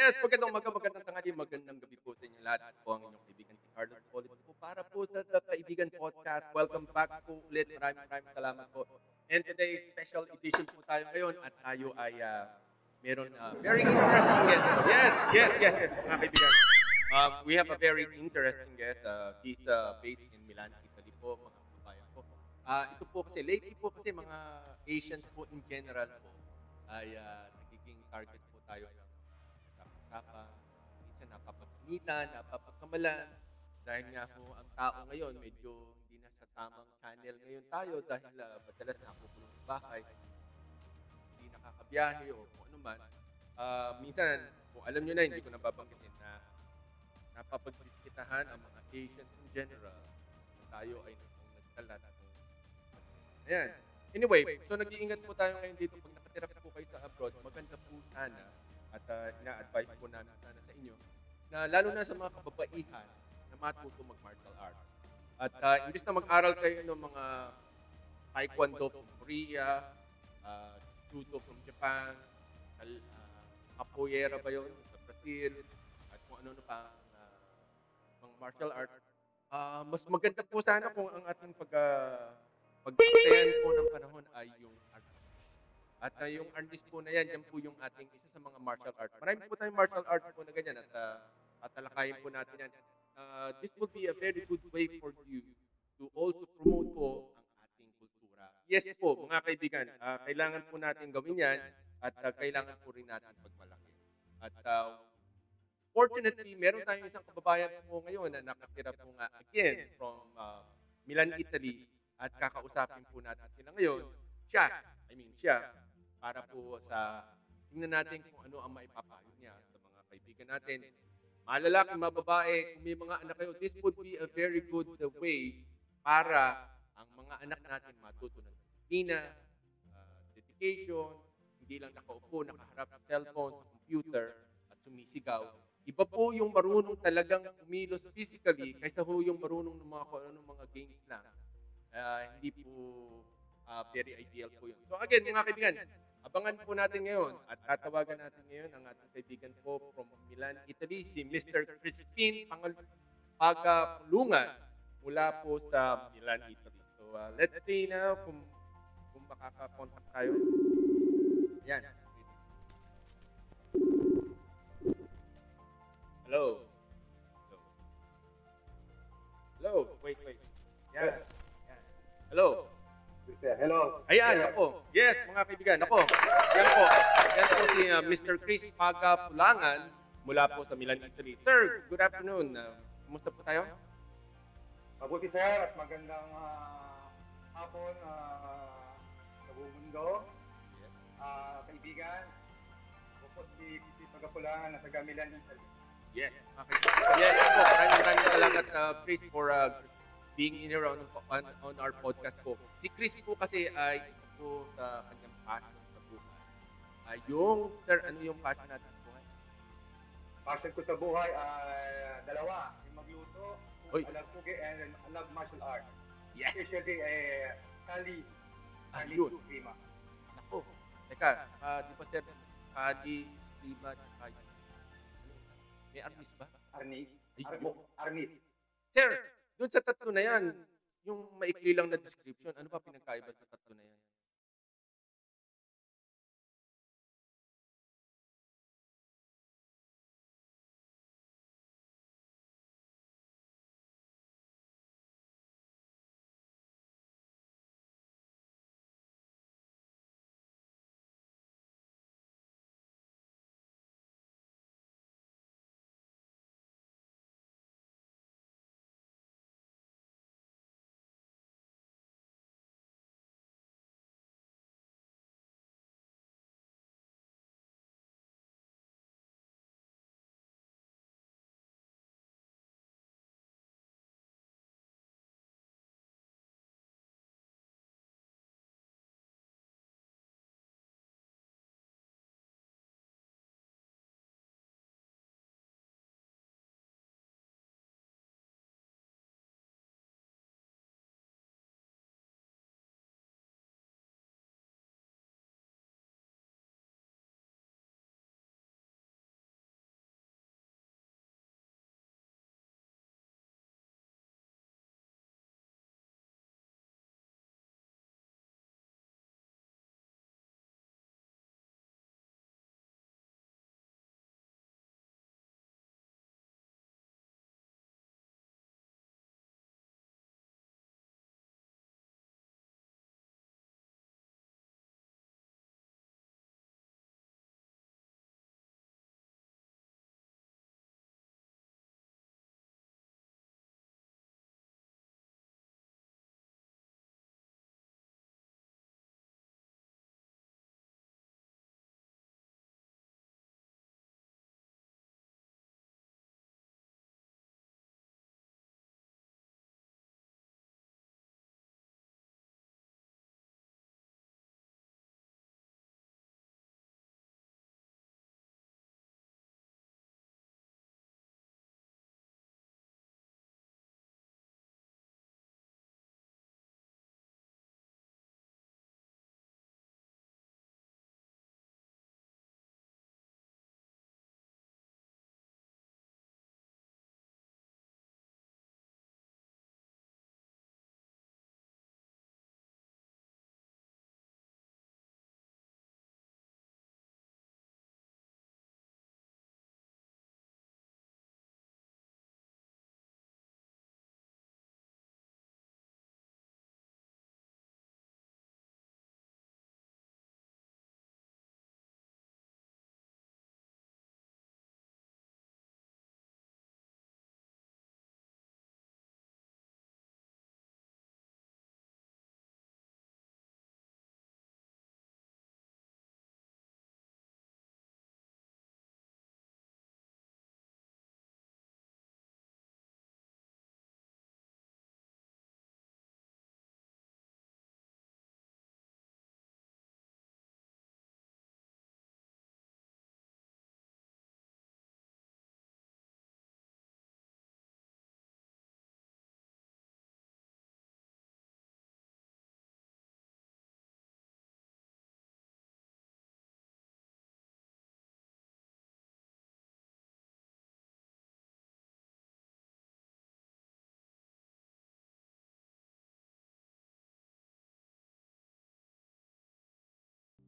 Yes, magandang tanghali, magandang gabi po sa inyo lahat. Ako po ang inyong kaibigan si Carlos po ulit po para po sa The Kaibigan Podcast. Welcome back po ulit. Maraming salamat po. And today, special edition po tayo ngayon at tayo ay meron very interesting guest. Yes, mga kaibigan. We have a very interesting guest. He's based in Milan, Italy po, mga kababayan po. Ito po kasi, lately po kasi mga Asians po in general po ay nagiging target po tayo ng usapan, minsan napapaginitan, napapagkamalan. Dahil nga po ang tao ngayon medyo hindi na sa tamang channel ngayon tayo dahil madalas nakukulong sa bahay, hindi nakakabiyahe o kung ano man. Minsan, kung alam nyo na, hindi ko nababanggitin na napapagdiskitahan ang mga Asians in general na tayo ay nagkalat. Ayan. Anyway, so nag-iingat po tayo ngayon dito. Pag nakatira po kayo sa abroad, maganda po sana at ina-advise po namin sana sa inyo na lalo na sa mga kababaihan na matuto mag-martial arts. At imbis na mag-aral kayo ng mga taekwondo from Korea, judo from Japan, capoeira ba yun sa Brazil, at kung ano pa mga martial arts, mas maganda po sana kung ang ating pagpapatayan po ng panahon ay yung artist. At yung artist po na yan po yung ating isa sa mga martial arts. Marami po tayong martial arts po na ganyan at talakayin po natin yan. This will be a very good way for you to also promote po ang ating kultura. Yes po, mga kaibigan, kailangan po natin gawin yan at kailangan po rin natin pagmalaki. At fortunately, meron tayong isang kababayan po ngayon na nakatira po nga again from Milan, Italy, at kakausapin po natin sila ngayon. Siya, para po sa tingnan natin kung ano ang maipapayo niya sa mga kaibigan natin. Mga lalaki, mga babae, kung may mga anak kayo, this would be a very good way para ang mga anak natin matuto ng disiplina, dedication, hindi lang nakaupo, nakaharap sa cellphone, sa computer, at sumisigaw. Iba po yung marunong talagang kumilos physically kaysa ho yung marunong ng mga games lang. Hindi po very ideal po yun. So again, mga kaibigan, abangan po natin ngayon at tatawagan natin ngayon ang ating kaibigan po from Milan, Italy, si Mr. Crispin Pagapulungan mula po sa Milan, Italy. So let's see now kung makaka-contact tayo. Ayan. Hello. Wait. Yan. Hello. Hello. Ayan, ako. Yes, mga kaibigan, ako. Yan po si Mr. Chris Pagapulangan mula po sa Milan, Italy. Sir, good afternoon. Kumusta po tayo? Mabuti sir at magandang hapon sa buong mundo. Kaibigan, ako po si Pagapulangan na taga Milan, Italy. Yes, okay. Yes po. Maraming salamat, Chris, for being in here on our podcast po. Si Chris po kasi ay isa po sa kanyang passion sa buhay. Sir, ano yung passion natin sa buhay? Passion ko sa buhay ay dalawa. Yung magluto, I love cooking, and I love martial arts. Yes. Especially Kali Eskrima. Nako. Teka, di ba sir, Kali Eskrima, may arnis ba? Arnis. Sir, doon sa tatlo na yan, yung maikli lang na description, ano ba pinagkaiba sa tatlo na yan?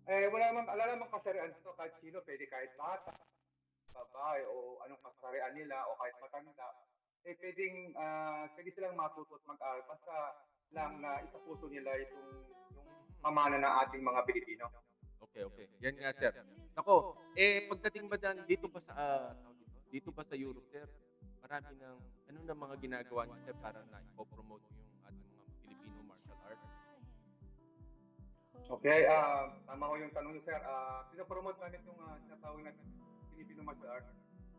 wala namang kasarian dito kahit sino, pwede kahit bata, babae, o anong kasarian nila, o kahit matanda. Pwede silang matuto at mag-aral basta lang na isapuso nila yung pamana ng ating mga Pilipino. Okay, okay. Yan nga, sir. Ako, pagdating ba dyan, dito ba sa Europe, sir, marami ng, ano na mga ginagawa niyo, sir, para na ipopromote yung ating mga Filipino martial arts? Okay, tama ko yung tanong niyo, sir. Pinopromote namin yung tinatawag na Filipino martial arts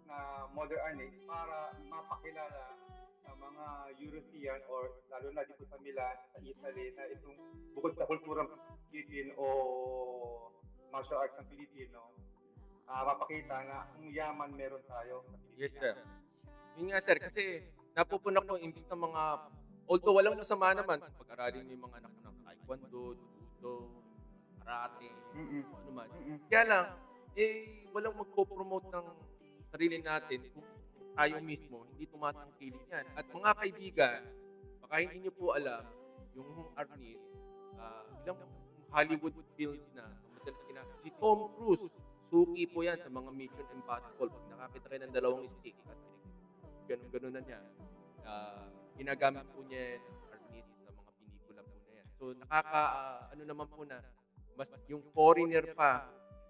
na modern art para mapakilala sa mga European or lalo na dito sa Milan, sa Italy, na itong bukod sa kulturang Pilipino o martial arts ng Pilipino, mapakita na ang yaman meron tayo sa Yes, Pilipinas. sir. Yun nga, sir, kasi napupunak ko, imbis na mga, although walang masama naman, pag-aralin niyo yung mga anak ko ng taekwondo, judo, karate, Mm-mm. kung ano man. Mm-mm. Kaya lang, walang magpo-promote ng sarili natin kung tayo mismo, hindi tumatangkilik yan. At mga kaibigan, baka hindi niyo po alam, yung Arnis, ilang Hollywood films na, si Tom Cruise, suki po yan sa mga Mission Impossible. Pag nakakita kayo ng dalawang stick, at ganun-ganun na niya, ginagamit po niya yung Arnis sa mga pelikula po na yan. So, ano naman po na, mas yung foreigner pa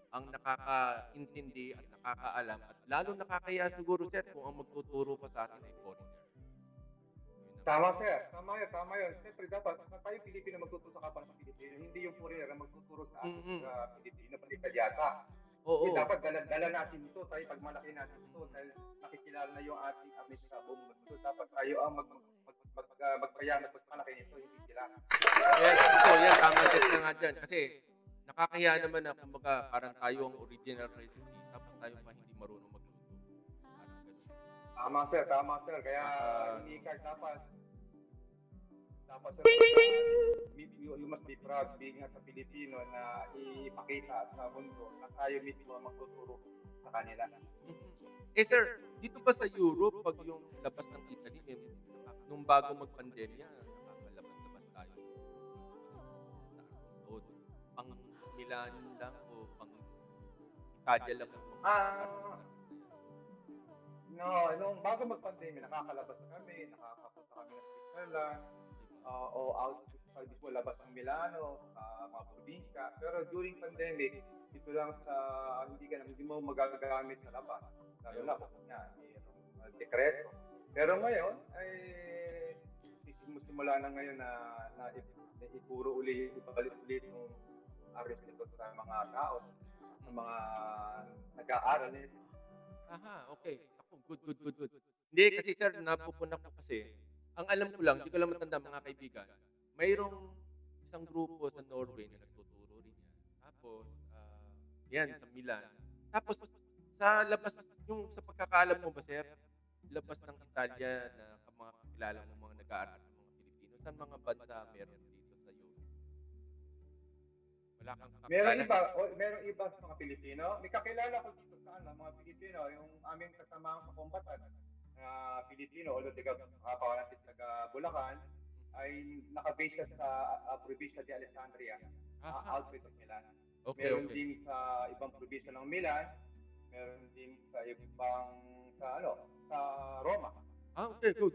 ang nakakaintindi at nakakaalam at lalo nakakaya siguro, sir, kung ang magtuturo pa sa atin ay foreigner. Tama, sir. Tama yun. Siyempre, dapat tayo Pilipino magtuturo sa kapwa ng Pilipino. Hindi yung foreigner ang magtuturo sa atin sa Pilipino, palitan yata. Oo. Dapat dala natin ito, tayo pagmalaki natin ito dahil nakikilala na yung ating amit sa buong mundo. Dapat tayo ang magpayan at magmalaki nito, hindi sila. Yan, tama, sir, na nga dyan. Kasi nakakahiya naman na kumbaga parang tayo ang original recipe tapos tayo pa hindi marunong magluto. Parang ganun. Tama, sir. Kaya hindi ka dapat sir, you must be proud being sa Pilipino na ipakita sa mundo na tayo mismo ang magtuturo sa kanila. Sir, dito ba sa Europe, pag yung labas ng Italy, nung bago mag-pandemya, nakakalabas-labas tayo. So, pang Milan lang o pang Italia lang ang nung bago mag-pandemya, nakakalabas kami, nakakapunta kami ng Switzerland, o out sa labas ng Milano, mga probinsya. Pero during pandemic, ito lang sa hindi mo magagamit sa labas. Lalo na kung mayroong dekreto. Pero ngayon ay simula na ngayon na ipuro uli, ibalik ulit yung arrest nito sa mga tao, sa mga nag-aaral nito. Aha, okay. Ako, good. Hindi, kasi sir, napupunak ko kasi, ang alam ko lang, hindi ko lang matanda mga kaibigan, mayroong isang grupo sa Norway na nagtuturo rin yan. Tapos, yan, sa Milan. Tapos, sa labas, yung sa pagkakaalam mo ba, sir, labas ng Italia na mga kakilala mo mga nag-aaral ng mga Pilipino, saan mga bansa meron dito sa Europe? Wala kang kakilala? Merong iba sa mga Pilipino. May kakilala ko dito sa mga Pilipino, yung aming kasamaang kakumbatan na Pilipino, although taga Bulacan, ay naka-base sa probinsya de Alessandria, outside of Milan. Meron din sa ibang probinsya ng Milan, meron din sa Roma. Okay, good.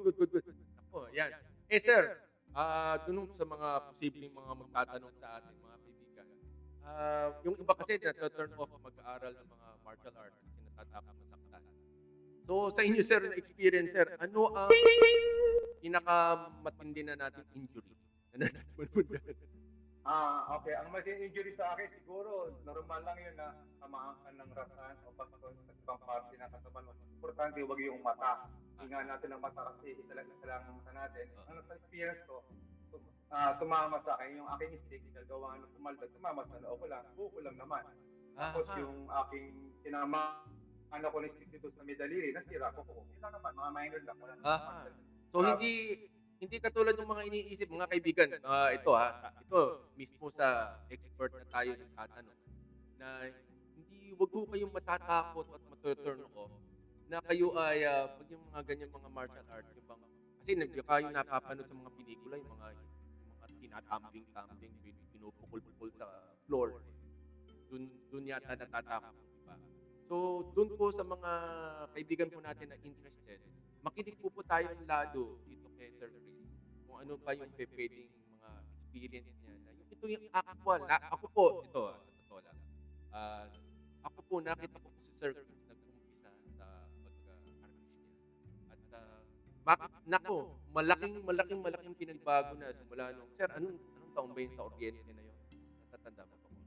Ako, yan. Sir, dun sa mga posibleng mga magtatanong sa atin, mga kaibigan, yung iba kasi na-turn off mag-aaral ng mga martial arts kasi natatapos ng saktan. So, sa inyo, sir, na experience, sir, ano ang pinakamatindi na natin injury? Okay. Ang maging injury sa akin, siguro, normal lang yun na tamaan ka ng rasan o baston sa ibang parte ng katawan mo. Importante, huwag yung mata. Tingnan natin ang mata kasi isa lang ang mata natin. Ano sa experience ko, tumama sa akin yung aking stick, gawa ng pumaldag, tumama sa noo ko lang, buko lang naman. Tapos yung aking tinama, ko na stick dito sa medaliri, nasira ko. Yun lang naman, mga minor lang. So, hindi katulad ng mga iniisip, mga kaibigan, ito mismo sa expert na tayo nagtatanong, na wag ko kayong matatakot at matuturn off, na kayo ay, pag yung mga ganyan mga martial arts, kasi kayo napapanood sa mga pelikula, yung mga tinatambling, pinupukul-pukul sa floor. dun yata natatakot ang iba. So, dun po sa mga kaibigan po natin na interested, makinig po tayong lalo dito kay Sir Chris kung ano ba yung pupuwedeng mga experience niya na ito yung actual na ako po ito, sa totoo lang. Ah, ako po nakita ko po si Sir Chris nag-umpisa sa pagka-artist niya at, malaking pinagbago na simula nung sir anong taon ba yun sa Oriente na yun? Natatanda mo pa po?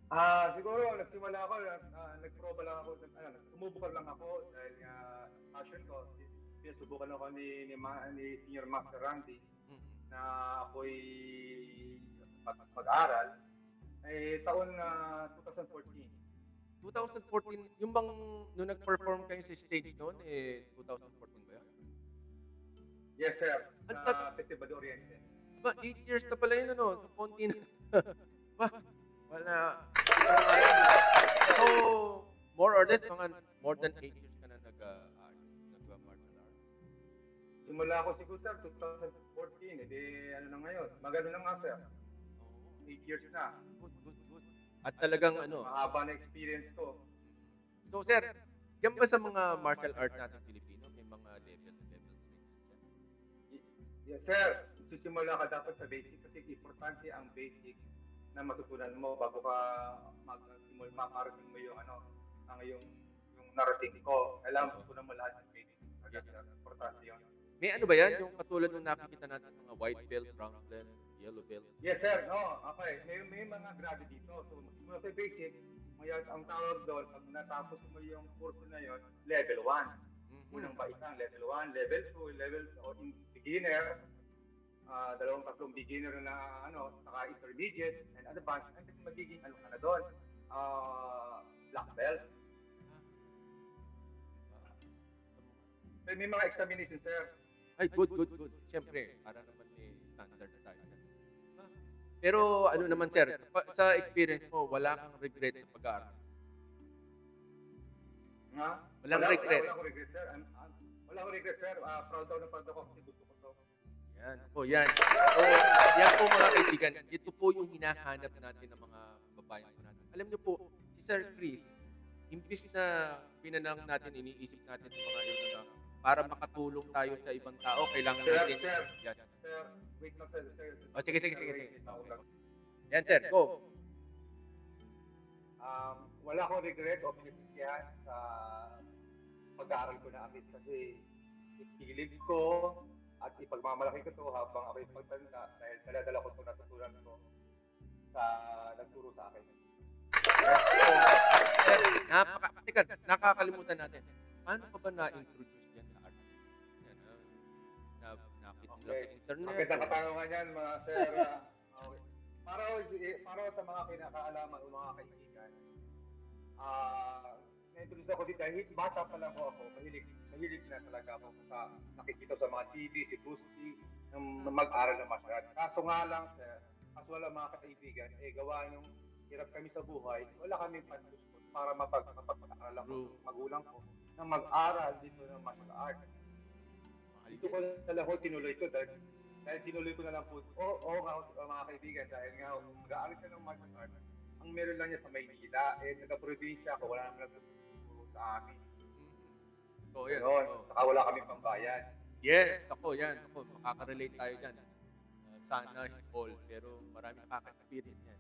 Siguro nagsimula ako, nagproba lang ako, sumubok lang ako dahil nga passion ko. Sinusubukan ako ni Senior Master Randy Mm. na ako'y mag-aral. Taon na 2014. 2014, yung bang nung nag-perform kayo sa stage noon, 2014 ba yun? Yes, sir. At Sa Festival de Oriente. ba, 8 years na pala yun, ano? So, konti na. Ba, wala. Ito na nga yun. So, more or less, more than 8 years ka na nag-martial arts. Simula ako siguro, sir, 2014. Ano na ngayon? Magano na nga, sir. Oo. 8 years na. Good. At talagang Mahaba na experience ko. So, sir, yan ba sa mga martial arts natin Pilipino, may mga levels rin yan, sir? Yes, sir. Sisimula ka dapat sa basic kasi importante ang basic na matutunan mo bago ka makarating mo yung yung narating ko. Kailangan matutunan mo lahat ng basic. Yes, sir. Importante yun. May ano ba yan? Yung katulad nung nakikita natin mga white belt, brown belt, yellow belt. Yes, sir. No, okay. May mga grade dito. So, mula sa basic, ang tawag doon, pag natapos mo yung kurso na yon, level 1. Unang baitang level 1, level 2, level beginner, tatlong beginner na saka intermediate and advanced, and then magiging ka na doon, black belt. May mga examination, sir. Ay, good. Siyempre, para naman may standard na tayo. Pero ano naman, sir, sa experience mo, wala kang regret sa pag-aaral? Nga? Walang regret? Wala akong regret, sir. Wala akong regret, sir. Proud ako kasi gusto ko to. Yan. So, yan po mga kaibigan. Ito po yung hinahanap natin ng mga babayan po natin. Alam niyo po, si Sir Chris, imbis na pinanang natin, iniisip natin yung mga yun na para makatulong tayo sa ibang tao, kailangan natin. Sir, Yan. sir, wait lang, sir. Sige. Okay. Yan, sir. Go. Wala akong regret o pinipigyan sa pag-aaral ko na amis kasi ipilig ko at ipagmamalaki ko to habang ako'y pagtanda dahil dala-dala ko ito natutunan ko sa nagturo sa akin. Sir, nakakalimutan natin. Paano ka ba na-introduce yan sa art? Yan, nakita mo lang sa internet. Magandang katanungan yan, mga sir. Okay. Para sa mga kinakaalaman o mga kaibigan, na-introduce ako dito dahil bata pa lang ako, mahilig na talaga ako sa nakikita sa mga TV, si Bruce Lee, mag-aral ng martial arts. Kaso nga lang, sir, kaso wala mga kaibigan, gawa yung hirap kami sa buhay, wala kami pandus para mapag-aral ako magulang ko na mag-aral dito ng martial arts. Dito ko talaga tinuloy ko dahil tinuloy ko na lang po. Mga kaibigan, dahil nga mag-aaral ka ng martial arts, ang meron lang niya sa Maynila, taga-probinsya ako, wala naman nagtuturo sa amin. So, yan. Saka wala kami pambayad. Yes, yan. Makaka-relate tayo dyan. Sana all, pero marami nakaka-experience yan.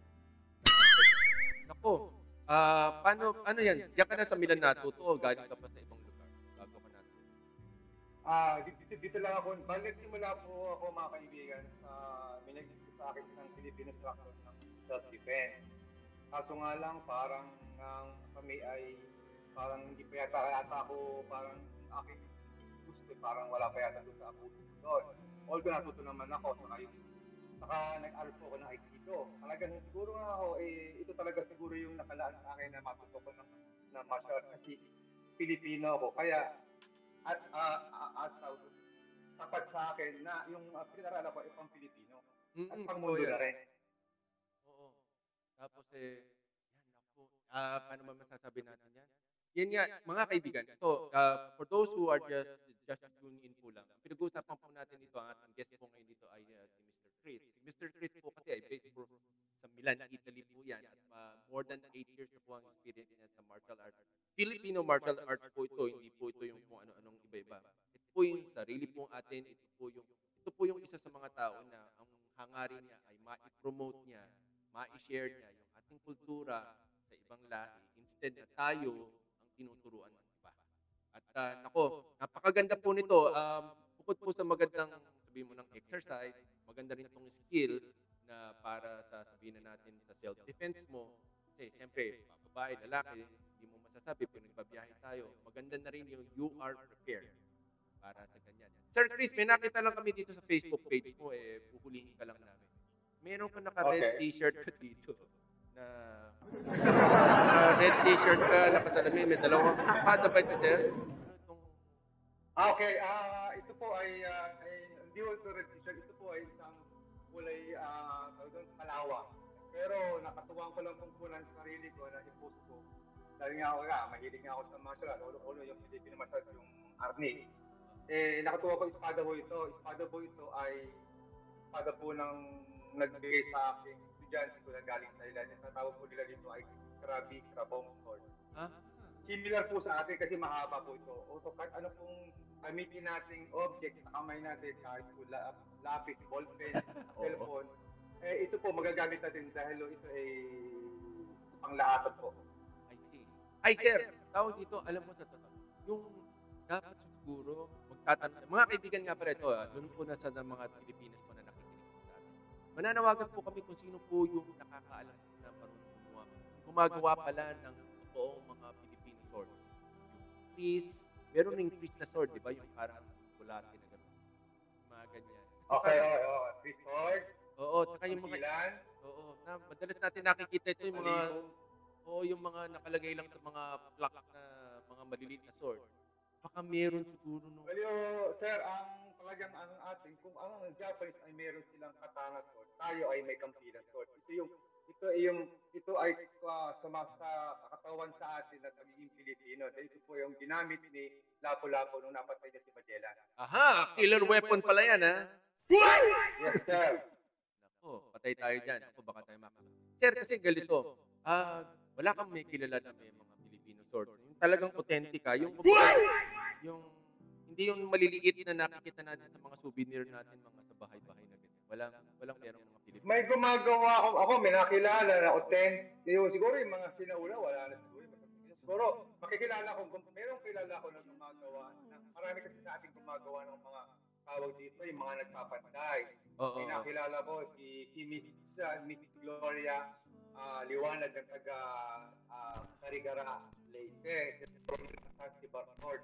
Nako, ano yan? Diyan ka na sa Milan natuto o galing ka pa sa ibang lugar bago ka natuto? Dito lang ako. Nagsimula po ako, mga kaibigan, may nag-isip sa akin ng Filipino instructor ng self-defense. Kaso nga lang, parang kami ay parang hindi pa yata ako, parang aking gusto, parang wala pa yata doon sa ako doon. Although natuto naman ako, saka nag-aral po ako ng Aikido. Talagang siguro nga ako, ito talaga siguro yung nakalaan sa akin na matuto ko ng martial arts kasi Pilipino ako. Kaya, tapat sa akin na yung pinag-aralan ko ay pang Pilipino. At pang mundo na rin. Oo. Tapos paano man masasabi natin yan? Yan nga, mga kaibigan, ito, for those who are just tuning in po lang, pinag-uusapan po natin ito, ang ating guest po ngayon dito ay si Mr. Chris. Si Mr. Chris po kasi ay based po sa sa Milan, Italy po yan. At more than 8 years na po ang experience niya sa martial arts. Filipino martial arts po ito, hindi po ito yung kung ano-anong iba-iba. Ito po yung sarili pong atin, ito po yung isa sa mga tao na ang hangarin niya ay ma-promote niya, ma-share niya yung ating kultura sa ibang lahi instead na tayo ang tinuturuan ng iba. At nako, napakaganda po nito. Bukod po sa magandang sabihin mo ng exercise, maganda rin itong skill na para sa sabihin na natin sa self-defense mo. Kasi siyempre, babae, lalaki, hindi mo masasabi pero nagbabiyahe tayo. Maganda na rin yung you are prepared para sa ganyan. Sir Chris, may nakita lang kami dito sa Facebook page mo, puhulihin ka lang namin. Meron ka naka-red Okay. t-shirt ka dito na red t-shirt ka, nakasalamin, may dalawang espada ba ito, sir? Ano itong Okay, ito po ay hindi ko ito red t-shirt. Ito po ay isang kulay tawag doon, kalawa. Pero nakatuwang ko lang kung kunan sa sarili ko na i-post ko. Dahil nga ako mahilig nga ako sa martial art. Ulo-ulo yung Filipino martial art, yung army. Nakatuwa ko espada po ito. Espada po ito ay espada po ng nagbigay sa akin estudyante ko na galing sa ilan. Yung tatawag po nila dito ay Krabi Krabong Sword. ah? Similar po sa atin kasi mahaba po ito. O kahit ano pong gamitin nating object sa kamay natin, kahit po lapis, ballpen, cellphone, ito po magagamit natin dahil ito ay panglaatan po. I see. Ay, sir, tawag dito, alam mo sa totoo, yung dapat siguro magtatanong. Mga kaibigan nga pala ito, doon po na sa mga Pilipinas po na nakikinig po sa atin. Mananawagan po kami kung sino po yung nakakaalam na marunong gumawa. Gumagawa pala ng totoong mga Filipino swords. Yung Chris, meron ring Chris na sword, di ba? Yung parang bulate na gano'n. Mga ganyan. Kasi Okay, parang- three swords, Oo, tsaka yung mga, ilan, oo, na madalas natin nakikita ito yung mga, oo, yung mga nakalagay lang sa mga plaque na mga maliliit na sword. Baka meron siguro nung, Well, sir, ang talagang ang ating, kung ang Japanese ay meron silang katana sword, tayo ay may kampilan sword. Ito ay sa katawan sa atin na pagiging Pilipino. Dahil ito po yung ginamit ni Lapu-Lapu nung napatay niya si Magellan. aha, killer weapon pala yan, ha? Yes, sir. Nako, patay tayo dyan. Ako, baka tayo Sir, kasi ganito, wala kang may kilala na may mga Filipino swords. Yung talagang authentic, yung, hindi yung maliliit na nakikita natin sa mga souvenir natin, mga sa bahay-bahay na ganyan. Walang merong mga Filipino. May gumagawa ako may nakilala na authentic. Siguro yung mga sinauna, wala na siguro. Siguro, makikilala ko, merong kilala ko na gumagawa. Marami kasi sa ating gumagawa ng mga tawag dito, yung mga nagpapantay. Oo, May nakilala ko si Miss Gloria Liwanag ng taga Carigara, Leyte. Si Barford.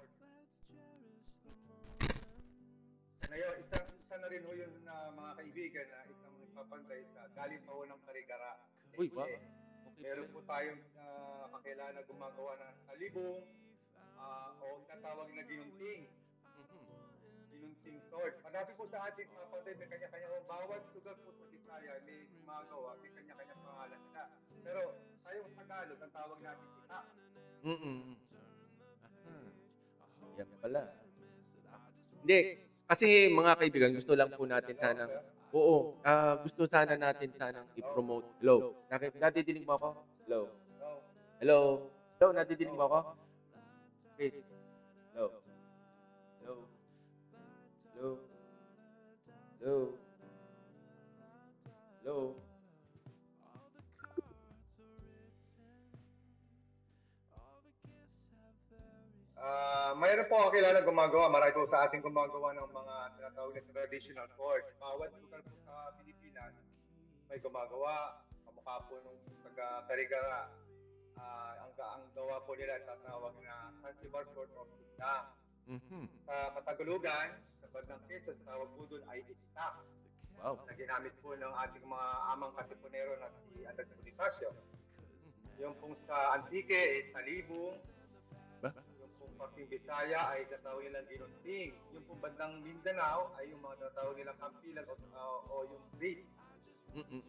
Ngayon, isa na rin ho yun na mga kaibigan na isang nagpapantay sa galing pa ho ng Carigara. Uy, wow. Leyte. Okay, Meron sir. po tayong kakilala na gumagawa ng talibong o tinatawag na ginunting. Mhm. Ginunting sword. Marami po sa ating mga patay, may kanya-kanya po. Bawat lugar po sa Bisaya may gumagawa, may kanya-kanya pangalan nila. Pero tayong Tagalog, ang tawag natin kita. Mm. Aha. Yan pala. Hindi, kasi mga kaibigan, gusto lang po natin sanang, oo, gusto sana natin sanang i-promote. Hello? Nadidinig mo ako? Hello? No? Hello? Hello? Nadidinig mo ako? Please. Hello? Hello? Hello? Hello? Hello? Mayroon po ako kilala gumagawa. Marami po sa ating gumagawa ng mga tinatawag na traditional swords. Bawat lugar po sa Pilipinas may gumagawa. Kamukha po nung taga Carigara. Ang gawa po nila tatawag na Zanzibar Sword of Sundang. Mhm. Sa Katagulugan, sa bandang Quezon, tawag po doon ay itak Wow. na ginamit po ng ating mga amang katipunero na si Adag Bonifacio. Yung pong sa Antique ay talibong. Ba? Yung pong Parting Bisaya ay tatawag nilang ginunting. Yung pong bandang Mindanao ay yung mga tatawag nilang kampilan o yung bridge. Mm-mm.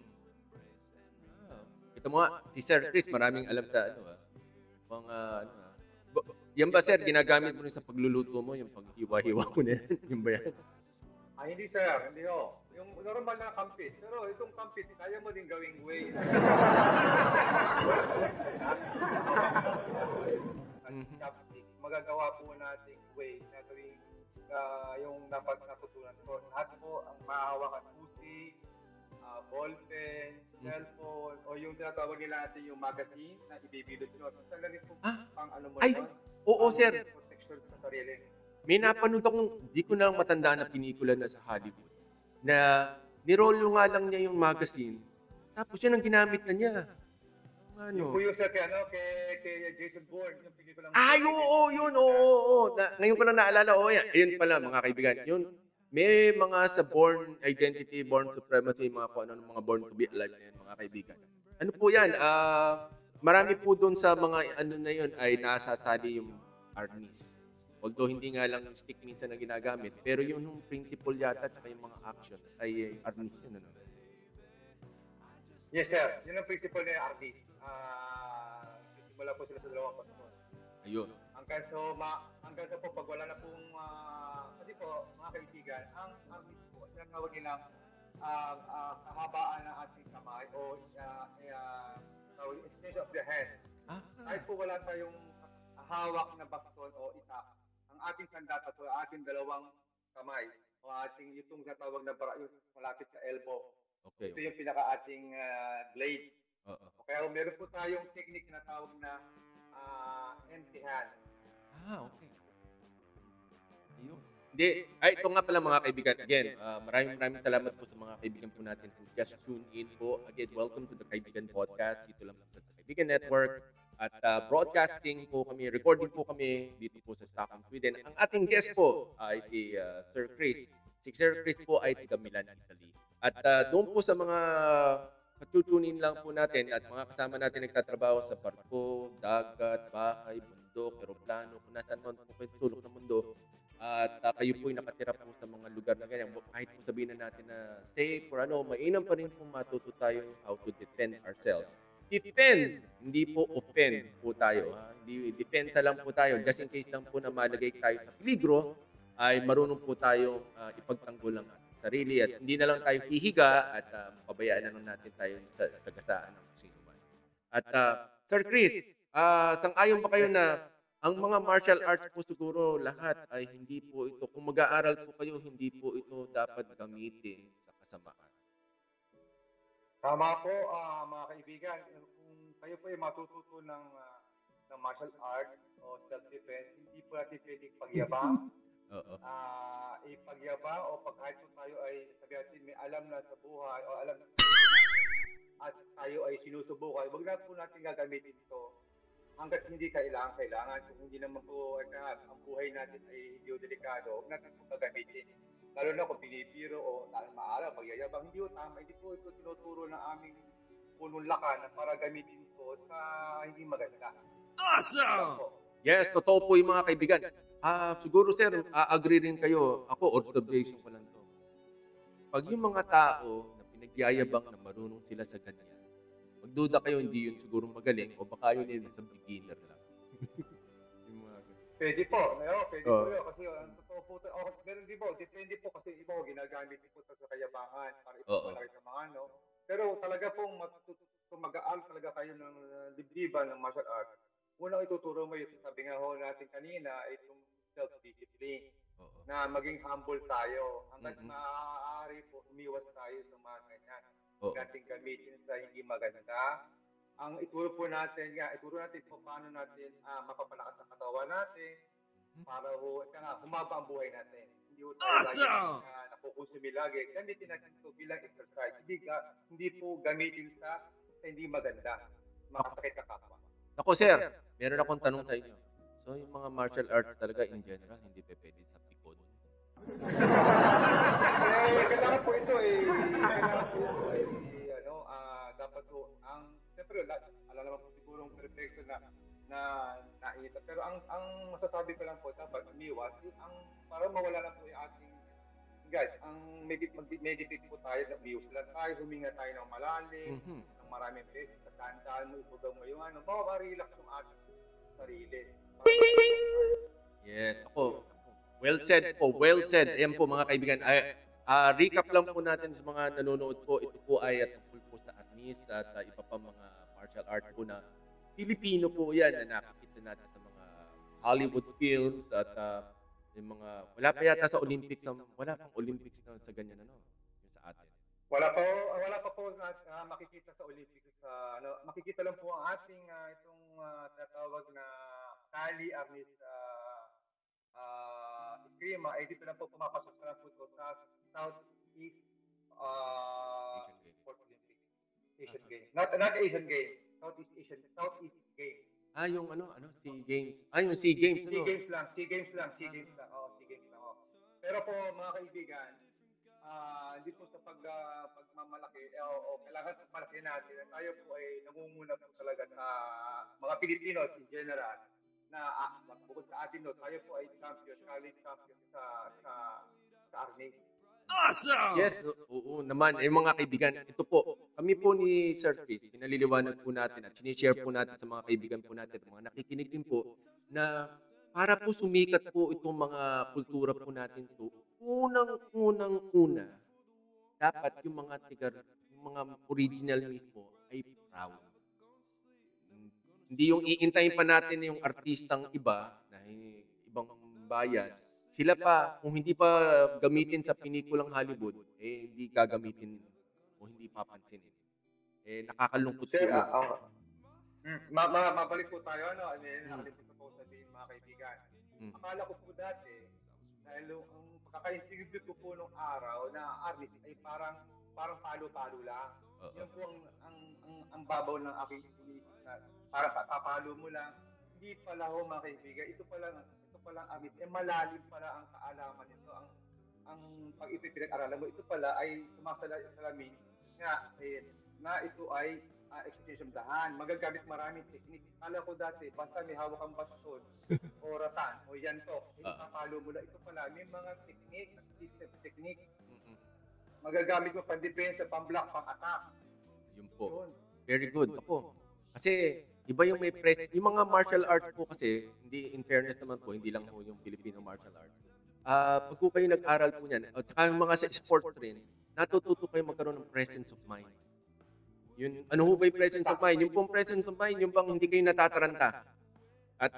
Ito mo nga, si Sir Chris, maraming alam sa mga yan ba sir, ginagamit mo rin sa pagluluto mo, yung paghiwa-hiwa ko na yan? Yung ba yan? Hindi sir, hindi ho. Yung normal na kampit. Pero itong kampit, kaya mo din gawing way. Mhm. Chopstick. Magagawa po nating way na gawing yung dapat natutunan ko. Lahat po ang mahahawakan pusi, ballpen, cellphone, o yung tinatawag nila natin yung magazine na ibibilot nyo. Sa ganito Ah, pang ano mo ay, yun, oo, pang sir. protection sa sarili. May napanood akong, di ko na lang matandaan na pelikula na sa Hollywood, na nirolyo nga lang niya yung magazine, tapos yun ang ginamit na niya. Yung Ano? po yung sa kay Jason Bourne, yung pelikulang Ay, oo, yun, oo. Ngayon ko lang naalala, ayun pala, mga kaibigan. Yun, may mga sa born identity, born supremacy, mga kung ano, mga born to be alive na yun, mga kaibigan. Ano po yan? Marami po doon sa mga ano na yun ay nasasali yung arnis. Although hindi nga lang yung stick minsan na ginagamit, pero yung principle yata at yung mga action ay arnis yun. Ano? Yes, sir. Yun ang principle ni RD. Simula po sila sa dalawang pastor. Ayun. Hanggang sa po, pag wala na pong, kasi po, mga kaibigan, ang RD po, sinatawag nilang kahabaan ng ating kamay o extension of the hand. Kahit po wala tayong hawak na baston o itak, ang ating sandata po, ating dalawang kamay o ating itong tinatawag na yung malapit sa elbow. Okay. Ito yung pinaka-ating blade. Oo. Kaya meron po tayong technique na tawag na empty hand. Okay. Ayun. Hindi, ito nga pala mga kaibigan. Again, maraming salamat po sa mga kaibigan po natin who just tune in po. Again, welcome to the Kaibigan Podcast. Dito lang po sa Kaibigan Network. At broadcasting po kami, recording po kami dito po sa Stockholm, Sweden. Ang ating guest po ay si Sir Chris. Si Sir Chris po ay taga Milan, Italy. At doon po sa mga katutunin lang po natin at mga kasama natin nagtatrabaho sa barko, dagat, bahay, bundok, aeroplano, kung nasaan man po kayo sulok ng mundo. At kayo po ay nakatira po sa mga lugar na ganyan. Kahit po sabihin na natin na safe or ano, mainam pa rin po matuto tayo how to defend ourselves. Defend, hindi po offend po tayo. Hindi, defensa lang po tayo. Just in case lang po na malagay tayo sa peligro, ay marunong po tayong ipagtanggol ang ating sarili at hindi na lang tayo hihiga at pabayaan na lang natin tayo sa sagasaan ng sino man. At Sir Chris, sang-ayon ba kayo na ang mga martial arts po siguro lahat ay hindi po ito, kung mag-aaral po kayo, hindi po ito dapat gamitin sa kasamaan. Tama po, mga kaibigan. Kung kayo po ay matututo ng martial art o self-defense, hindi po natin pwedeng pagyabang. Ipagyabang o pag kahit po tayo ay sabi natin may alam na sa buhay o alam na sa buhay natin at tayo ay sinusubukan, wag na po natin gagamitin ito hanggat hindi kailangan. Kung hindi naman po ang buhay natin ay hindi delikado, huwag natin po gagamitin. Lalo na kung pinipiro o maaraw, pagyayabang, hindi po tama. Hindi po ito tinuturo ng aming punong lakan para gamitin ito sa hindi maganda. Awesome! Yes, totoo po yung mga kaibigan. Siguro sir, agree rin kayo. Ako, observation ko lang to. Pag yung mga tao na pinagyayabang na marunong sila sa ganyan, magduda kayo, hindi yun siguro magaling o baka yun yun sa beginner lang. Pwede po. Pwede po yun. Kasi ang totoo po, meron din po, depende po kasi iba ginagamit po sa kayabangan para ipapalaki sa mga ano. Pero talaga pong mag-aaral talaga kayo ng libliban ng martial arts. Unang ituturo mo yung sabi nga ho natin kanina, itong self-discipline. Na maging humble tayo. Hanggang maaari po, umiwas tayo sa mga ganyan. Nating gamitin sa hindi maganda. Ang ituro natin po paano natin mapapalakas ang katawan natin para humaba ang buhay natin. Hindi po tayo nakukusumi lagi. Gamitin natin ito bilang exercise. Hindi po gamitin sa hindi maganda. Makasakit ka kapwa. Ako sir, meron akong tanong sa inyo. So yung mga martial arts talaga in general, hindi pa pwede sa pikod? Kailangan po ito dapat po, siyempre, alam naman po sigurong perfecto na naita. Pero ang masasabi ko lang po, dapat umiwas, para mawala lang po yung ating, guys, mag-meditate po tayo, umiwas lang tayo, huminga tayo ng malalim, ng maraming beses, kakantaan mo, ipugaw mo yung mawawarilax yung ating sarili. Yes, ako. Well said po, well said. Ayan po mga kaibigan. Recap lang po natin sa mga nanonood po. Ito po ay tungkol po sa arnis at iba pa mga martial art po na Pilipino po yan na nakikita natin sa mga Hollywood films at yung mga, wala pa yata sa Olympics, wala pang Olympics na sa ganyan ano, yung sa atin. Wala pa po makikita sa Olympics sa makikita lang po ang ating itong tinatawag na Kali Arnis Eskrima ay dito lang po pumapasok na po ito sa Southeast Asian Games. Sports Olympics. Asian Games. Not Asian Games. Southeast Games. Yung SEA Games. Yung SEA Games, SEA Games lang. SEA Games lang. SEA Games lang. SEA Games lang. Pero po mga kaibigan, hindi po sa pagmamalaki o kailangan pagmalaki natin. Tayo po ay nangunguna po talaga sa mga Pilipino in general na bukod sa atin tayo po ay champion, college champion sa army. Awesome! Yes, oo naman. Mga kaibigan, ito po, kami po ni Sir Chris, sinaliliwanag po natin at sinishare po natin sa mga kaibigan po natin, mga nakikinig din po, na para po sumikat po itong mga kultura po natin to, unang-una, dapat yung mga yung mga original mismo ay proud. Hindi yung iintayin pa natin yung artistang iba, na ibang bayan, sila pa, kung hindi pa gamitin sa pinikulang Hollywood, hindi gagamitin o hindi papansinin. Nakakalungkot po yun. Mabalik po tayo, nakalimutan po sabihin mga kaibigan. Akala ko po dati, dahil ang kaka-intrigue ko po nung araw na artist ay parang palo-palo lang. Yan po ang babaw ng aking inisip na parang papalo mo lang. Hindi pala ho mga kaibigan, ito palang artist, malalim pala ang kaalaman nito, ang pag-ipinag-aralan mo. Ito pala ay sumasalamin nga na ito ay extension dahan. Magagamit maraming technique. Kala ko dati, basta may hawak ang baston o ratan o yanto, papalo mo lang. Ito pala, may mga technique, system technique. Magagamit mo pang-depensa, pang-block, pang-attack. Yun po. Very good. Ako. Kasi, iba yung may yung mga martial arts po kasi, hindi, in fairness naman po, hindi lang po yung Filipino martial arts. Pag po kayo nag-aral po niyan, at saka yung mga sa sport rin, natututo kayo magkaroon ng presence of mind. Yun, ano ho ba yung presence of mind? Yung pong presence of mind, yung bang hindi kayo natataranta. At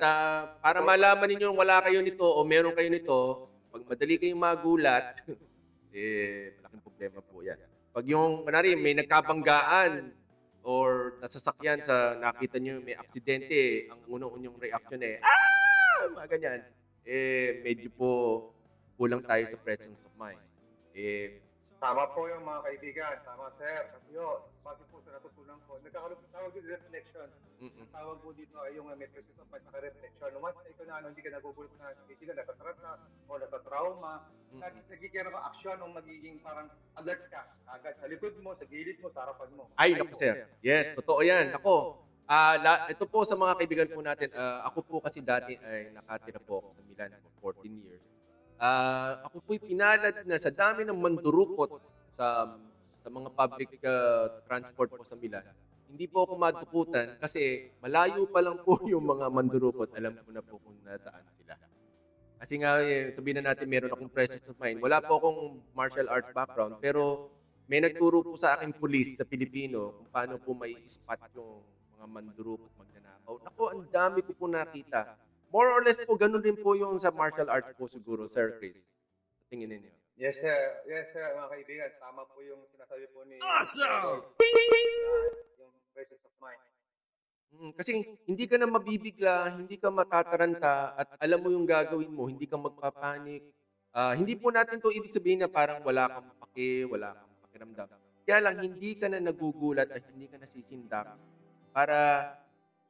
para malaman ninyo wala kayo nito o meron kayo nito, pag madali kayong magulat, malaking problema po yan. Pag yung, manari, may nagkabanggaan or nasasakyan sa nakita nyo may aksidente, ang unang-unyong reaction mga ganyan, medyo po kulang tayo sa presence of mind. Tama po yung mga kaibigan. Tama, sir. Kasi base po sa natutunan ko, nagkakaroon po tawag dito reflection. Ang tawag po dito ay yung may presence of mind sa reflection. Once na ikaw na hindi ka nagugulat na sila, natatrata o natatrauma, nagkikaroon ka aksyon o magiging parang alert ka agad sa likod mo, sa gilid mo, sa harapan mo. Ay, naku sir. Yes, totoo yan. Ako, ito po sa mga kaibigan po natin, ako po kasi dati ay nakatira po ako sa Milan for 14 years. Ako po'y pinalad na sa dami ng mandurukot sa mga public transport po sa Milan. Hindi po ako madukutan kasi malayo pa lang po yung mga mandurukot. Alam ko na po kung nasaan sila. Kasi nga, sabihin na natin meron akong presence of mind. Wala po akong martial arts background, pero may nagturo po sa akin police sa Pilipino kung paano po may spot yung mga mandurukot magnanakaw. Naku, ang dami ko po nakita. More or less po, ganun din po yung sa martial arts po siguro, Sir Chris. Tingin ninyo. Yes, sir. Yes, sir, mga kaibigan. Tama po yung sinasabi po ni... Awesome! Yung presence of mind. Kasi hindi ka na mabibigla, hindi ka matataranta, at alam mo yung gagawin mo, hindi ka magpapanik. Hindi po natin to ibig sabihin na parang wala kang wala kang pakiramdam. Kaya lang, hindi ka na nagugulat at hindi ka nasisindak para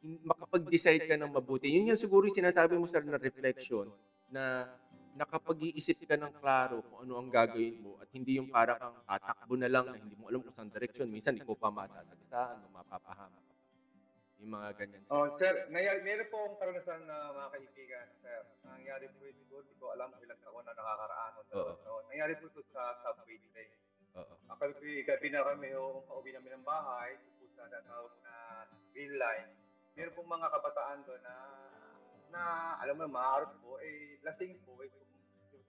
makapag-decide ka ng mabuti. Yun yung siguro yung sinasabi mo, sir, na reflection, na nakapag-iisip ka ng klaro kung ano ang gagawin mo at hindi yung para kang tatakbo na lang na hindi mo alam kung saan direction. Minsan, ikaw pa masasagasaan o mapapahama. Yung mga ganyan. Sir, meron po akong karanasan na mga kaibigan, sir. Nangyari po ito, hindi ko alam kung ilang taon na nakakaraan. Nangyari po ito sa subway train. Gabi na kami, pauwi namin ng bahay, po sa natawag na green line. Meron pong mga kabataan doon na alam mo, maaarap po, lasing po,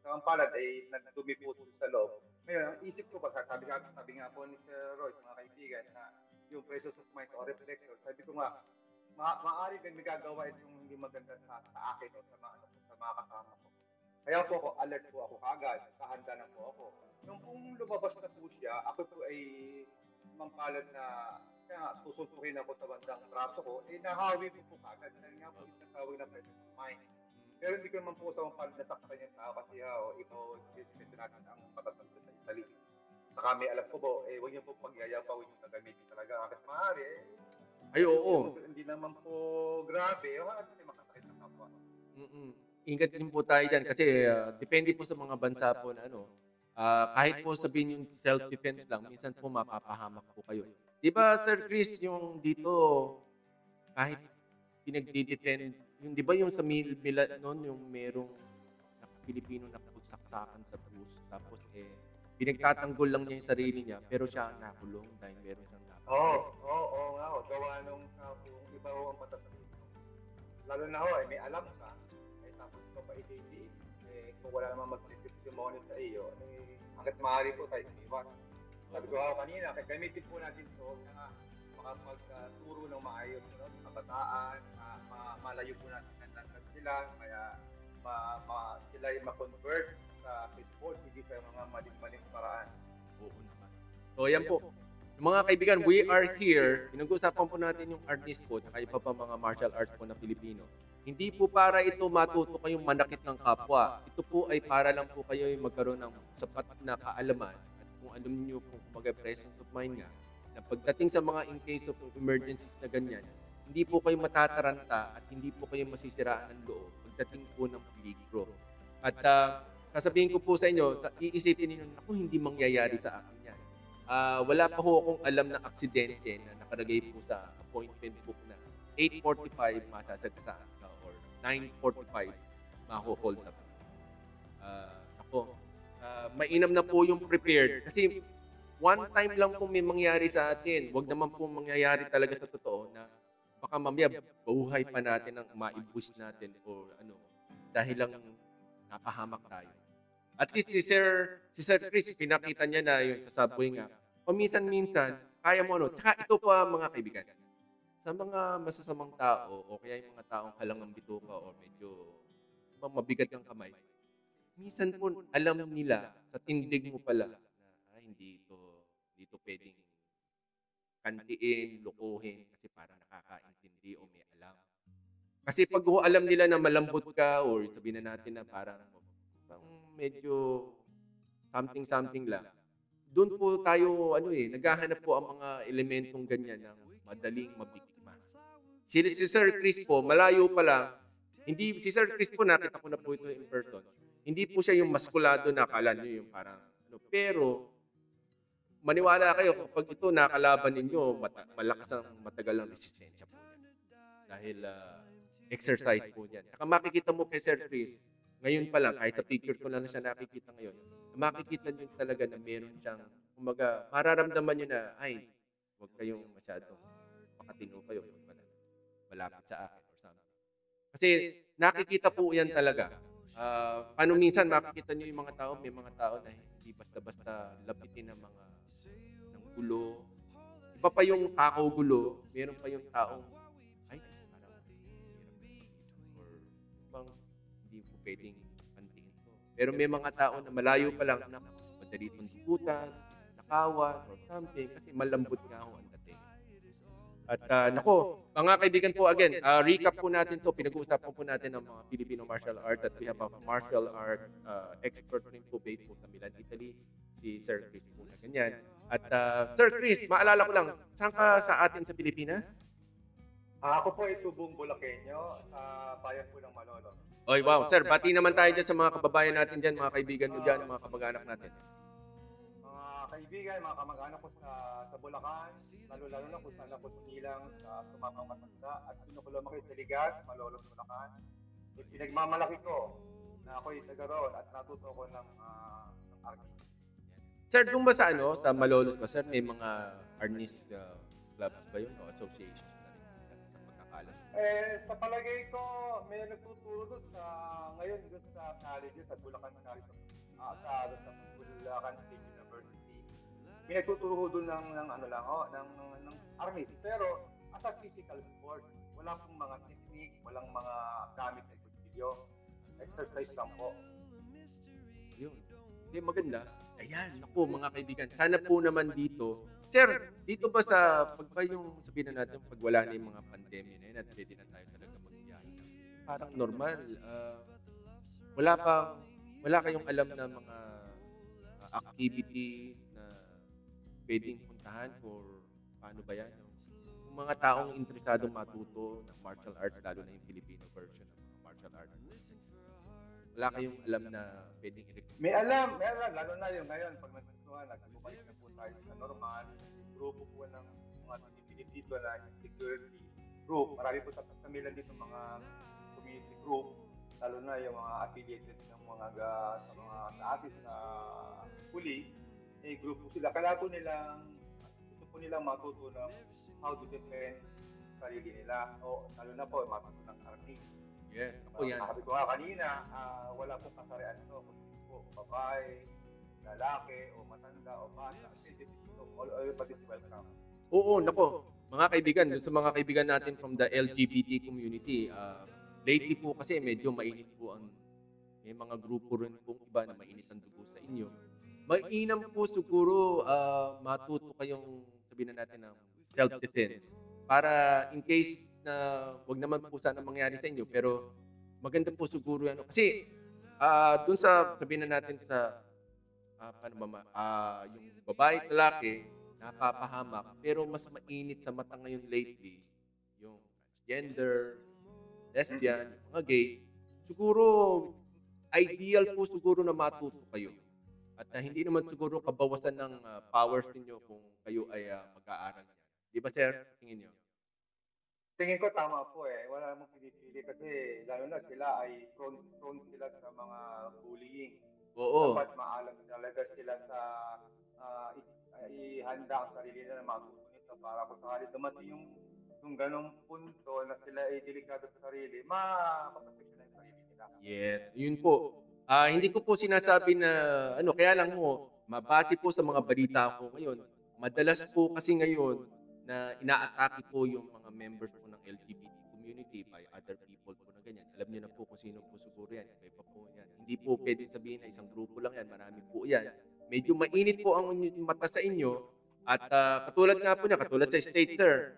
Sa palad ay nagdumi po sa loob. Ngayon, ang isip ko ba, sabi nga po ni Sir Royce, mga kaibigan, na yung presence of mind o reflector, sabi ko nga, maaari din nagagawa itong hindi maganda sa akin o sa mga kasama ko. Kaya po ako, alert po ako kagad, kahanda na po ako. Nung kung lumabas na po siya, ako po ay mampalad na kaya nga, susuntukin ako sa bandang braso ko, eh nahawi ko po kagad. Dahil nga po yung nasawag na presence of mind. Pero hindi ko naman po sa mampalad na saktan yung tao kasi ikaw, dismiss natin ang patatanda sa Italy. Saka may alam ko po, huwag niyo po pagyayapaw, huwag niyo gagamitin talaga. Kasi maaari, Ay, oo. hindi naman po grabe. Ano may makasakit ng kapwa. Ingat din po tayo dyan kasi depende po sa mga bansa po na kahit po sabihin yung self-defense lang, minsan po mapapahamak po kayo. Di ba, Sir Chris, yung dito, kahit pinagdidefend, yung di ba yung sa Mila noon, yung merong Pilipino na pagsaksakan sa bus, tapos pinagtatanggol lang niya yung sarili niya, pero siya ang nakulong dahil meron siyang Oo nga ho. Gawa nung kung iba ho ang matasabi. Lalo na ho, may alam ka, tapos ito pa i-date, kung wala namang mag-testimony sa iyo, hanggat maaari po tayo iwan. Sabi ko kanina, gamitin po natin ito na makapagturo ng maayos sa kabataan, malayo po natin ng sila, kaya sila yung ma-convert sa baseball, hindi sa mga maling paraan. Oo naman. So, yan po. Mga kaibigan, we are here. Pinag-uusapan po natin yung artist po at iba pa mga martial arts po na Pilipino. Hindi po para ito matuto kayong manakit ng kapwa. Ito po ay para lang po kayo magkaroon ng sapat na kaalaman at kung alam niyo kung presence of mind nga na pagdating sa mga in case of emergencies na ganyan, hindi po kayo matataranta at hindi po kayo masisiraan ng loob pagdating po ng peligro. At sasabihin ko po sa inyo, iisipin niyo, ako hindi mangyayari sa akin yan. Wala pa ho akong alam na aksidente na nakalagay po sa appointment book na 8:45 masasagasaan ka or 9:45 maho-hold up. Mainam na po yung prepared kasi one time lang po may mangyari sa atin. Huwag naman po mangyayari talaga sa totoo na baka mamaya buhay pa natin ang maibus natin or dahil lang napahamak tayo. At least si Sir Chris, pinakita niya na yung sa subway nga. Paminsan-minsan, kaya mo Tsaka ito pa mga kaibigan. Sa mga masasamang tao o kaya yung mga taong halangang bituka o medyo mabigat ang kamay, minsan po alam nila sa tindig mo pala na hindi ito pwedeng kantiin, lukuhin kasi para nakakaintindi o may alam. Kasi pag alam nila na malambot ka or sabihin na natin na parang medyo something lang. Doon po tayo naghahanap po ang mga elementong ganyan ng madaling mabiktima. Si Sir Chris po, malayo pa lang, si Sir Chris po nakita ko na po ito in person. Hindi po siya yung maskulado na akala niyo yung parang pero maniwala kayo kapag ito nakalaban ninyo, malakas ang matagal ang resistensya po yan. Dahil exercise po yan. Saka makikita mo kay Sir Chris, ngayon pa lang, kahit sa picture ko lang na siya nakikita ngayon, makikita nyo talaga na meron siyang, kumaga, mararamdaman nyo na, ay, huwag kayong masyado, makatino kayo, malapit sa akin or something. Kasi nakikita po yan talaga. Paano minsan makikita nyo yung mga tao, may mga tao na hindi basta-basta lapitin ng gulo. Iba pa yung takaw gulo, meron pa yung taong, ay, parang or ibang hindi po pwedeng pantiin ko. Pero may mga tao na malayo pa lang na madali itong dukutan, nakawan, or something, kasi malambot nga ako ang dating. At mga kaibigan po again, recap po natin to, pinag-uusapan po natin ng mga Filipino martial arts at we have a martial arts expert rin po based po sa Milan, Italy, si Sir Chris po na ganyan. At Sir Chris, maalala ko lang, saan ka sa atin sa Pilipinas? Ako po ay tubong Bulakenyo sa bayan po ng Malolo. Oy, wow. Sir, bati naman tayo dyan sa mga kababayan natin dyan, mga kaibigan mo dyan, mga kamag-anak natin. Mga kaibigan, mga kamag-anak ko sa Bulacan, lalo-lalo na kung saan ako sumilang sa sumamang matanda at pinukulumaki sa Ligas, Malolo, Bulacan. Pinagmamalaki ko na ako'y taga roon at natuto ko ng artist. Sir, doon ba sa sa Malolos ba, sir, may mga artist clubs ba yun o association na rin sa pagkakalam? Sa palagay ko, may nagtuturo doon sa, ngayon doon sa college, sa Bulacan College, sa Bulacan State University. May nagtuturo doon ng ano lang, ng army. Pero, as a physical sport, wala pong mga technique, walang mga gamit na kutsilyo. Exercise lang po. Yun. Hindi, maganda. Ayan, naku mga kaibigan. Sana po naman dito. Sir, dito ba sa, pag ba yung sabihin na natin, pag wala na yung mga pandemya na yun at pwede na tayo talaga magbiyahe. Parang normal. Wala kayong alam na mga activities na pwedeng puntahan or paano ba yan? Yung mga taong interesadong matuto ng martial arts, lalo na yung Filipino version ng mga martial arts. Wala kayong alam na pwedeng i-recruit. May alam, lalo na yung ngayon, pag nagsusuhan, nagbubalik na po tayo sa normal, grupo po ng mga tinitili dito na security group. Marami po sa Milan dito mga community group, lalo na yung mga affiliated ng mga sa mga sa atin sa huli, group po sila. Kaya po gusto po nilang matuto ng how to defend sarili nila. O lalo na po, matuto ng army. Yes, ako yan. Sabi ko nga kanina, wala pong kasarian ito. Kung po, babae, lalaki, o matanda, o bata. All everybody is welcome. Oo, nako. Mga kaibigan, dun sa mga kaibigan natin from the LGBT community, lately po kasi medyo mainit po may mga grupo rin pong iba na mainit ang dugo sa inyo. Mainam po siguro matuto kayong sabihin na natin ng self-defense para in case na wag naman po sana mangyari sa inyo pero maganda po siguro yan. Kasi dun sa sabihin na natin sa yung babae at lalaki napapahamak pero mas mainit sa mata ngayon lately yung transgender, lesbian, yung mga gay. Siguro ideal po siguro na matuto kayo. At hindi naman siguro kabawasan ng powers niyo kung kayo ay mag-aaral niyan. Di ba sir? Tingin niyo? Tingin ko tama po Wala namang pinipili kasi lalo na sila ay prone sila sa mga bullying. Oo. Dapat maalam talaga sila sa ihanda ang sarili nila na matuto nito para kung sakali dumating yung ganong punto na sila ay delikado sa sarili, makaproteksyon na yung sarili nila. Yes, yun po. Hindi ko po sinasabi na kaya lang mo, mabase po sa mga balita ko ngayon, madalas po kasi ngayon na inaatake po yung mga members po ng LGBT community by other people po na ganyan. Alam niyo na po kung sino po siguro yan. Iba po yan. Hindi po pwede sabihin na isang grupo lang yan. Marami po yan. Medyo mainit po ang mata sa inyo. At katulad nga po niya, katulad sa state, sir,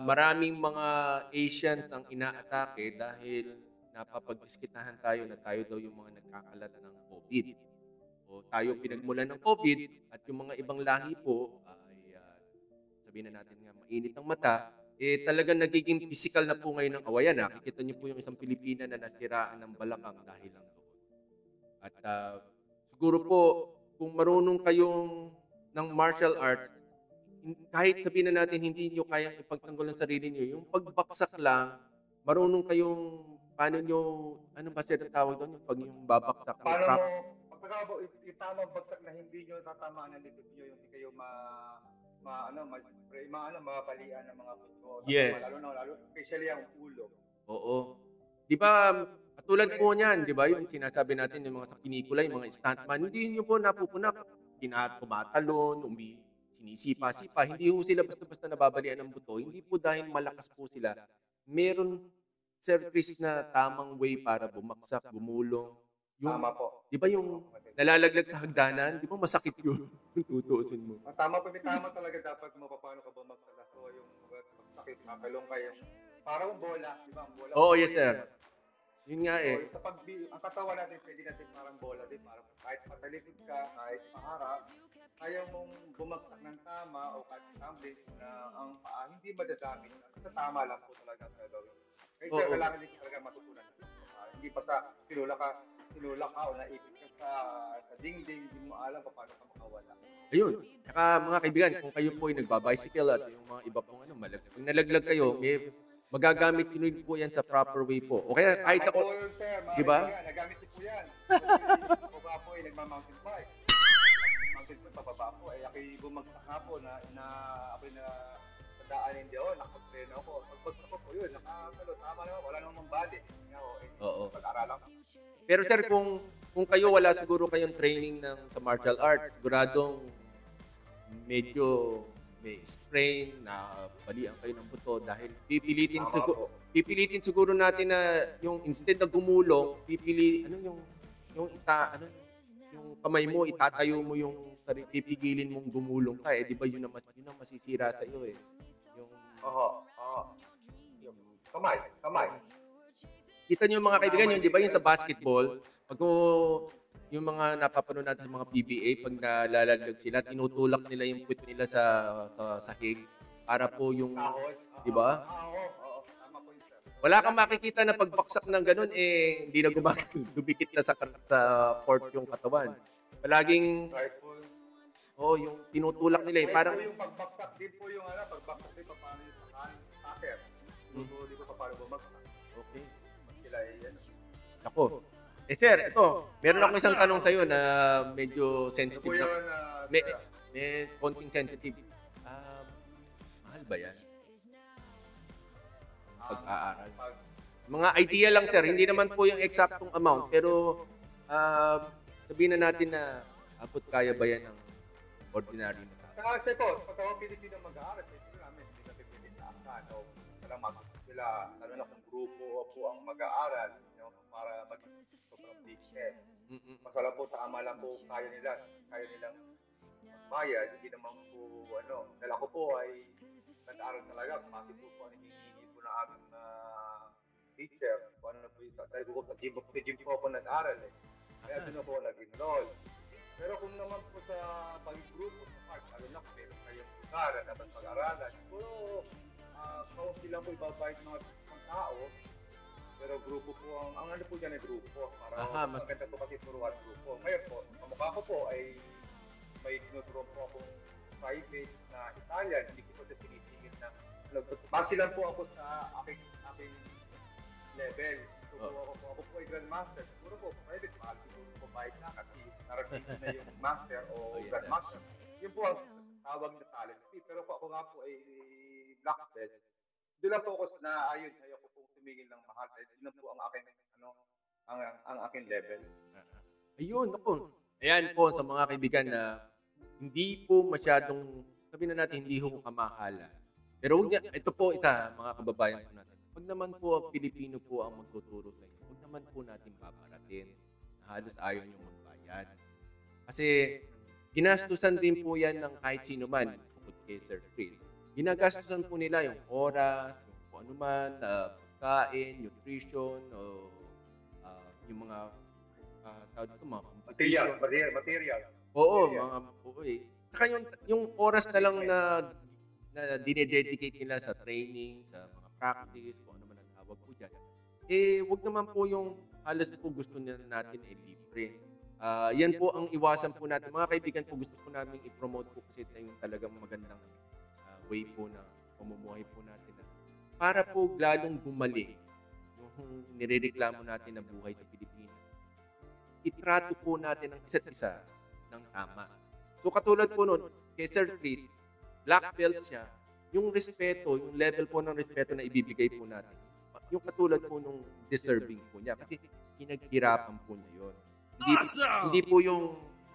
maraming mga Asians ang inaatake dahil napapagdiskitahan tayo na tayo daw yung mga nagkakalat ng COVID. O tayo pinagmulan ng COVID at yung mga ibang lahi po ay sabihin na natin nga mainit ang mata, talagang nagiging physical na po ngayon ng awayan. Nakikita niyo po yung isang Pilipina na nasiraan ng balakang dahil lang doon. At siguro po, kung marunong kayong ng martial arts, kahit sabihin na natin hindi niyo kayang ipagtanggol ang sarili niyo, yung pagbaksak lang, marunong kayong paano niyo, anong ba siya tawag doon? Yung pag yung babaksak. Paano mo, pagkakabo, itamang bagsak na hindi nyo tatamaan ng likod nyo, yung hindi kayo mabalian ng mga puso. Yes. Lalo, especially ang ulo. Oo. Di ba, katulad po niyan, di ba, yung sinasabi natin yung mga sa pinikula, yung mga stuntman, hindi nyo po napupunak, tumatalon, sinisipa-sipa, hindi po sila basta-basta nababalian ng buto, hindi po dahil malakas po sila. Meron, Sir Chris, na tamang way para bumaksak, gumulong. Tama po. Di ba yung nalalaglag sa hagdanan, di ba masakit yun kung tutuusin mo? Tama po, tama talaga dapat mo paano ka bumaksak. So, yung sakit, makalong kayo. Parang bola, di ba? Ang bola. Oo, yes sir. Yun nga eh. So, ang katawan natin, pwede natin parang bola din. Parang kahit patalikod ka, kahit paharap, ayaw mong bumagsak ng tama o kahit tumbling na ang paa, hindi madadamage. Sa tama lang po talaga sa gawin. Kaya kailangan din talaga matutunan. Hindi pa sa sinula ka o naipit ka sa dingding, hindi mo alam paano ka makawala. Ayun. Saka mga kaibigan, kung kayo po ay nagbabicycle at yung mga iba pong kung nalaglag kayo, may magagamit nyo rin po yan sa proper way po. O kaya kahit ako, di ba? Nagamit niyo po yan. Ako ba po ay nagma-mountain bike. Mountain bike, pababa po. Ako'y bumagsak nga po na ako'y na daan hindi ako, nakapag-train ako. Pagbagsak ko po yun, tama naman, wala namang bali. Oo. Pag-aralan ko. Pero sir, kung kayo wala siguro kayong training sa martial arts, siguradong medyo may sprain na balian kayo ng buto dahil pipilitin siguro natin na yung instead na gumulong, yung kamay mo itatayo mo yung pipigilin mong gumulong ka di ba yun ang masisira sa iyo yung Yung kamay. kita niyo mga kaibigan yun di ba yung sa basketball pag yung mga napapanood natin sa mga PBA pag nalalaglag sila tinutulak nila yung puwet nila sa sahig para po yung di ba Tama po yun, sir. wala kang makikita na pagbaksak ng ganun hindi na gumikit na sa court yung katawan palaging Rifle. yung tinutulak nila parang Yung pagbaksak din po yung pagbaksak din paano yung hacker. Hindi ko paano bumagsak. okay Sila ako sir ito meron ako isang tanong sa iyo na medyo Ito po sensitive yun, na may konting sensitive mahal ba yan pag-aaral mga idea lang sir hindi naman po yung eksaktong amount pero sabihin na natin na abot kaya ba yan ng ordinary na tao Kasi po, pagka mga Pilipino mag-aaral, ito namin, hindi na pipilit na akan. Sila, lalo na kung grupo po ang mag-aaral, para maging sobrang business. Masala po, tama lang po, kaya nilang magbayad, hindi naman po, dahil ako po ay nag-aaral talaga, pati po ang hinihingi po ng aming teacher, kung ano po yung, dahil po sa gym po ako nag-aaral kaya doon na po nag-enroll. Pero kung naman po sa pag-grupo, lalo na kung meron kayong lugar na dapat pag-aralan, siguro kaunti lang po ibabayad ng mga tao, pero grupo po, ang ano po dyan ay grupo. Para mas maganda po kasi turuan grupo. Ngayon po, kamukha ko po ay may tinuturuan po akong private na Italian, hindi ko po sa tinitingin na base lang po ako sa aking level. So, ako po ay grandmaster. Siguro po, private, mahal po bayad na kasi narating na yung master o grandmaster. Yun po ang tawag na talent fee. Pero ako nga po ay black belt. Doon lang po ako na ayoko po tumigil ng mahal. Yun na po ang aking, ang aking level. Ayun, ako. Ayan po sa mga kaibigan na hindi po masyadong, sabihin na natin, hindi ho kamahala. Pero ito po isa, mga kababayan po natin. Pag naman po ang Pilipino po ang magtuturo sa inyo, huwag naman po natin babaratin na halos ayaw nyo magbayad. Kasi ginastusan din po yan ng kahit sino man, bukod kay Sir Chris. Ginagastusan po nila yung oras, yung kung ano man, pagkain, nutrition, o yung mga tawag dito, mga competition. Material. Oo, Saka yung oras na lang na dinededicate nila sa training, sa mga practice, kung ano man ang tawag po dyan. Wag naman po yung halos po gusto nila natin libre. Yan po ang iwasan po natin. Mga kaibigan po, gusto po namin i-promote po kasi ito yung talagang magandang way po na pamumuhay po natin. Para po lalong bumalik yung nirereklamo natin na buhay sa Pilipinas. Itrato po natin ang isa't isa ng tama. So katulad po nun, kay Sir Chris, black belt siya, yung respeto, yung level po ng respeto na ibibigay po natin, yung katulad po nung deserving po niya. Kasi pinaghirapan po niya yun.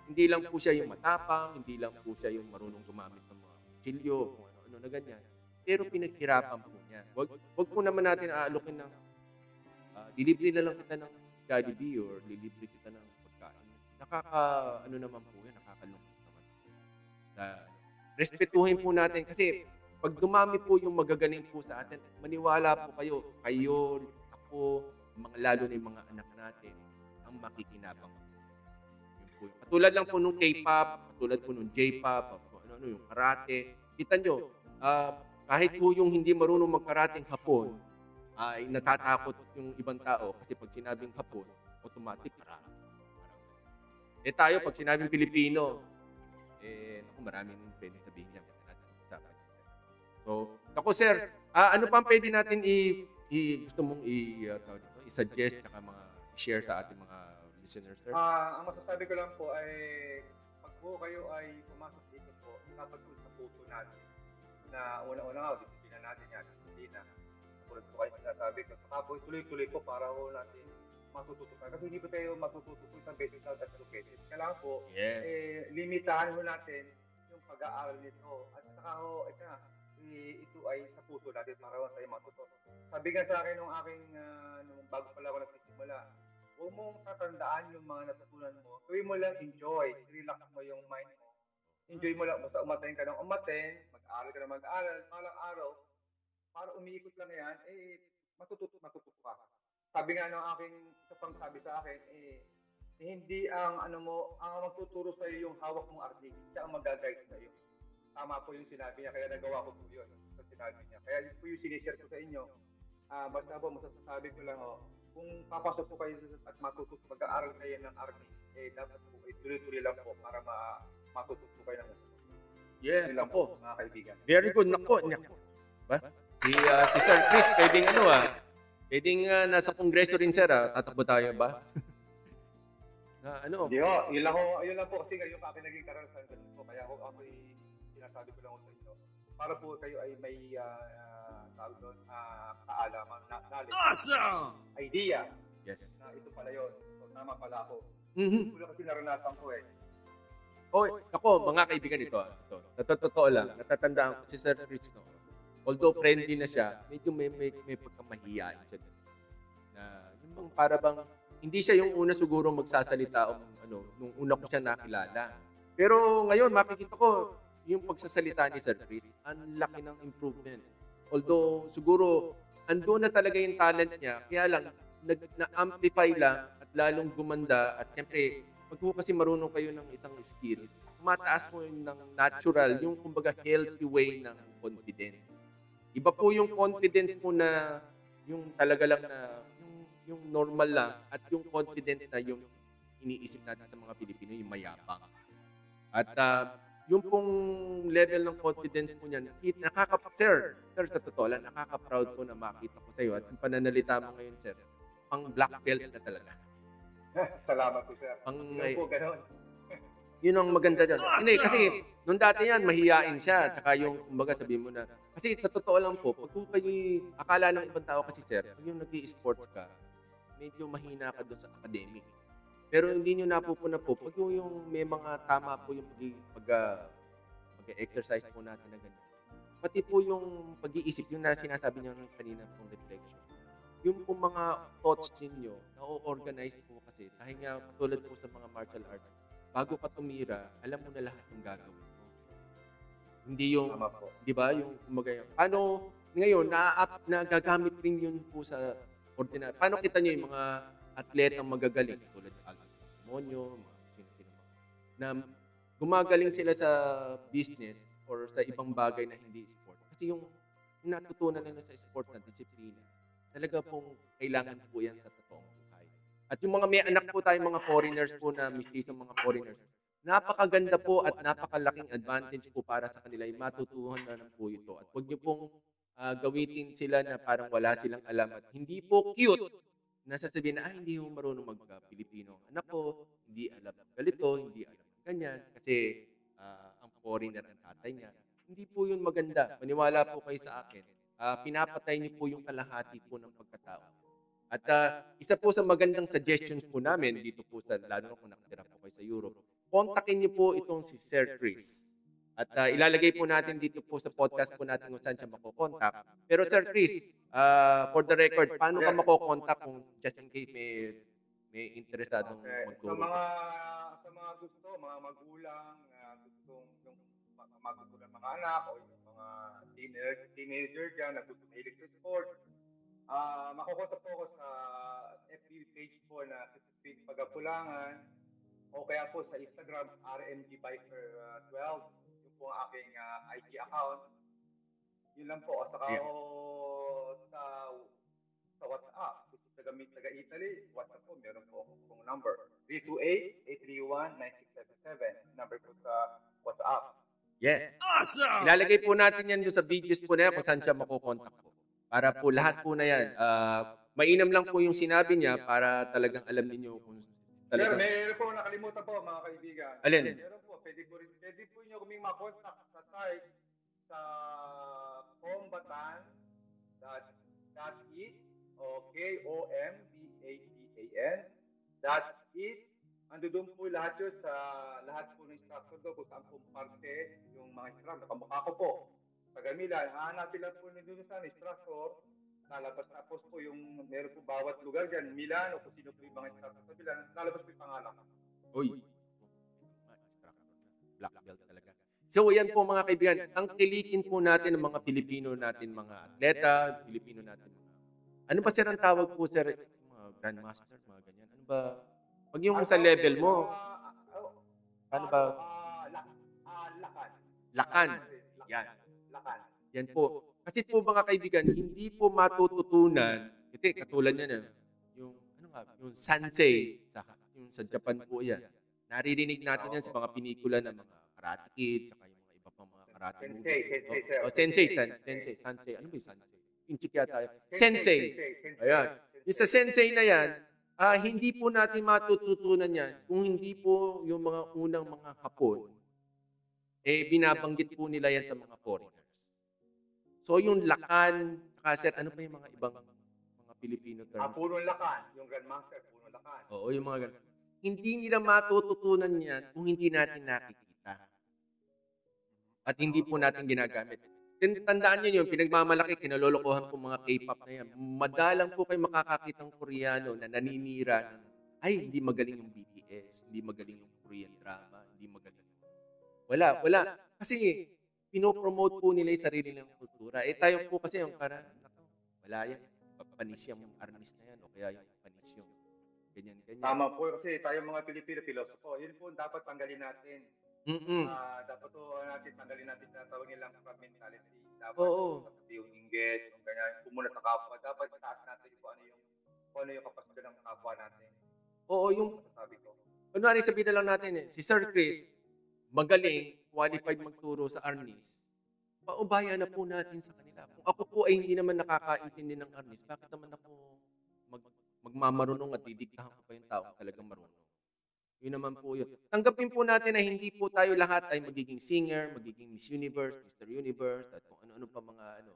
Hindi lang po siya yung matapang, hindi lang po siya yung marunong gumamit ng mga kutsilyo, kung ano na ganyan. Pero pinaghirapan po niya. Wag po naman natin aalokin ng lilibre na lang kita ng Jollibee or lilibre kita ng pagkain. Naman po yan, nakakalungkot naman. Respetuhin po natin kasi pag dumami po yung magagaling po sa atin, maniwala po kayo, ako, lalo na yung mga anak natin, ang makikinabang. Yun po. Katulad lang po nung K-pop, katulad po nung J-pop, yung karate. Kita nyo, kahit po yung hindi marunong magkarating Hapon, ay natatakot yung ibang tao kasi pag sinabing Hapon, automatic karate. Tayo, pag sinabing Pilipino, maraming pwede sabihin niya. So, ako sir, ano pa pwede natin gusto mong i-suggest at i-share sa ating mga listeners, sir? Ang masasabi ko lang po ay pag po kayo ay pumasok dito po, dapat po sa puso natin. na una-una nga, disiplina natin yan, disiplina. Tulad ko kayo sinasabi ko, saka po tuloy-tuloy po para ho natin matututukan. Kasi hindi po tayo matututo po isang beses lang, tatlong beses. Kailangan po, Yes. limitahan ho natin yung pag-aaral nito. At saka ho, ito ay sa puso natin para ho tayo matuto. Sabi nga sa akin nung aking, nung bago pala ako nagsisimula, huwag mong tatandaan yung mga natutunan mo. Gawin mo lang enjoy. Relax mo yung mind mo. Enjoy mo lang. Basta umaten ka ng umaten, mag-aaral ka ng mag-aaral, palang araw, para umiikot lang yan, matututo ka. Sabi nga ng aking, isa pang sabi sa akin, hindi ang ang magtuturo sa iyo yung hawak mong artig, siya ang mag-guide sa iyo. Tama po yung sinabi niya, kaya nagawa ko po yun sa sinabi niya. Kaya yun po yung sinishare ko sa inyo. Basta po, masasabi ko lang, kung papasok po kayo at matututo, mag-aaral kayo ng artig, dapat po, tuloy-tuloy lang po para matututo kayo ng Yes, yun lang ako. po, mga kaibigan. Very good. Nako. Ba? Si Sir Chris, pwedeng pwedeng nasa kongreso rin, sir. Tatakbo tayo ba? na ano? Hindi yun lang po kasi yung aking naging karanasan ko. Kaya ako'y sinasabi ko lang sa inyo. Para po kayo ay may tawag doon, kaalaman, knowledge, Awesome! idea Yes. na ito pala yun. So, tama pala ako. Mhm. Ito kasi naranasan ko Oh, ako, mga kaibigan ito. Totoo lang, natatandaan ko si Sir Chris, no? Although friendly na siya, medyo may pagkamahiyain siya. Na, yung bang para bang, hindi siya yung una siguro magsasalita o nung una ko siya nakilala. Pero ngayon, makikita ko, yung pagsasalita ni Sir Chris, ang laki ng improvement. Although, siguro, andun na talaga yung talent niya, kaya lang, na-amplify lang at lalong gumanda at siyempre, pag po kasi marunong kayo ng isang skill, mataas mo yung ng natural, yung kumbaga healthy way ng confidence. Iba po yung confidence po na yung talaga lang na yung normal lang at yung confident na yung iniisip natin sa mga Pilipino, yung mayabang. At yung pong level ng confidence po niyan, sir, sa totoo lang, nakaka-proud po na makita ko sa iyo at yung pananalita mo ngayon, sir, pang black belt na talaga. Salamat po, sir. Pang, Po, ganun. yun ang maganda dyan. Hindi, kasi nung dati yan, mahiyain siya. Tsaka yung, kumbaga, sabihin mo na, kasi sa totoo lang po, pag kayo, akala ng ibang tao kasi, sir, pag yung nag-i-sports ka, medyo mahina ka doon sa academic. Pero hindi nyo napupuna po, pag yung may mga tama po yung pag-exercise po natin na ganyan. Pati po yung pag-iisip, yung sinasabi niyo kanina pong reflection. Yung pong mga thoughts ninyo, na-organize po kasi, dahil nga tulad po sa mga martial arts, bago ka tumira, alam mo na lahat ng gagawin mo. Hindi yung, Tama po. di ba, yung kumbaga, paano, ngayon, nagagamit rin yun po sa ordinary. Paano kita nyo yung mga atletang magagaling, tulad ng Alvin Monyo, mga sino-sino mga, na gumagaling sila sa business or sa ibang bagay na hindi sport. Kasi yung natutunan nila sa sport na disiplina, talaga pong kailangan po yan sa totoong buhay. At yung mga may anak po tayong mga foreigners po na mistisong mga foreigners, napakaganda po at napakalaking advantage po para sa kanila yung matutuhan na ng po ito. At huwag niyo pong gawitin sila na parang wala silang alam at hindi po cute na sasabihin na, hindi mo marunong mag-Pilipino. Anak ko, hindi alam ganito, hindi alam ganyan, kasi ang foreigner ang tatay niya. Hindi po yun maganda. Maniwala po kayo sa akin. Pinapatay niyo po yung kalahati po ng pagkatao. At isa po sa magandang suggestions po namin dito po sa, lalo na kung nakatira po kayo sa Europe, kontakin niyo po itong si Sir Chris. At ilalagay po natin dito po sa podcast po natin kung saan siya makokontak. Pero Sir Chris, for the record, paano ka makokontak kung just in case may interesadong magturo? Sa mga gusto, mga magulang, gustong yung matuto ng mga anak o yung mga teenager dyan na gusto mahilig sa sport, makukontak po ako sa FB page po na Speed Pagapulangan o kaya po sa Instagram, RMGBiker12, yung po ang aking IG account. Yun lang po. At saka sa WhatsApp, gusto taga-Italy, WhatsApp po, meron po akong number. 328-831-9677. Number po sa WhatsApp. Yes. Awesome! Ilalagay po natin yan sa videos po na yan kung saan siya makukontak po. Para po lahat po na yan. Mainam lang po yung sinabi niya para talagang alam niyo kung talagang... Meron po nakalimutan po mga kaibigan. Alin? Meron po, pwede po niyo kaming makontak sa site sa kombatan.it o kombatan.it. Ando doon po lahat yun sa lahat po ng instructor doon kung saan po parte yung mga instructor. Kamukha ko po. Sa Gamila, hahanapin lang po nyo doon sa instructor. Lalabas tapos po yung meron po bawat lugar dyan. Milan o kung sino po yung mga instructor sa Milan. Lalabas po yung pangalan. Uy. Black belt talaga. So, yan po mga kaibigan. Tangkilikin po natin ang mga Pilipino natin, mga atleta, Pilipino natin. Ano ba sir ang tawag po sir? Mga grandmaster, mga ganyan. Ano ba? Pag yung sa level mo, ano ba? Lakan. Lakan. Yan. Lakan. Yan po. Kasi po mga kaibigan, hindi po matututunan. Kasi katulad yan, yung, ano nga, yung sansei, yung sa Japan po yan. Naririnig natin yan sa mga pinikula ng mga Karate Kid, saka yung mga iba pang mga karate movie. Sensei. Ano ba yung sensei? Yung chik yata. Sensei. Ayan. Yung sa sensei na yan, hindi po natin matututunan yan kung hindi po yung mga unang mga Hapon, binabanggit po nila yan sa mga foreigners. So yung lakan, sir, ano pa yung mga ibang mga Filipino terms? Punong lakan. Yung grandmaster, punong lakan. Oo, yung mga ganun. Hindi nila matututunan yan kung hindi natin nakikita. At hindi po natin ginagamit. Tandaan nyo yun, pinagmamalaki, kinalolokohan po mga K-pop na yan. Madalang po kayo makakakitang Koreano na naninira na, ay, hindi magaling yung BTS, hindi magaling yung Korean drama, hindi magaling. Wala. Kasi, pinopromote po nila yung sarili nilang kultura. Tayo po kasi yung parang, wala yan. Panis yung artist na yan o kaya yung panis yung ganyan. Tama po kasi tayo mga Pilipino, filosofo. Yun po dapat tanggalin natin. Dapat po natin tanggalin natin na tawag nilang crab mentality. Dapat yung inggit, yung ganyan, pumuna sa kapwa. Dapat taas natin kung ano yung kapasyon ng kapwa natin. Oo, yung masasabi ko. Kunwari sabihin na lang natin si Sir Chris, magaling, qualified magturo sa Arnis, paubaya na po natin sa kanila. Kung ako po ay hindi naman nakakaintindi ng Arnis, bakit naman ako magmamarunong at didiktahan ko pa yung tao talagang marunong? Yun naman po yun. Tanggapin po natin na hindi po tayo lahat ay magiging singer, magiging Miss Universe, Mr. Universe, at kung ano-ano pa mga ano.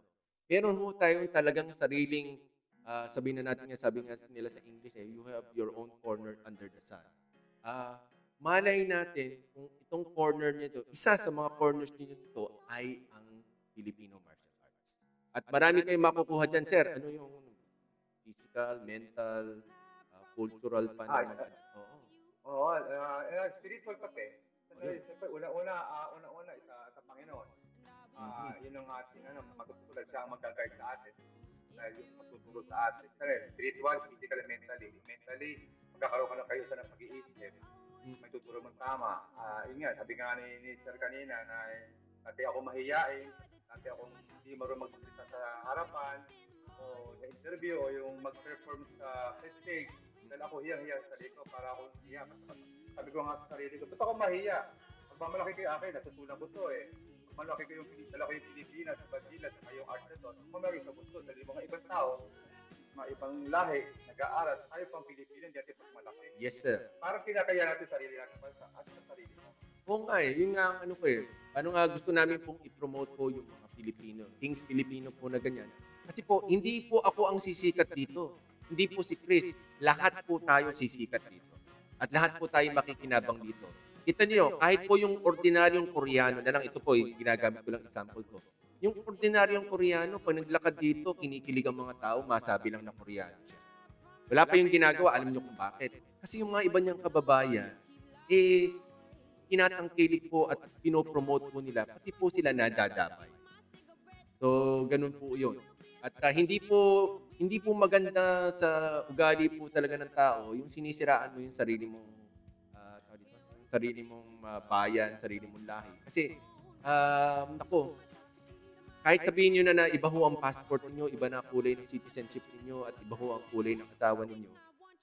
Meron po tayo talagang sariling, sabihin na natin nga, sabi nga nila sa English, you have your own corner under the sun. Malay natin kung itong corner nito, isa sa mga corners nito ay ang Filipino martial arts. At marami kayong makukuha dyan, sir. Ano yung physical, mental, cultural pa naman. Spiritual pati. Una-una sa Panginoon. Yun ang ating matutulad siya ang mag-guide sa atin. Dahil yung matutulog sa atin. Spiritual, physical, mentally. Mentally, magkakaroon ka na kayo sa pag-iisip. May tuturo mong tama. Yun nga, sabi nga ni Sir kanina na dati ako mahiyain, dati akong hindi marunong magsalita sa harapan, o sa interview, o yung mag-perform sa stage. Dahil ako hiyang-hiya sa sarili ko para ako hiya. Sabi ko nga sa sarili ko, ba't ako mahiya? Pagmamalaki kayo akin, natutunan ko to eh. Pagmalaki ko yung Pilipinas, Bandila, sa yung art na to. Pagmalaki sa gusto, dahil mga ibang tao, mga ibang lahi, nag-aaral, tayo pang Pilipinas, dati pagmalaki. Yes, sir. Parang kinakaya natin sarili natin at sa sarili mo. Oo nga yun nga ang ano ko eh. Paano nga gusto namin pong i-promote po yung mga Pilipino, things Filipino po na ganyan. Kasi po, hindi po ako ang sisikat dito. Hindi po si Chris. Lahat po tayo sisikat dito. At lahat po tayo makikinabang dito. Kita niyo, kahit po yung ordinaryong Koreano, na lang ito po, ginagamit ko lang example ko. Yung ordinaryong Koreano, pag naglakad dito, kinikilig ang mga tao, masabi lang na Koreano siya. Wala pa yung ginagawa, alam niyo kung bakit. Kasi yung mga iba niyang kababayan, tinatangkilik po at pinopromote po nila, pati po sila nadadamay. So, ganun po yun. At hindi po maganda sa ugali po talaga ng tao, yung sinisiraan mo yung sarili mong bayan, sarili mong lahi. Kasi, kahit sabihin nyo na iba ho ang passport niyo, iba na kulay ng citizenship niyo at iba ho ang kulay ng asawa ninyo.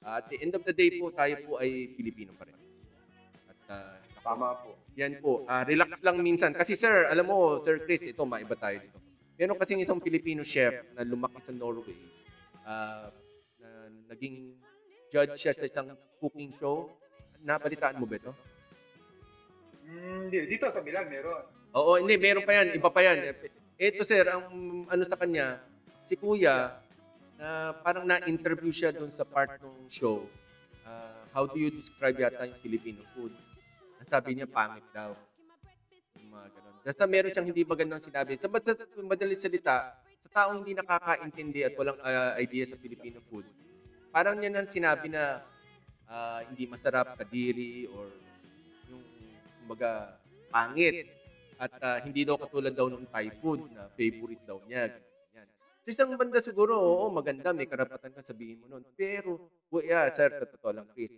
At the end of the day po, tayo po ay Pilipino pa rin. At tama po. Yan po. Relax lang minsan. Kasi sir, alam mo, Sir Chris, ito, maiba tayo dito. Meron kasing isang Filipino chef na lumaki sa Norway, na naging judge siya sa isang cooking show. Nabalitaan mo ba ito? Dito sa Milan meron. Oo, hindi, meron pa yan. Iba pa yan. Ito, sir, ang ano sa kanya, si Kuya, na parang na-interview siya doon sa part ng show. How do you describe yata yung Filipino food? Ang sabi niya, pangit daw. Yung mga ganun. Basta meron siyang hindi magandang sinabi. Sa madalit salita, sa taong hindi nakakaintindi at walang idea sa Filipino food, parang yan ang sinabi na hindi masarap, kadiri, or yung kumbaga pangit. At hindi daw katulad daw ng Thai food na favorite daw niya. Ganyan. Sa isang banda siguro, oo, maganda, may karapatan ka sabihin mo nun. Pero, sir, sa totoo lang, Chris,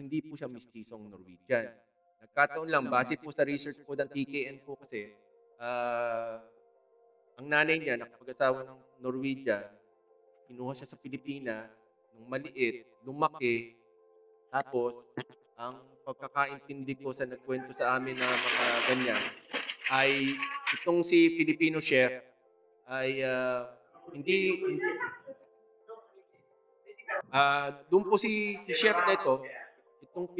hindi po siya mistisong Norwegian. Nagkataon lang, base po sa research po ng TKN po kasi, ang nanay niya, nakapag-asawa ng Norwegian, kinuha siya sa Pilipinas, nung maliit, lumaki, tapos, ang pagkakaintindi ko sa nagkwento sa amin na mga ganyan, ay itong si Filipino chef ay doon po si chef nito, itong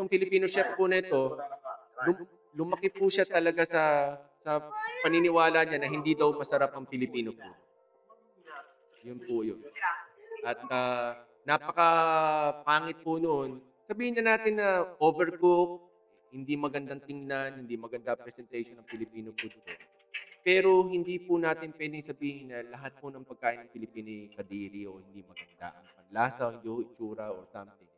Filipino chef po nito, lumaki po siya talaga sa paniniwala niya na hindi daw masarap ang Filipino food. Yun po yun. At napaka-pangit po noon. Sabihin na natin na overcooked, hindi magandang tingnan, hindi maganda presentation ng Filipino food po. Pero hindi po natin pwedeng sabihin na lahat po ng pagkain ng Pilipino kadiri o hindi maganda ang panlasa o hindi itsura or something.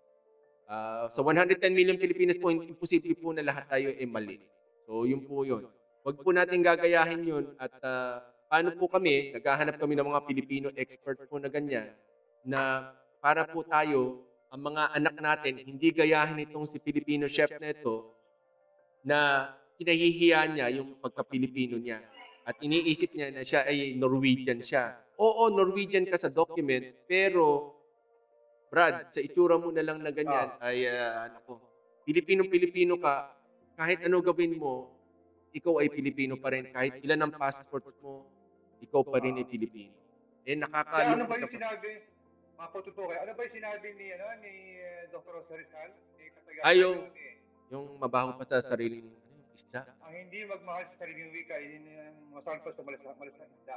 Sa 110 million Pilipinas po, imposible po na lahat tayo ay mali. So yun po yun. Huwag po natin gagayahin yun at paano po kami, naghahanap kami ng mga Filipino expert po na ganyan, na para po tayo, ang mga anak natin, hindi gayahin itong si Filipino chef na ito, na kinahihiya niya yung pagka-Pilipino niya. At iniisip niya na siya ay Norwegian siya. Oo, Norwegian ka sa documents, pero, Brad, sa itsura mo na lang na ganyan, ay, Pilipino ka, kahit ano gawin mo, ikaw ay Pilipino pa rin. Kahit ilan ang passports mo, ikaw pa rin ay Pilipino. Ano Nakakalungkot ba na yung sinabi? Mapututukin. Ano ba yung sinabi ni Dr. Jose Rizal? Yung mabaho pa sa sariling isda. Ang hindi magmahal sa sariling wika, hindi masalpa sa malas na isda.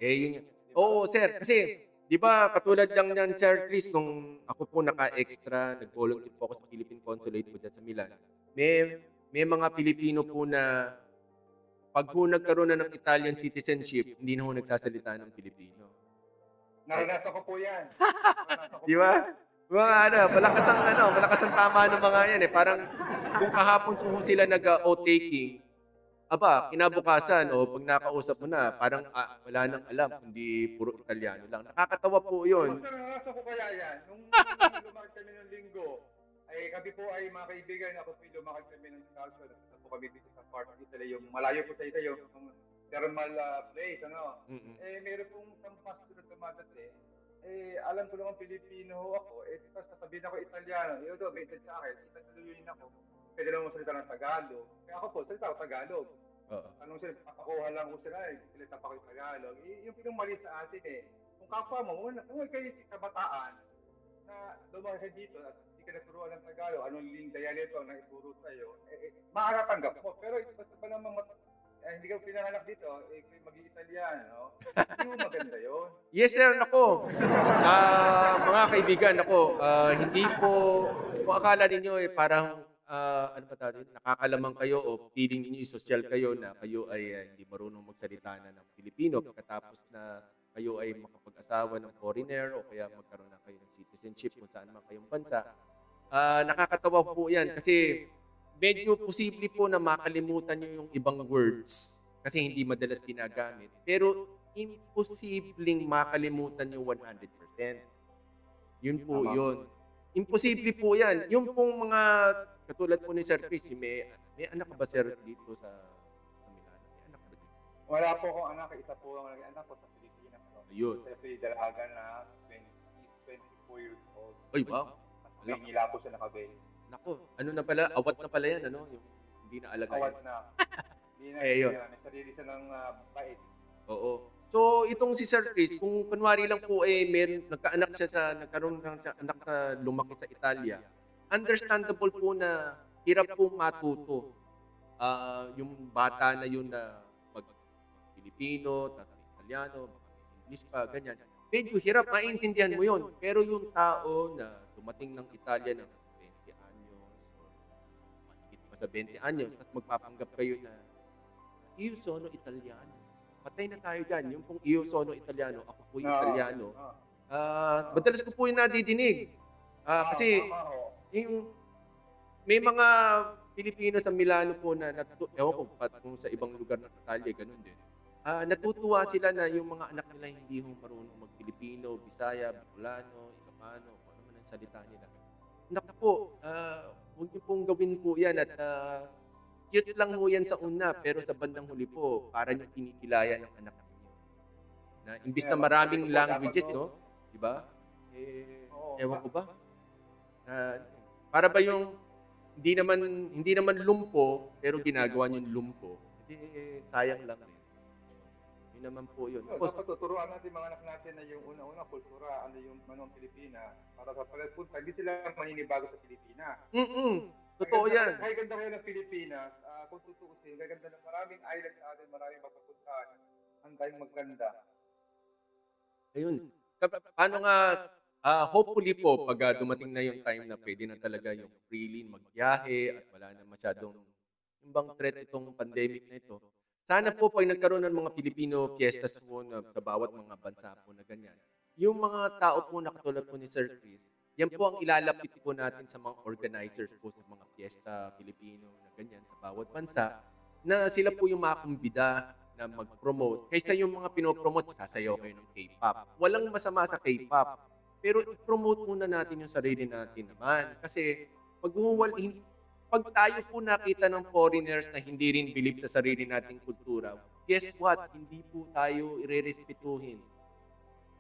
Yun yan. Oo, sir. Kasi, di ba, katulad lang yan, Sir Chris, nung ako po naka-extra, nag-volunteer po ako sa Philippine Consulate po dyan sa Milan. May mga Pilipino po na pag po nagkaroon na ng Italian citizenship, hindi na po nagsasalita ng Pilipino. Naranasan ko po yan. Di ba? Mga malakas ang tama ng mga yan eh. Parang kung kahapon sila nag-o-taking, kinabukasan o pag nakausap mo na, parang wala nang alam, hindi puro Italiano lang. Nakakatawa po yun. Naranasan ko kaya yan. Nung lumakad kami ng linggo, ay kami po ay mga kaibigan, ako po lumakad kami ng Scalzo. Nasa po kami dito sa part of Italy, yung malayo po sa Italy, yung thermal place, ano. Meron pong sampas ko na dumadating. Alam ko naman Pilipino ako, tapos sasabihin ako Italiano, yun doon, may sa akin, itasaluyin ako. Pwede lang mo salita ng Tagalog. Kaya ako po, salita ako Tagalog. Anong sila, papakuha lang ko sila, salita pa ko yung Tagalog. Yung pinong mali sa atin kung kapwa mo, kung kayo kabataan, na lumaki dito at hindi ka naturuan ng Tagalog, anong dialect ang naituro sa'yo, makakatanggap mo. Pero basta ba naman hindi ka pinanganak dito, mag-i-Italiano, hindi mo maganda yun. Yes, sir, nako. Mga kaibigan, nako, hindi po, kung akala ninyo parang, nakakalamang kayo o feeling ninyo social kayo na kayo ay hindi marunong magsalita na ng Pilipino pagkatapos na kayo ay makapag-asawa ng foreigner o kaya magkaroon na kayo ng citizenship kung saan man kayong bansa. Nakakatawa po yan kasi medyo posible po na makalimutan nyo yung ibang words kasi hindi madalas ginagamit. Pero imposibleng makalimutan yung 100%. Yun po yun. Imposible po yan. Yung pong mga, katulad po ni Sir Chris, may anak ka ba, Sir, dito sa Milano? May anak ba dito? Wala po akong anak. Isa po ang anak ko sa Pilipinas. Ayun. Kasi dalaga na 24 years old. Ay, wow. Manila po siya nakabay. Nako, ano na pala, awat na pala yan, ano? Yung hindi na alaga. Awat na. Hindi na, yun. May sarili siya ng bait. Oo. So, itong si Sir Chris, kung kunwari lang po nagkaanak siya nagkaroon ng anak na lumaki sa Italia, understandable po na hirap po matuto yung bata na yun na Pilipino, tapos Italiano, baka may English pa, ganyan. Medyo hirap, maintindihan mo yun. Pero yung tao na dumating ng Italia ng 20 anyos, or mahigit pa sa 20 anyos, tapos magpapanggap kayo na io sono Italiano. Patay na tayo dyan. Yung pong io sono Italiano, ako po Italiano. Madalas ko po yung nadidinig. Kasi yung may mga Pilipino sa Milano po na ewan ko kung sa ibang lugar ng Italia, ganun din. Natutuwa sila na yung mga anak nila hindi marunong mag-Pilipino, Bisaya, Bicolano, Ilocano, kung ano man ang salita nila. Naku po, huwag niyo pong gawin po yan at cute lang mo yan sa una, pero sa bandang huli po, para niyo kinikilaya ng anak niyo. Na imbis na maraming languages, no? Diba? Ewan ko ba? Para ba yung hindi naman lumpo, pero ginagawa niyo lumpo, sayang lang rin. Yun naman po yun. Dapat tuturuan natin mga anak natin na yung una-una kultura, ano yung Pilipinas, para sa pagpunta, hindi sila maninibago sa Pilipinas. Totoo yan. Kaya ganda kayo ng Pilipinas, kung tutuusin, kaya ganda ng maraming island sa atin, maraming mapapuntahan, ang tayong maganda. Ayun. Paano nga, hopefully po, pag dumating na yung time na pwede na talaga yung freely magbiyahe at wala na masyadong yung bang threat itong pandemic na ito, sana po pag nagkaroon ng mga Filipino fiestas po na sa bawat mga bansa po na ganyan, yung mga tao po na katulad po ni Sir Chris, yan po ang ilalapit po natin sa mga organizers po sa mga fiesta Filipino na ganyan sa bawat bansa, na sila po yung makakumbida na mag-promote. Kaysa yung mga pinopromote, sasayaw kayo ng K-pop. Walang masama sa K-pop. Pero i-promote muna natin yung sarili natin naman. Kasi pag tayo po nakita ng foreigners na hindi rin believe sa sarili nating kultura, guess what? Hindi po tayo irerespetuhin.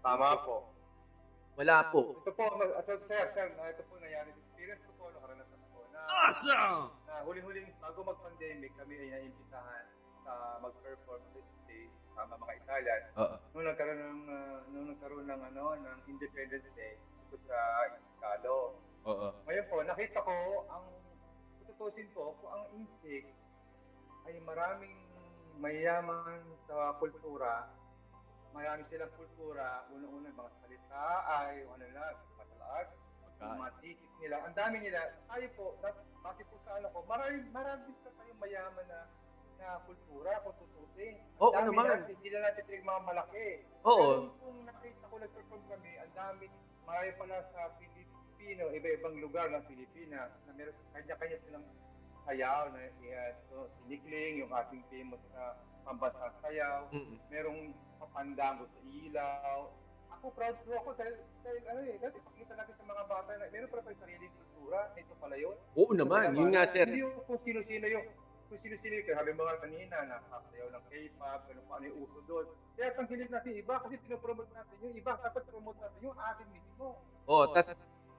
Tama po. Wala po. Ito po, sir, ito po nangyari. Experience ko po, karanasan ko na Awesome! huli-huling bago mag-pandemic, kami ay naimbitahan sa mag-perform this day sama mga Italian. Nung nagkaroon ng Independence Day dito sa Ikalo. Ngayon po, nakita ko tutusin ko kung ang intake ay maraming mayaman sa kultura. Marami silang kultura, una-una mga salita ay matalaag, mga titik nila, ang dami nila. Tayo po, bakit po sa marami pa tayong mayaman na kultura kung tutusin. Oo naman. Hindi na natin mga malaki. Oo. Pero kung nakita ko, nag-perform kami, ang dami, marami pala sa Pilipino, iba-ibang lugar ng Pilipinas, na meron kanya-kanya silang sayaw na sinikling, yung ating famous na pambansang sayaw. Merong papandango sa ilaw. Ako, proud po ako dahil dati pakita natin sa mga bata na meron pala tayong sariling kultura. Ito pala yun. Oo naman, yun nga sir. Hindi yung kung sino-sino yung sabi mga kanina, nakasayaw ng K-pop, ano yung uso doon. Kaya tangkilin natin iba kasi pinopromote natin yung iba. Dapat promote natin yung atin mismo. Tas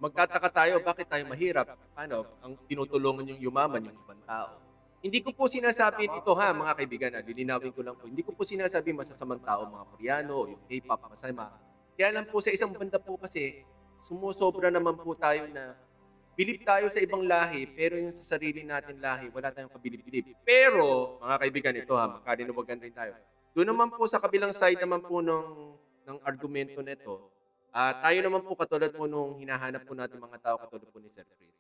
magtataka tayo, bakit tayo mahirap? Ang tinutulungan yung yumaman, yung ibang tao. Hindi ko po sinasabi ito mga kaibigan, lilinawin ko lang po. Hindi ko po sinasabi masasamang tao, mga Koreano, yung K-pop, masama. Kaya lang po sa isang banda po kasi, sumusobra naman po tayo na bilib tayo sa ibang lahi, pero yung sa sarili natin lahi, wala tayong kabilib-bilib. Pero, mga kaibigan, ito magkalinawagan rin tayo. Doon naman po sa kabilang side naman po ng argumento nito, tayo naman po katulad po nung hinahanap po natin mga tao katulad po ni Sir Chris.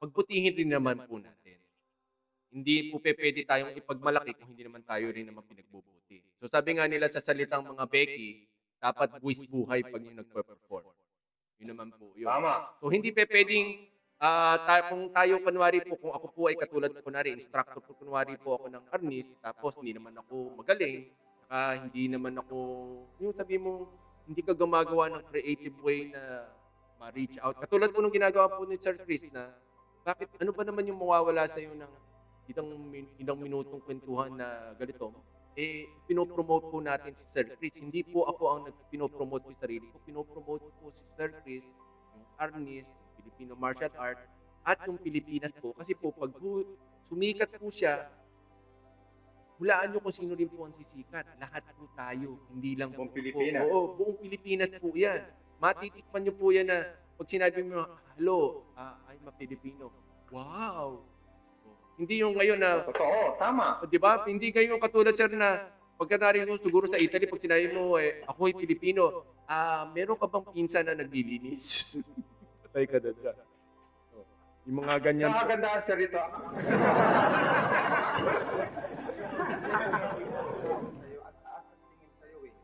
Pagbutihin rin naman po natin. Hindi po pwede tayong ipagmalaki kung hindi naman tayo rin naman pinagbubuti. So sabi nga nila sa salitang mga Becky, dapat buwis buhay pag yung nagpe-perform. Yun naman po yun. Tama. So hindi pwedeng kung tayo kunwari po, kung ako po ay katulad kunwari, instructor po kunwari po ako ng arnis, tapos hindi naman ako magaling, hindi naman ako, yung sabi mo, hindi ka gumagawa ng creative way na ma-reach out. Katulad po nung ginagawa po ni Sir Chris na, bakit, ano ba naman yung mawawala sa'yo ng ilang minutong kwentuhan na ganito? Pinopromote po natin si Sir Chris. Hindi po ako ang pinopromote ko sarili ko. Pinopromote po si Sir Chris, yung arnis, Filipino martial art, at yung Pilipinas po. Kasi po, pag sumikat po siya, hulaan nyo kung sino rin po ang sisikat. Lahat po tayo. Hindi lang buong po. Pilipinas. Oo, buong Pilipinas po yan. Matitikpan nyo po yan na pag sinabi mo, hello, I'm a Filipino. Wow! Hindi yung ngayon na, Totoo, tama. di ba? Hindi kayo katulad, sir, na pagkatari ko siguro sa Italy, pag sinabi mo, ako'y Pilipino, meron ka bang pinsan na naglilinis? Patay ka na dyan. Yung mga ganyan po. Nakakagandaan siya rito. Sa'yo at taas ang tingin sa'yo eh.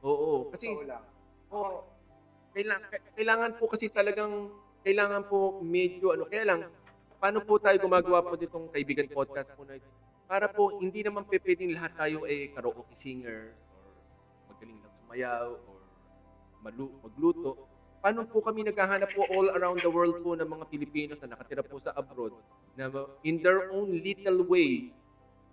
Oo, kasi Ikaw lang. Oo. kailangan po kasi kailangan po medyo kaya lang, paano po tayo gumagawa po ditong Kaibigan Podcast po na ito? Para po hindi naman pwedeng lahat tayo karaoke singers or magaling lang sumayaw or magluto. Paano po kami naghahanap po all around the world po ng mga Pilipinos na nakatira po sa abroad na in their own little way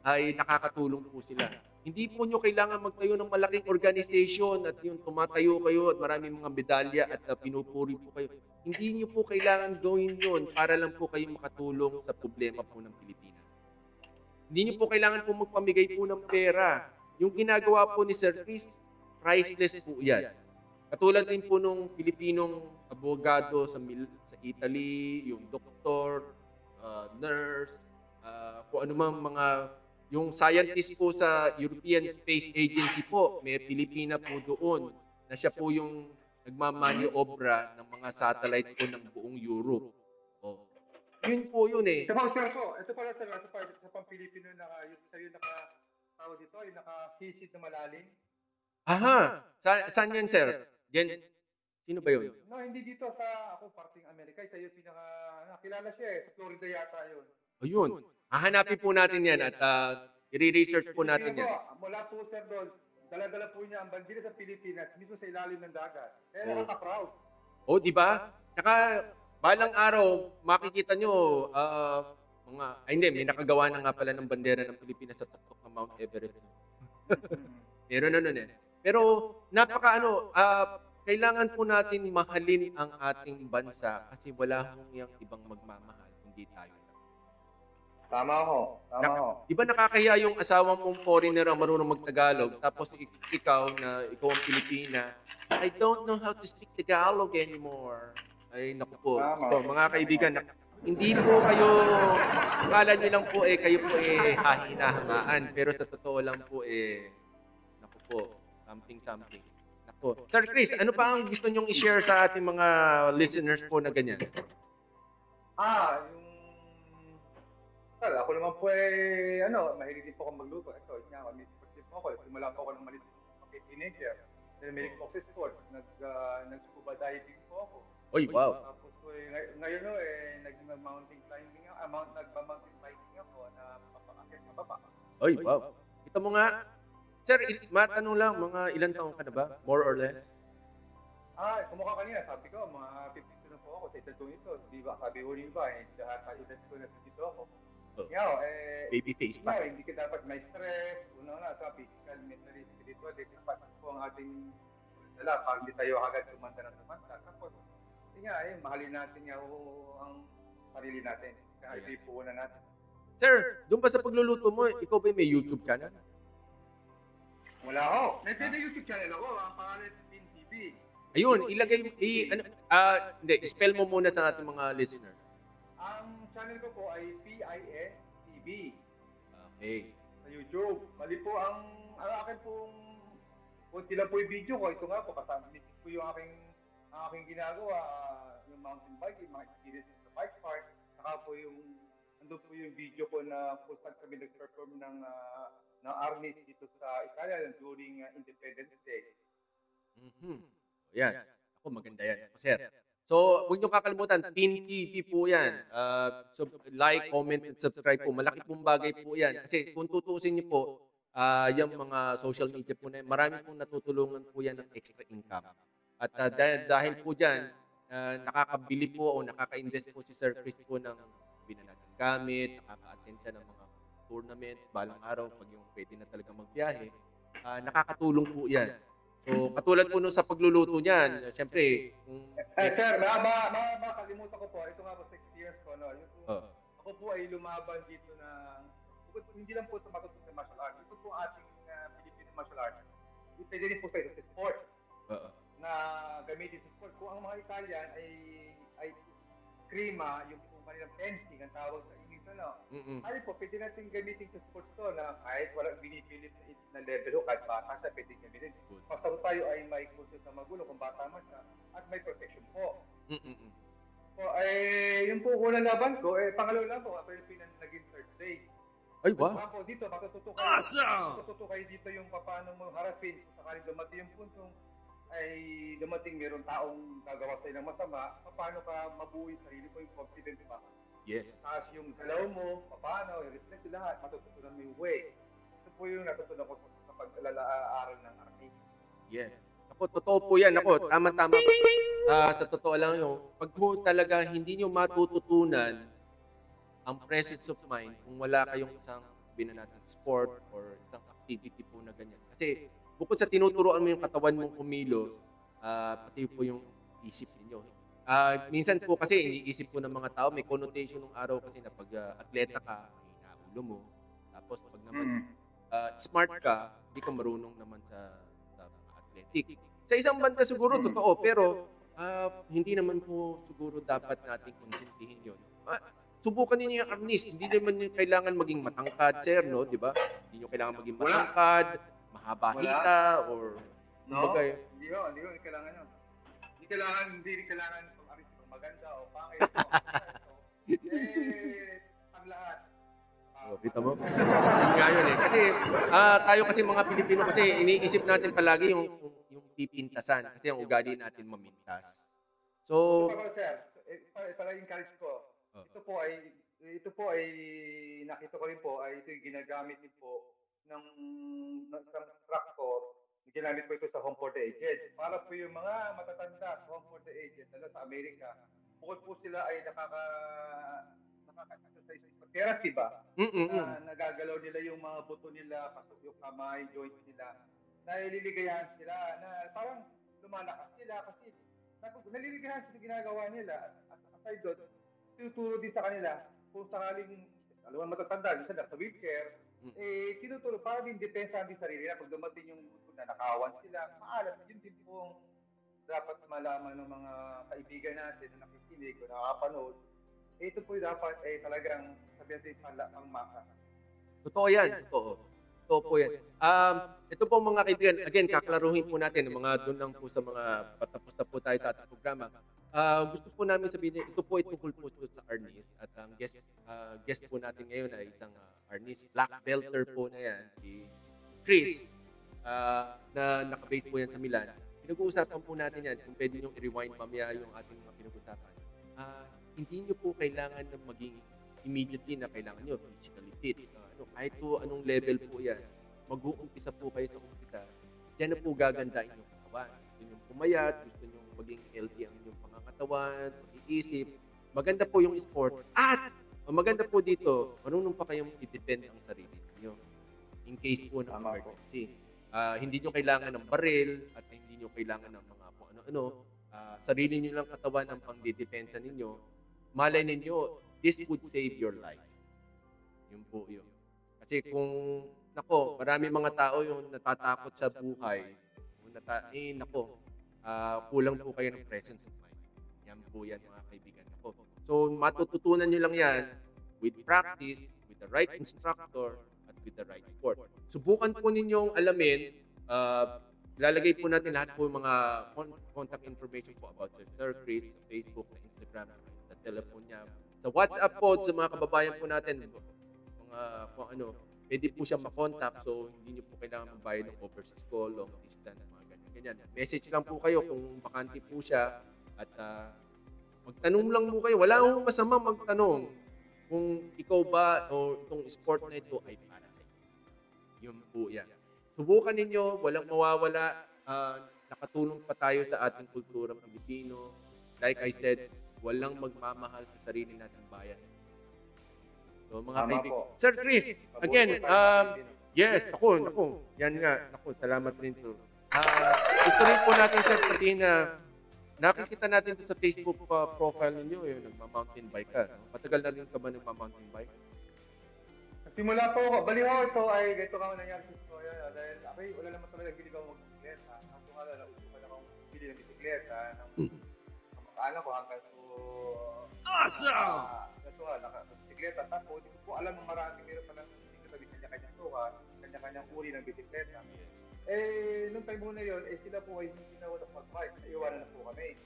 ay nakakatulong po sila. Hindi po nyo kailangan magtayo ng malaking organization at yung tumatayo kayo at maraming mga medalya at pinupuri po kayo. Hindi nyo po kailangan gawin yun para lang po kayo makatulong sa problema po ng Pilipinas. Hindi nyo po kailangan po magpamigay po ng pera. Yung ginagawa po ni Sir Chris, priceless po yan. Katulad din po nung Pilipinong abogado sa Italy, yung doktor, nurse, kung ano mang mga, yung scientist po sa European Space Agency po, may Pilipina po doon, na siya po yung nagmamaniobra ng mga satellites po ng buong Europe. Oh. Yun po yun eh. Ito pala sa pang-Pilipino na sa'yo tawag dito, yung naka-sisid na malalim. Aha! Saan yan, sir? Yan, sino ba yun? No, hindi dito ako parting Amerika. Sa'yo nakilala siya eh. Sa Florida yata yun. Ayun. Hahanapin po natin yan at i-research po natin yan. Mula po, sir, doon, dala-dala po niya ang bandila sa Pilipinas, mismo sa ilalim ng dagat. Kaya nakaka-proud. Di ba? Tsaka, balang araw, makikita nyo, may nakagawa na nga pala ng bandera ng Pilipinas sa tuktok ng Mount Everest. Meron na nun eh. Pero, kailangan po natin mahalin ang ating bansa kasi wala hong yung ibang magmamahal, hindi tayo lang. Tama ho. Di ba nakakahiya yung asawa mong foreigner ang marunong magtagalog tapos ikaw ang Pilipina, I don't know how to speak Tagalog anymore. Ay, naku po. So, mga kaibigan, hindi po kayo, akala nyo lang po kayo po hahinahangaan. Pero sa totoo lang po naku po, something. Naku. Sir Chris, ano pa ang gusto nyong i-share sa ating mga listeners po na ganyan? Ako naman po mahilig din po akong magluto. Ito, may sport din po ako. Simula po ako ng maliit teenager. Mahilig po ako sa sport. Nag-scuba diving po ako. Oy, wow. Tapos ngayon nag-mountain climbing ako. Nagpa-mountain biking ako na papakakit sa baba. Oy, wow. Kita mo nga. Sir, matanong lang, mga ilang taong ka na ba? More or less? Kumukha kanina. Sabi ko, mga 52 na po ako sa edad ko ito. Di ba? Sabi ko rin ba, sa edad ko na dito ako. Baby face pa. Hindi ka dapat may stress. Sa physical, mentally, spiritual. Dapat po ang ating dala para hindi tayo agad tumanda. Tapos, mahalin natin ang sarili natin. Kaya ipipunan natin. Sir, doon ba sa pagluluto mo, ikaw ba may YouTube channel? Wala ako. May YouTube channel ako. Ang pangalan Pin TV. Ayun, spell mo muna sa ating mga listeners. Ang channel ko po ay PIN TV. Okay. Sa YouTube. Mali po ang akin pong kunti lang po yung video ko. Ito nga po, kasama po yung aking ginagawa. Yung mountain biking, mga experience sa bike park. Saka po andun po yung video ko na kung saan kami nag-perform ng army dito sa Italia during Independence Day. Yan. Ako, maganda yan. Sir. So, huwag niyo kakalimutan, Pin TV po yan. Like, comment, and subscribe po. Malaki pong bagay po yan. Kasi kung tutusin niyo po, yung mga social media po na marami pong natutulungan po yan ng extra income. At dahil po dyan, nakakabili po o nakaka-invest po si Sir Chris po ng binanatang gamit, nakaka-attend siya ng mga tournaments, balang araw, pag yung pwede na talaga magbiyahe, nakakatulong po yan. So, katulad po nung sa pagluluto niyan, siyempre, sir, makalimutan ko po, ito nga po 6 years ko, ako po ay lumaban dito hindi lang po sa matutunan sa martial arts, ito po ating Filipino martial arts. Pwede rin po sa sport, na gamitin sa sport. Kung ang mga Italian ay krima, yung kanilang fencing, ang tawag sa English ano. Mm-mm. Ay po, pwede natin gamitin sa sports to na kahit walang binipilit na level ho, kahit bata siya, pwede gamitin. Good. Basta po tayo ay may kurso sa magulo kung bata man siya at may protection po. Mm-mm. So, yung po unang laban ko, pangalawa lang po, ako yung naging third place. Ay, wow. Ako dito, matututo Awesome! kayo dito yung paano mo harapin kung sakaling dumating yung puntong ay dumating meron taong gagawa sa'yo ng masama, paano ka mabuhay sarili mo yung confidence pa. Yes. Tapos yung galaw mo, paano, yung reflect lahat, matututunan mo yung way. Ito po yung natutunan ko sa pag-aaral ng army. Yes. Ako, totoo po yan. Ako, tama-tama. Sa totoo lang yung, pag ho talaga hindi nyo matututunan ang presence of mind kung wala kayong isang, sabihin na natin, sport or isang activity po na ganyan. Kasi, bukod sa tinuturoan mo yung katawan mong kumilos, pati po yung isip ninyo. Minsan po kasi, iniisip po ng mga tao, may connotation ng araw kasi na pag atleta ka, mahina ulo mo. Tapos, pag naman smart ka, hindi ka marunong naman sa athletics. Sa isang banda siguro, totoo, pero hindi naman po siguro dapat nating konsintihin yun. Subukan niyo yung arnis. Hindi naman yung kailangan maging matangkad, sir, no? Di ba? Hindi nyo kailangan maging matangkad, mahaba hita, or... No? Kumbaga, Hindi kailangan yun. Hindi kailangan kung aris kung maganda o pangit. Ang lahat. Kita mo? Yun nga yun eh. Kasi tayo kasi mga Pilipino kasi iniisip natin palagi yung pipintasan. Kasi ang ugali natin mamintas. So, sir, para encourage ko. Ito po ay nakita ko rin po ay ito yung ginagamit din po ng isang instructor. Ginamit po ito sa Home for the Aged. Para po yung mga matatanda sa Home for the Aged lalo sa Amerika, bukod po sila ay nakaka-exercise therapy ba? Nagagalaw nila yung mga buto nila, pasok yung kamay, joints nila. Naliligayahan sila na parang lumalakas sila kasi naliligayahan sila ginagawa nila. At aside doon, tinuturo din sa kanila kung sakaling alam matatanda, minsan nasa wheelchair, tinuturo para din depensa din sarili nila pag dumating yung buto na nakawan sila, maalat. Yun din pong dapat malaman ng mga kaibigan natin na nakikinig o nakapanood. Ito po dapat talagang sabihin natin ang maka. totoo yan. Totoo po yan. Ito po mga kaibigan, again, kaklaruhin po natin, mga doon lang po sa mga patapos na po tayo sa ating programa. Gusto po namin sabihin, ito po ay tungkol po sa Arnis. At ang guest po natin ngayon ay isang Arnis black belter po na yan, si Chris, na nakabase po yan sa Milan. Pinag-uusapan po natin yan, kung pwede nyo i-rewind mamaya yung ating mga pinag-uusapan. Hindi nyo po kailangan na maging immediately na kailangan nyo physically fit. Kahit po anong level po yan, mag-uumpisa po kayo sa umpisa, yan na po gagandain yung katawan. Gusto nyo pumayat, gusto nyo maging healthy ang inyong pangangatawan, pag-iisip. Maganda po yung sport. At maganda po dito, marunong pa kayong i-defend ang sarili nyo in case po ng emergency. Hindi nyo kailangan ng baril at hindi nyo kailangan ng mga po ano-ano. Sarili nyo lang katawan ang pang-dedepensa ninyo. Malay ninyo, this would save your life. Yun po yun. Kasi kung, marami mga tao yung natatakot sa buhay, kulang po kayo ng presence of mind. Yan po yan mga kaibigan ako. So, matututunan nyo lang yan with practice, with the right instructor, at with the right sport. Subukan po ninyong alamin, lalagay po natin lahat po yung mga contact information po about Sir Chris sa Facebook, sa Instagram, sa telephone niya. Sa WhatsApp po, sa mga kababayan po natin, mga kung ano, pwede po siya makontak, so hindi niyo po kailangan magbayad ng overseas call, long distance, mga ganyan. Message lang po kayo kung bakante po siya at magtanong lang po kayo. Wala akong masama magtanong kung ikaw ba o itong sport na ito ay para sa inyo. Yun po yan. Subukan ninyo, walang mawawala. Nakatulong pa tayo sa ating kultura Pilipino. Like I said, walang magmamahal sa sarili nating bayan. So mga kaibigan. Sir Chris, again, yes, ako. Yan nga, salamat rin to. Gusto rin po natin, sir, sabihin na nakikita natin sa Facebook profile ninyo, nagma-mountain bike ka. Matagal na rin ka ba nagma-mountain bike? Simula po ako. Baliho ito ay ganito ka nangyari sa story. Dahil ako wala naman talaga hindi ko mag-bisikleta. Ang tungalala, uso pa lang akong bili ng bisikleta. Kamakaalan ko hanggang so... Awesome! Ito nga, bisikleta. Tapos, hindi ko po alam ng marami meron pa ng bisikleta, kanya-kanyang sukat, kanya-kanyang uri ng bisikleta. Nung time mo na yun, sila po ay hindi na walang mag-bike. Iwanan na po kami.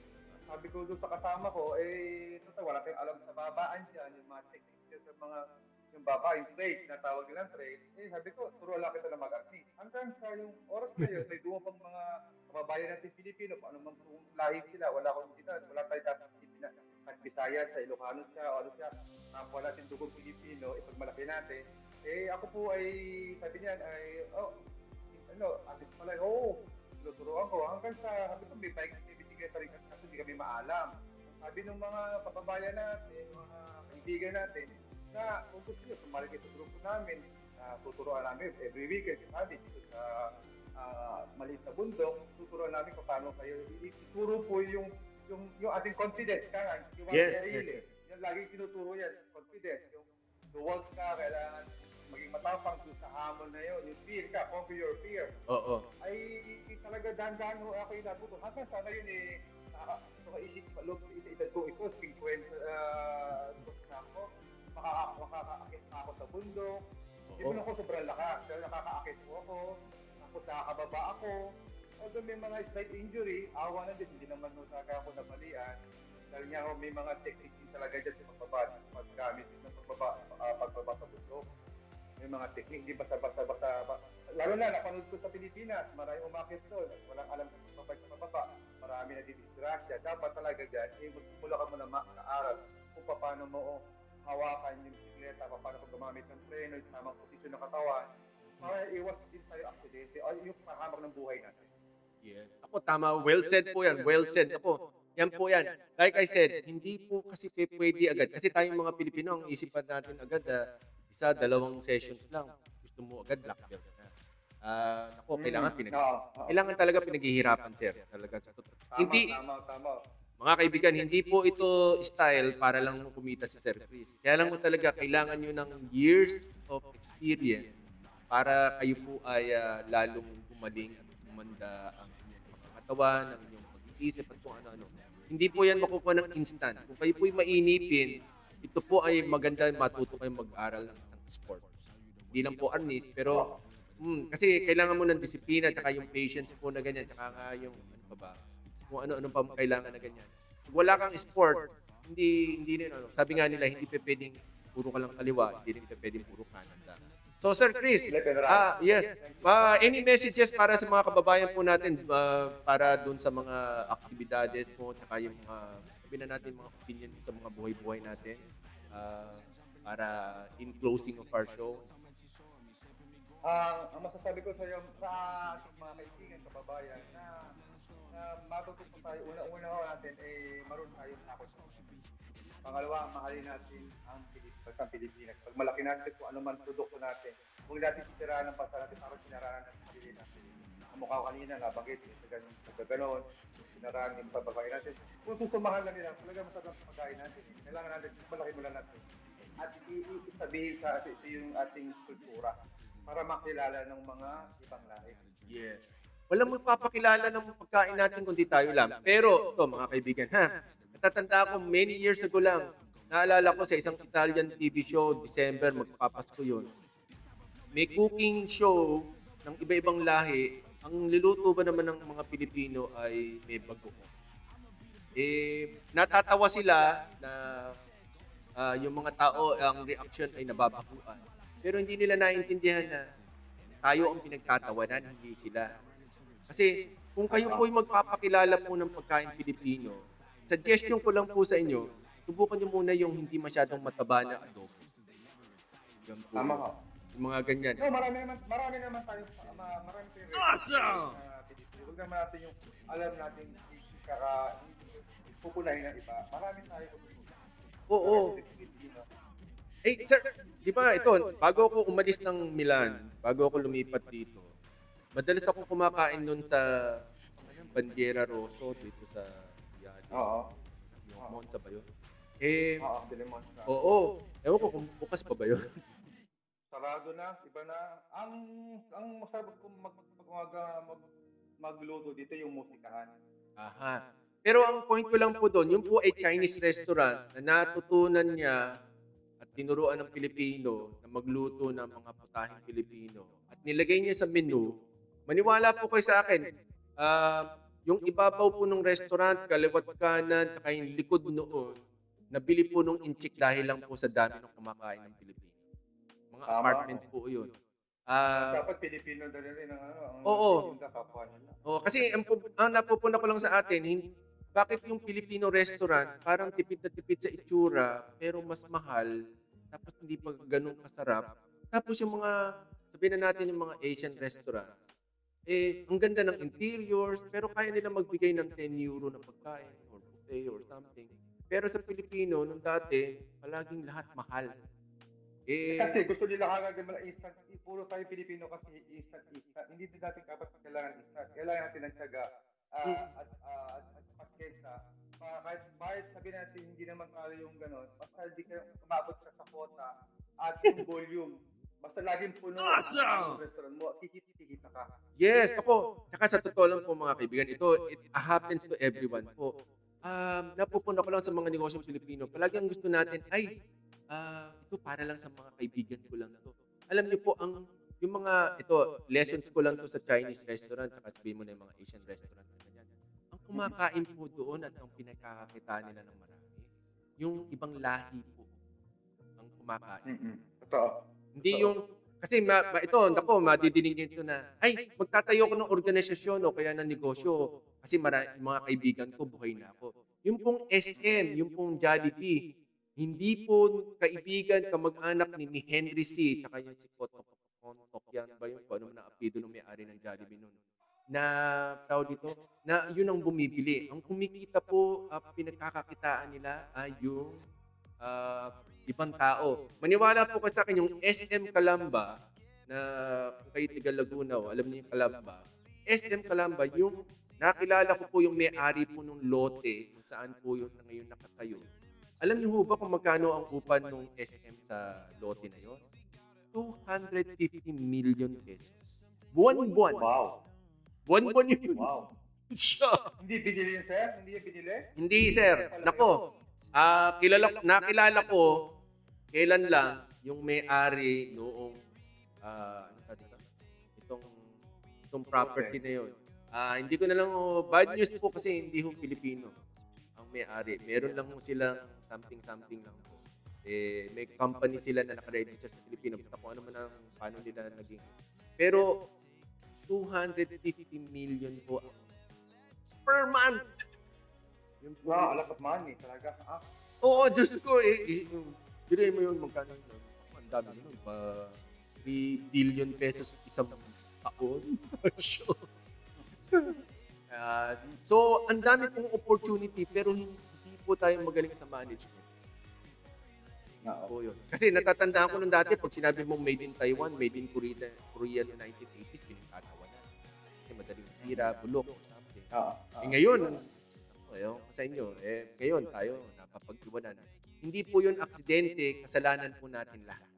Sabi ko doon sa kasama ko, total, wala kayong alam sa babaan dyan, yung mga techniques sa mga, yung baba, yung trade, na tawag nilang trade. Sabi ko, turo lang kita na mag-artist. Hanggang sa yung oras na yun, may dumapang mga kababayan natin Pilipino, kung ano man kung lahi sila, wala akong kita, wala tayo dapat Pilipina. At Bisaya, sa Ilocano siya, o ano siya, wala natin dugong Pilipino, ipagmalaki natin. Ako po ay, sabi niyan, atis pala, tuturuan ko. Hanggang sa, sabi ko, may bike, may bisikleta rin kasi hindi kami maalam. Sabi ng mga kababayan natin, mga kaibigan natin, na kung gusto nyo, sumali kayo sa grupo namin, tuturuan namin every weekend, sabi, dito sa maliit na bundok, tuturuan namin kung paano kayo, ituro po yung ating confidence, yung sarili. Yan, laging tinuturo yan, confidence. Yung huwag ka, kailangan maging matapang doon sa hamon na yun. Yung fear ka, conquer your fear. Oo. Ay talaga dahan-dahan ho ako yung natuto. Hanggang sana yun nakaisip palog sa edad ko ito, 50 na ako. Makakaakit na ako sa bundok. Hindi mo ako sobrang lakas. Pero nakakaakit po ako. Tapos nakakababa ako. Although may mga slight injury, awa na din. Hindi naman talaga ako nabalian. Dahil nga may mga technique din talaga dyan sa paggamit ng pagbaba sa bundok. May mga technique, di basta-basta. Lalo na, napanood ko sa Pilipinas, maraming umakit doon. Walang alam sa pababa. Marami na didisgrasya. Dapat talaga dyan, magsimula ka mo na makaaral kung paano mo hawakan yung bisikleta, paano ko gumamit ng preno, yung tamang posisyon ng katawan, para iwas din tayo aksidente o yung pahamak ng buhay natin. Yeah. Ako, tama. Well said po yan. Well said. Ako, yan po yan. Like I said, hindi po kasi pwede agad. Kasi tayong mga Pilipino, ang isipan natin agad, isa, dalawang sessions lang. Gusto mo agad, black belt na. Ako, kailangan talaga pinaghihirapan, sir. Talaga. Tama. Mga kaibigan, hindi po ito style para lang kumita sa Sir Chris. Kaya lang mo talaga, kailangan nyo ng years of experience para kayo po ay lalong gumaling at gumanda ang inyong katawan, ang inyong pag-iisip at kung ano-ano. Hindi po yan makukuha ng instant. Kung kayo po ay mainipin, ito po ay maganda matuto kayong mag-aral ng isang sport. Hindi lang po arnis, pero kasi kailangan mo ng disiplina at yung patience po na ganyan, tsaka nga yung ano pa ba, kung ano-ano pa kailangan na ganyan. Kung wala kang sport, hindi rin ano. Sabi nga nila, hindi pwedeng puro ka lang kaliwa, hindi rin pwedeng puro kanan lang. So Sir Chris, yes. Any messages para sa mga kababayan po natin para doon sa mga aktibidades po, tsaka yung mga sabi na natin mga opinion sa mga buhay-buhay natin para in closing of our show? Ang masasabi ko sa ating mga kaibigan, kababayan, na matututo tayo, una natin, marunong tayo takot. Pangalawa, mahalin natin ang Pilipinas. Pag malaki natin kung ano man produkto natin, huwag natin sisiraan ng bansa natin para sinaraan ng sarili natin. Ang mukha ko kanina, nabanggit, nagaganon, sinaraan yung babae natin. Kung susumahan lang nila, talaga masarap sa pagkain natin. Kailangan natin, malaki mula natin. At isabihin sa yung ating kultura para makilala ng mga ibang lahi. Yes. Walang magpapakilala ng pagkain natin kundi tayo lang. Pero, ito mga kaibigan, natatanda ako many years ago lang, naalala ko sa isang Italian TV show, December, magpapasko yun. May cooking show ng iba-ibang lahi. Ang niluto ba naman ng mga Pilipino ay may bago. Natatawa sila na yung mga tao, ang reaction ay nababakuan. Pero hindi nila naintindihan na tayo ang pinagtatawanan, hindi sila. Kasi kung kayo po ay magpapakilala po ng pagkain Pilipino, suggestion ko lang po sa inyo, subukan nyo muna yung hindi masyadong mataba na adobo. Yan po. Tama ka. Yung mga ganyan. No, marami naman tayo, marami tayong Awesome! Huwag naman natin yung alam natin pupunahin ng iba. Marami tayo. Oo. Sir, di ba ito, bago ako umalis ng Milan, bago ako lumipat dito, madalas akong kumakain nun sa Bandiera Rosso dito sa Yali. Oo. Yung Monza ba yun? Delemon. Oo. Ewan ko kung bukas pa ba yun. Sarado na, iba na. Ang masarap kung magluto dito yung musikahan. Aha. Pero ang point ko lang po doon, yung po ay Chinese restaurant na natutunan niya at tinuruan ng Pilipino na magluto ng mga putahing Pilipino at nilagay niya sa menu, maniwala po kayo sa akin, yung ibabaw po ng restaurant, kaliwat kanan, tsaka yung likod noon, nabili po nung inchik dahil lang po sa dami ng kumakain ng Pilipino. Mga Tama. apartments po yun. Dapat Pilipino na rin ang Oo. tinda, kapwa nila. Kasi ang napupuna ko lang sa atin, bakit yung Filipino restaurant parang tipid na tipid sa itsura pero mas mahal tapos hindi pa ganun kasarap. Tapos yung mga, sabihin na natin yung mga Asian restaurant, ang ganda ng interiors pero kaya nila magbigay ng 10 euro na pagkain or buffet or something. Pero sa Filipino, nung dati, palaging lahat mahal. Kasi gusto nila kagad naman instant. Puro tayo Pilipino kasi instant. Hindi din natin dapat kailangan instant. Kailangan natin ng tiyaga at pasyensya. Kahit sabihin natin hindi naman tayo yung gano'n, basta hindi ka umabot ka sa quota at yung volume. Basta laging puno ang restaurant mo, kikita ka. Yes, ako. Tsaka sa totoo lang po mga kaibigan, it happens to everyone po. Napupuna ko lang sa mga negosyong Pilipino. Palagi ang gusto natin ay ito para lang sa mga kaibigan ko lang to. Alam niyo po, yung mga, lessons ko lang to sa Chinese restaurant, saka sabihin mo na yung mga Asian restaurant. Ganyan. Ang kumakain po doon at ang pinagkakakita nila ng marami, yung ibang lahi po ang kumakain. Totoo. Hindi yung, kasi madidinig niyo ito na, ay, magtatayo ko ng organisasyon o kaya ng negosyo kasi mga kaibigan ko, buhay na ako. Yung pong SM, yung pong Jollibee, hindi po kaibigan, kamag-anak ni Henry C. Tsaka yung si Kotok yan ba yung ano na apelido ng may-ari ng Jollibee noon. Na tawag dito, na yun ang bumibili. Ang kumikita po, pinagkakakitaan nila ay yung ibang tao. Maniwala po kasi sa akin yung SM Calamba na kung kayo tiga Laguna, alam niyo yung Calamba. SM Calamba, yung nakilala ko po yung may-ari po ng lote kung saan po yun na ngayon nakatayo. Alam niyo ba kung magkano ang upan ng SM sa lote na yon? 250 million pesos. Buwan-buwan. Wow. Buwan-buwan yun. Wow. Siya. Hindi binili yun, sir? Hindi yung binili? Hindi, sir. Nako. Nakilala ko kailan lang yung may-ari noong itong property na yun. Hindi ko na lang bad news po kasi hindi ho Pilipino ang may-ari. Meron lang ho silang something lang po. May company sila na naka-register sa Pilipino. Basta kung ano man ang paano nila naging. Pero 250 million po per month. Yun po. A lot of money talaga. Oo, Diyos ko. Diray mo yun, magkano yun? Ang dami yun. 3 billion pesos isang taon. Sure. So, ang dami pong opportunity pero hindi po tayo magaling sa management. Po yun. Kasi natatandaan ko nung dati, pag sinabi mong made in Taiwan, made in Korea noong 1980s, pinagkatawa na. Kasi madaling sira, bulok, or something. Ngayon, sa inyo, ngayon tayo, napapag-iwanan. Hindi po yun aksidente, kasalanan po natin lahat.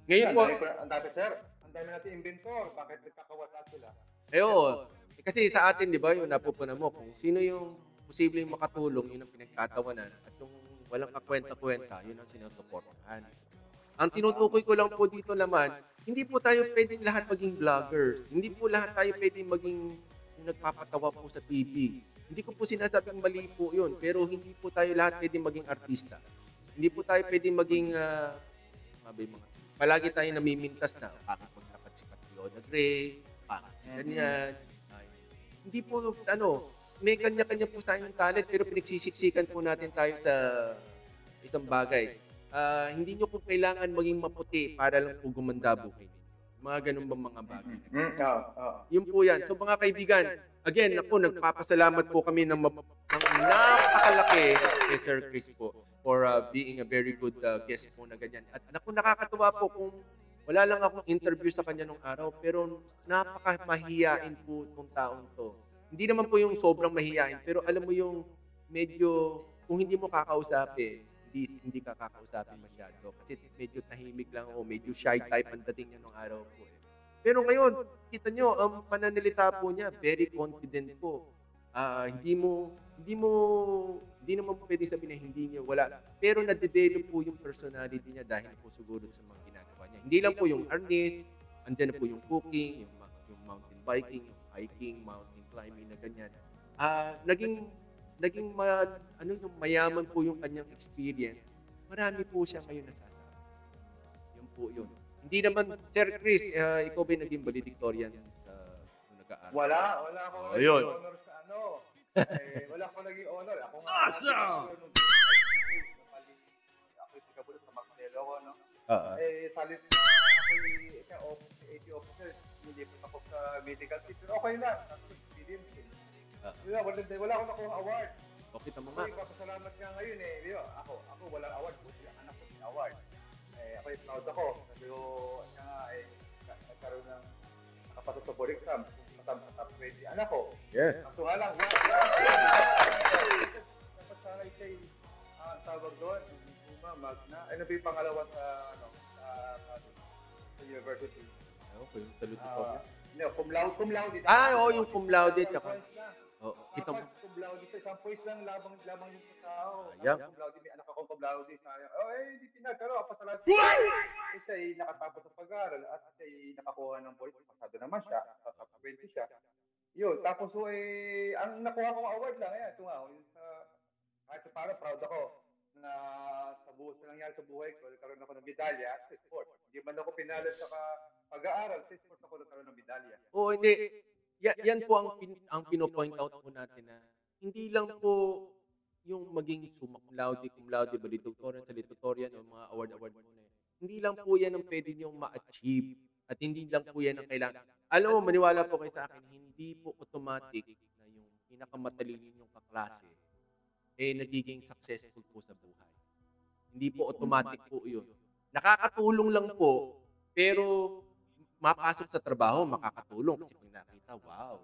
Ngayon po, Ang dati, sir, ang dami natin inventor. Bakit nagkakawala sila? kasi sa atin, di ba, yung napupuna mo, kung sino yung posibleng makatulong, yun ang pinagkatawanan. At yung walang kakwenta-kwenta, yun ang sinusuportahan. Ang tinutukoy ko lang po dito naman, hindi po tayo pwedeng lahat maging vloggers. Hindi po lahat tayo pwedeng maging yung nagpapatawa po sa TV. Hindi ko po sinasabing mali po yun, pero hindi po tayo lahat pwedeng maging artista. Hindi po tayo pwedeng maging, palagi tayo namimintas na, bakit maglakat si Catriona Gray, bakit si ganyan. Hindi po, may kanya-kanya po tayong talent, pero pinagsisiksikan po natin tayo sa isang bagay. Hindi nyo po kailangan maging maputi para lang po gumanda buhay. Mga ganun bang mga bagay. Yun po yan. So mga kaibigan, again, nagpapasalamat po kami ng napakalaki kay Sir Chris po for being a very good guest po na ganyan. At nakakatuwa po kung wala lang akong interview sa kanya nung araw, pero napakamahiyain po itong taong to. Hindi naman po yung sobrang mahiyain, pero alam mo yung medyo, kung hindi mo kakausapin, hindi ka kakausapin masyado. Kasi medyo tahimik lang o medyo shy type ang dating niya nung araw po. Pero ngayon, kita nyo, ang pananalita po niya, very confident po. Hindi mo Hindi naman po pwede sabihin na hindi niya wala. Pero na-develop po yung personality niya dahil po siguro sa mga ginagawa niya. Hindi lang po yung harness, andyan na po yung cooking, yung mountain biking, yung hiking, mountain climbing na ganyan. Yung mayaman po yung kanyang experience. Marami po siya ngayon nasasabi. Yun po yun. Hindi naman, Sir Chris, ikaw ba yung naging valedictorian nung nag-aaral? Wala ako Oh, naging yun. honor sa ano. Wala akong naging honor. Ako nga. Awesome! Ako yung tigabulot sa Marcelo ko, no? Salit na ako yung 80 officer. Nilipot ako sa medical team. Pero okay lang. Tapos, wala akong nakuha award. Okay, tama nga. Ako papasalamat nga ngayon eh. Di ba? Ako walang award. Buti ang anak ko may award. Ako yung proud ako. Pero nagkaroon ng nakapasok sa board exam. Top 20 anak ko. Yes. Kaso nga lang, dapat sana ikay tawag doon, magna. Ano ba yung pangalawa sa university? Ano po yung salutatorian? Cum laude. Yung cum laude. Ito cum laude sa isang points lang lamang yung tao. Ayan. Cum laude, may anak akong cum laude. Sayang. Hindi pinagkaro. Pasalamat. Isa ay nakatapos sa pag-aaral at isa ay nakakuha ng board. Pasado naman siya. Top 20 siya. Yun. Tapos ang nakuha kong award lang. Ito nga. Kahit parang proud ako na sa nangyari sa buhay ko, nagkaroon ako ng medalya sa sport. Hindi man ako pinalo sa pag-aaral, sa sport ako nagkaroon ng medalya. Oo, hindi. Yan po ang pino-point out po natin na hindi lang po yung maging summa cum laude, valedictorian, salutatorian, o mga award muna. Hindi lang po yan ang pwede niyong ma-achieve at hindi lang po yan ang kailangan. Alam mo, maniwala po kayo sa akin, hindi po automatic na yung pinakamatalino yung kaklase nagiging successful po sa buhay. Hindi po automatic po yun. Nakakatulong lang po, pero mapasok sa trabaho, makakatulong kasi pag nakita, wow.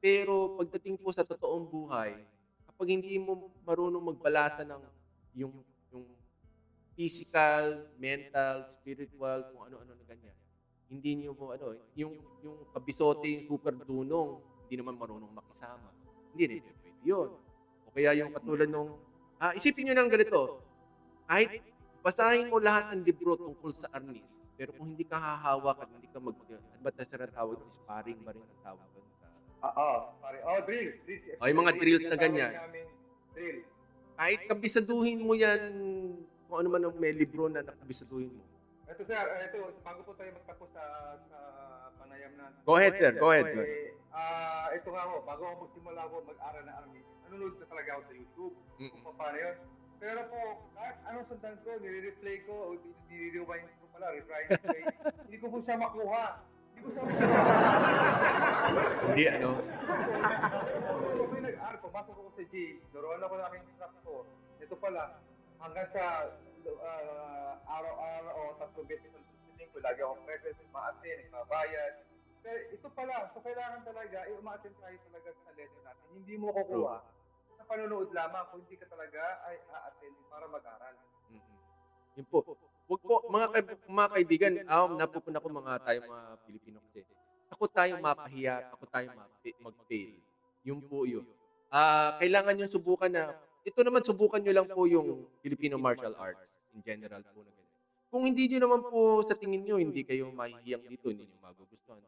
Pero pagdating po sa totoong buhay, kapag hindi mo marunong magbalasa ng yung physical, mental, spiritual, kung ano-ano na ganyan, hindi niyo po yung kabisote, yung super dunong, hindi naman marunong makisama. Hindi rin pwede yun. O kaya yung katulad nung, isipin nyo ng ganito, kahit basahin mo lahat ng libro tungkol sa arnis, pero kung hindi ka hahawak at hindi ka ba't na sila tawag, sparring ba rin ang tawag doon? Drills. Yung mga drills na ganyan. Drill. Kahit kabisaduhin mo yan, kung ano man ang may libro na nakabisaduhin mo. Ito sir, bago po tayo magtapos sa panayam natin. Go ahead, sir. Go ahead. Ito nga ho, bago ako magsimula mag-aral na army, nanonood na talaga ako sa YouTube. Kung paano yun. Pero po, kahit anong sundan ko, nire-replay ko, o nire-rewind ko pala, replay, hindi ko po siya makuha. Hindi, ano? So, may nag-aral ko, pasok ako sa James, naroon ako ng aking instruct ko. Ito pala, hanggang sa araw-araw o 3 beses ang susunod ko, lagi akong present, ma-attend, mabayad. Pero ito pala, so kailangan talaga, ma-attend tayo talaga sa lesson natin. Hindi mo kukuha sa panonood lamang kung hindi ka talaga ay a-attend para mag-aral. Yun po. Wag po, mga kaibigan, napupuna ko tayo mga Pilipino kasi. Takot tayong mapahiya, takot tayong mag-fail. Yun po yun. Kailangan yung subukan na, ito naman subukan nyo lang po yung Filipino martial arts in general po na ganyan. Kung hindi nyo naman po sa tingin nyo, hindi kayo mahihiyang dito, hindi nyo magugustuhan.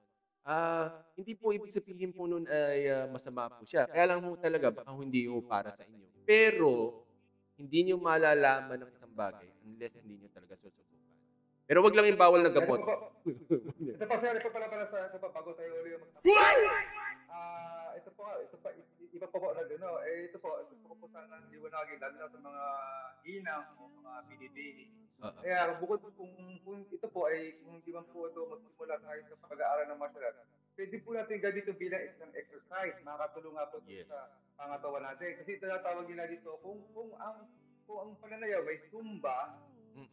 Hindi po ibig sabihin po nun ay masama po siya. Kaya lang po talaga, baka hindi po para sa inyo. Pero, hindi nyo malalaman ng isang bagay unless hindi nyo talaga susubukan. Pero wag lang yung bawal na gamot. Ito pa sir, ito pala ito pa, bago tayo ulit magtapos. Ito pa, iba pa po na gano'n. Ito po sana ng liwanagin, lalo na sa mga ginang o mga pinipili. Kaya bukod kung ito po ay, kung di man po ito magsimula tayo sa pag-aaral ng martial arts, pwede po natin gawin ito bilang isang exercise. Makakatulong nga po sa pangatawan natin. Kasi tinatawag nila dito, kung ang pananayaw may zumba,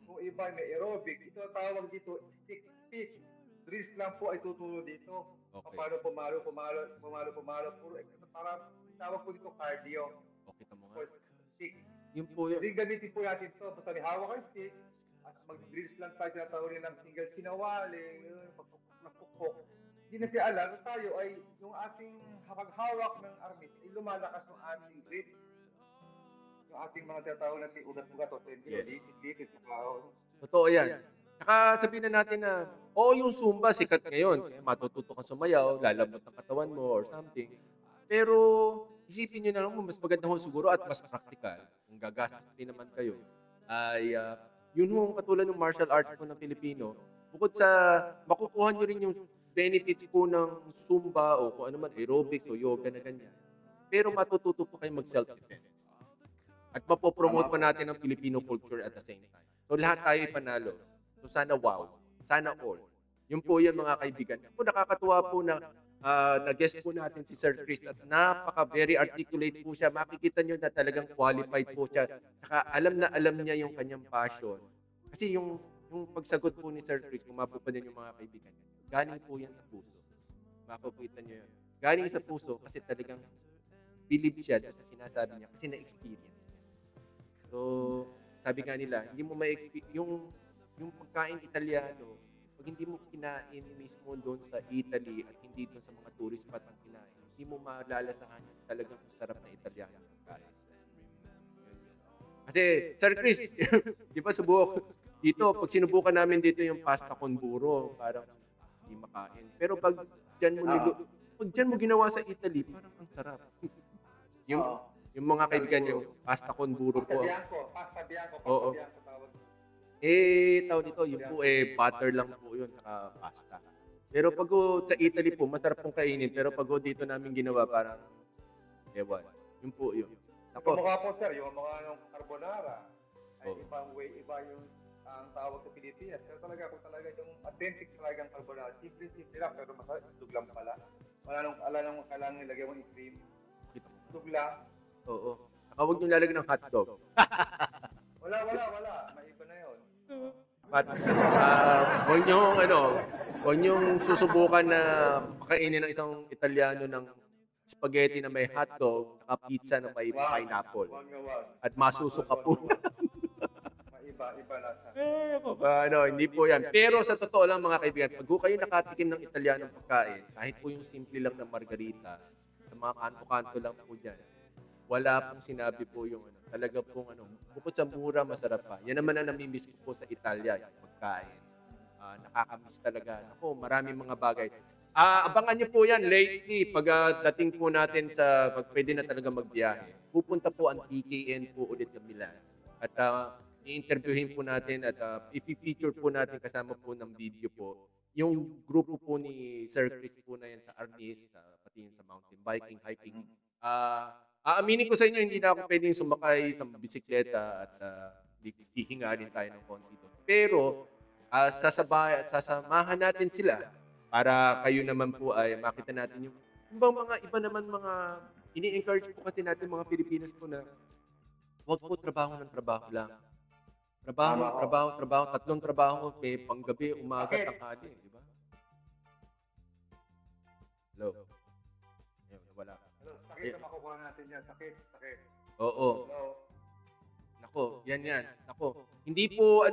kung iba may aerobic, ito tawag dito stick fit. Drills lang po ay tutulong dito. Okay. Paano pumalo. Puro para tawag po dito cardio. Okay, tamo nga. Stick. Yun po yun. Hindi gamitin po natin ito. Basta may hawak ang stick, at mag-drills lang tayo, tinatawag nilang single sinawali, pagpukpok. Hindi na siya alam, tayo ay yung ating hawak ng armis, ay lumalakas ng ating grip. Yung ating mga tinatawag natin ugat-ugat o tendilo, Yes. lisit-lisit sa kahoy. Totoo yan. Saka sabihin na natin na, yung Zumba sikat ngayon. Kaya matututo kang sumayaw, lalambot ang katawan mo or something. Pero isipin nyo na lang, mas maganda ho siguro at mas practical. Kung gagastos din naman kayo, ay yun ho ang katulad ng martial arts po ng Pilipino. Bukod sa makukuha nyo rin yung benefits po ng Zumba o kung ano man, aerobics o yoga na ganyan. Pero matututo po kayo mag-self-defense. At mapopromote pa natin ang Filipino culture at the same time. So lahat tayo ipanalo. So sana wow. Sana all. Yun po yun mga kaibigan. Po nakakatuwa po na na-guest po natin si Sir Chris at very articulate po siya. Makikita nyo na talagang qualified po siya. Saka alam niya yung kanyang passion. Kasi yung pagsagot po ni Sir Chris, kung mapupanin yung mga kaibigan, galing po yan sa puso. Makikita nyo yun. Galing sa puso kasi talagang believe siya sa sinasabi niya kasi na-experience niya. So, sabi nga nila, hindi mo yung pagkain Italiano, pag hindi mo kinain mismo doon sa Italy at hindi doon sa mga tourist spot ang kinain, hindi mo malalasahan yung talagang sarap na Italiano pagkain. Kasi, Sir Chris, di ba subok dito, pag sinubukan namin dito yung pasta con burro, parang hindi makain. Pero pag dyan mo ginawa sa Italy, parang ang sarap. yung mga kaibigan yung pasta con burro po. Pasta bianco, Oo. tawag. Tawag dito, yun po butter lang po yun, saka pasta. Pero pag sa Italy po, masarap pong kainin. Pero pag dito namin ginawa, parang, ewan. Yun po yun. Ako, mukha po sir, yung mga carbonara, ay Oo. ibang way, iba yung ang tawag sa Pilipinas. Pero talaga, kung talaga yung authentic talagang carbonara, simple lang, pero masarap, itlog lang pala. Wala nang kailangan nilagay mo yung cream. Itlog lang. Oo. Saka huwag nyo lalagyan ng hotdog. Wala. Maiba na yun. But, huwag niyong susubukan na pakainin ng isang Italiano ng spaghetti na may hotdog at pizza na may pineapple. Wag. At masusuka po. Iba na sa. Hindi po yan. Pero sa totoo lang mga kaibigan, pag kayo nakatikim ng Italianong pagkain, kahit po yung simple lang na margarita, sa mga kanto-kanto lang po dyan, wala pong sinabi po yung talaga pong bukod sa mura, masarap pa. Yan naman ang namimiss ko po sa Italia, yung pagkain. Nakakamiss talaga. Ako, maraming mga bagay. Abangan niyo po yan lately pag dating po natin sa pag pwede na talaga magbiyahe. Pupunta po ang PKN po ulit sa Milan. At i-interviewin po natin at i-feature po natin kasama po ng video po yung grupo po ni Sir Chris po na yan sa Arnis, pati yun sa mountain biking, hiking. Aaminin ko sa inyo, hindi na ako pwedeng sumakay sa bisikleta at hihinga din tayo ng konti doon. Pero sasamahan natin sila para kayo naman po ay makita natin yung iba naman mga ini-encourage po kasi natin mga Pilipinos po na huwag po trabaho ng trabaho lang. Trabaho, tatlong trabaho, may panggabi, umaga, tanghali, di ba? Hello. Wala. Sakit na makukuha natin yan. Sakit. Oo. Hello. Nako, yan. Nako. Hindi po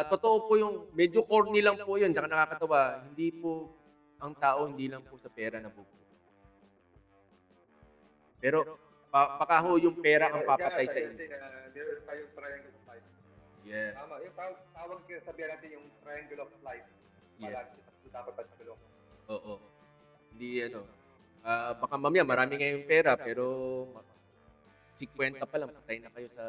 totoo po yung medyo corny lang po yun, tsaka nakakatawa. Hindi po ang tao hindi lang po sa pera na bubuo. Pero baka ho yung pera ang papatay sa inyo. There's tayong triangle of life. Yes. Tama. Yung tawag sabihan natin yung triangle of life. Yes. Dapat pagtulong. Oo. Hindi baka mamaya marami ngayong pera pero 50 pa lang patay na kayo sa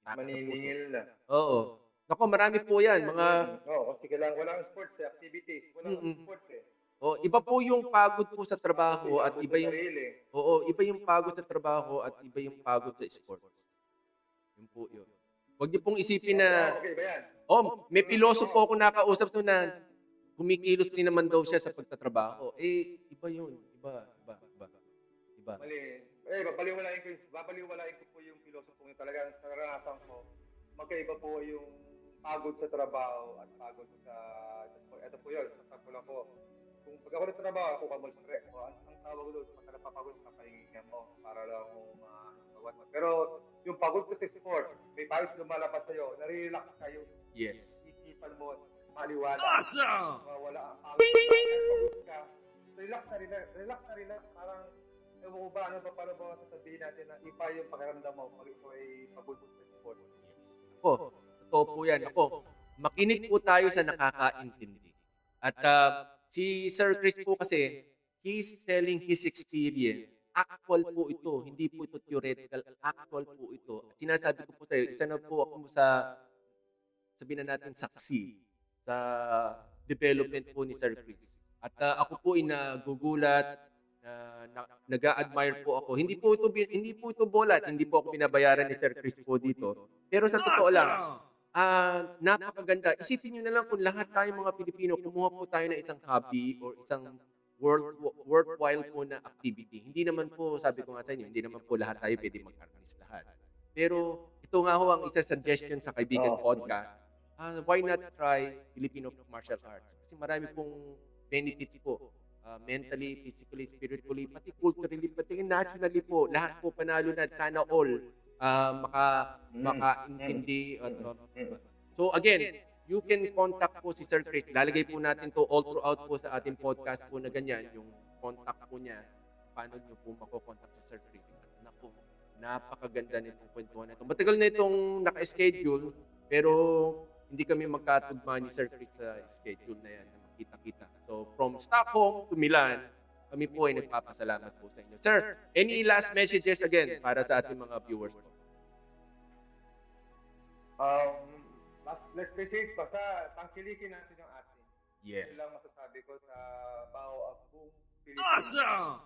Maniningil na. Oo. Nako, marami po yan. Kasi walang sports activities. Walang sports iba po yung pagod po sa trabaho at iba yung pagod sa trabaho at iba yung pagod sa sports. Yun po yun. Huwag niyo pong isipin na okay ba yan? may pilosopo ako nakausap no na kumikilos din naman daw siya sa pagtatrabaho. Iba yun. Iba. Mali. Babaliwalain ko po yung pilosopo yung talagang naranasan ko. Magkaiba po yung pagod sa trabaho at pagod sa ito po yun. Sasabi ko lang po. Kung pag ako nagtrabaho, ako ka mag-stress mo. Ang tawag doon, pag napapagod ka, pahinga mo para lang mawat mo. Pero yung pagod ko sa sport, may pawis lumalabas sa'yo, nare-relax kayo. Yes. Isipan mo, maliwala. Awesome! Wala ang pagod ka. Relax na rin. Parang ewan ko ba, ano ba, paano ba sasabihin natin na iba yung pakiramdam mo pag ito ay pabulbul sa sport? Totoo po yan. Makinig po tayo sa nakakaintindi. At si Sir Chris po kasi, he's telling his experience. Actual po ito. Hindi po ito theoretical. Actual po ito. At sinasabi ko po sa'yo, isa na po ako sa, sabihin na natin, saksi sa development po ni Sir Chris. At ako po ay nagugulat, nag-a-admire po ako. Hindi po ito bolat, hindi po ako binabayaran ni Sir Chris po dito. Pero sa totoo lang, napakaganda. Isipin niyo na lang kung lahat tayong mga Pilipino kumuha po tayo ng isang hobby or isang worthwhile po na activity. Hindi naman po, sabi ko nga sa inyo, hindi naman po lahat tayo pwede mag-artist lahat. Pero ito nga ho ang isa suggestion sa Kaibigan Podcast. Why not try Filipino martial arts? Kasi marami pong benefits po. Mentally, physically, spiritually, pati culturally, pati nationally po. Lahat po panalo na, sana all makaintindi. So again, you can contact po si Sir Chris. Lalagay po natin to all throughout po sa ating podcast po na ganyan, yung contact po niya. Paano niyo po makokontak si Sir Chris? At naku, napakaganda nitong kwentuhan na ito. Matagal na itong naka-schedule, pero hindi kami magkatugma ni Sir Chris sa schedule na yan, na makita-kita. So from Stockholm to Milan, kami po ay nagpapasalamat po sa inyo. Sir, any last messages again para sa ating mga viewers po? Let's message basta tangkilikin natin yung atin. Yes. Yun lang masasabi ko sa bao buong Pilipinas. Awesome!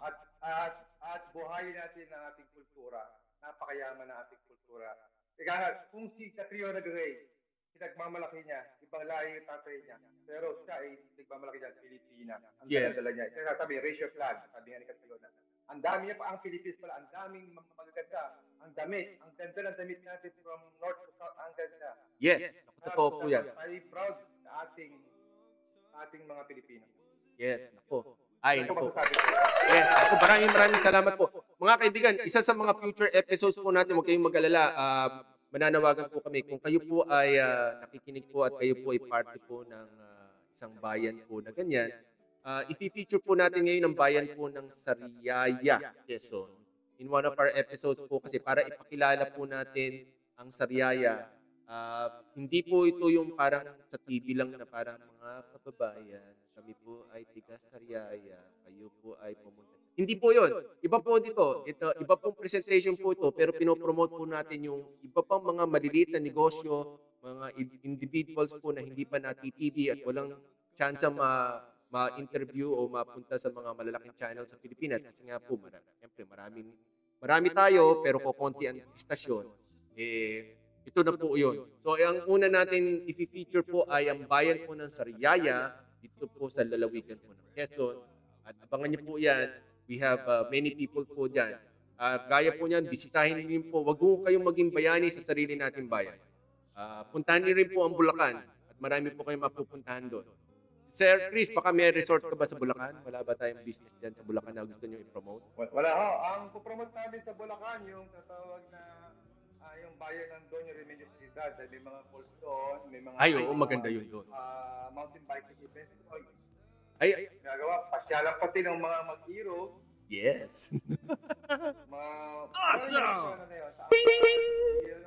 At buhayin natin ang ating kultura. Napakayaman na ating kultura. Ika, kung si Catriona Gray, pinagmamalaki niya, ibang lahi yung tatay niya. Pero siya ay nagmamalaki niya, Pilipina. Ang dala niya. Kaya sabi, raise your flag, sabi nga ni Catriona. Ang dami niya pa, ang Philippines pala, ang daming magaganda. Ang damit, ang ganda ng damit natin from north to south, ang ganda. Yes, totoo po yan. Ay proud sa ating mga Pilipino. Yes, nako. Ay, Ano nako. masasabi ko? Yes, ako maraming salamat po. Mga kaibigan, isa sa mga future episodes po natin, huwag kayong mag-alala. Mananawagan po kami. Kung kayo po ay nakikinig po at kayo po ay party po ng isang bayan po na ganyan, i-feature po natin ngayon ang bayan po ng Sariaya, Quezon. In one of our episodes po kasi para ipakilala po natin ang Sariaya. Hindi po ito yung parang sa TV lang na parang mga kababayan, kami po ay tiga Sariaya, kayo po ay pumunta. Hindi po yun. Iba po dito. Iba pong presentation po ito, pero pinopromote po natin yung iba pang mga maliliit na negosyo, mga individuals po na hindi pa na-TV at walang chance ma-interview o mapunta sa mga malalaking channel sa Pilipinas. Kasi nga po, siyempre marami tayo, pero kukunti ang istasyon. Ito na po yun. So, ang una natin i-feature po ay ang bayan po ng Sariaya, dito po sa lalawigan po ng Quezon. At abangan niyo po yan. We have many people po dyan. Gaya po niyan, bisitahin niyo po. Wag po kayong maging bayani sa sarili nating bayan. Puntahan niyo rin po ang Bulacan. At marami po kayong mapupuntahan doon. Sir Chris, baka may resort ka ba sa Bulacan? Wala ba tayong business dyan sa Bulacan na gusto niyo i-promote? Wala ho. Ang pupromote namin sa Bulacan, yung tatawag na yung bayan ng Doña Remedios Ciudad. May mga falls doon. May mga Oo, maganda yun doon. mountain biking events. Ay, Nagawa, pasyalan pati ng mga mag-hero. yes. Mga... Awesome!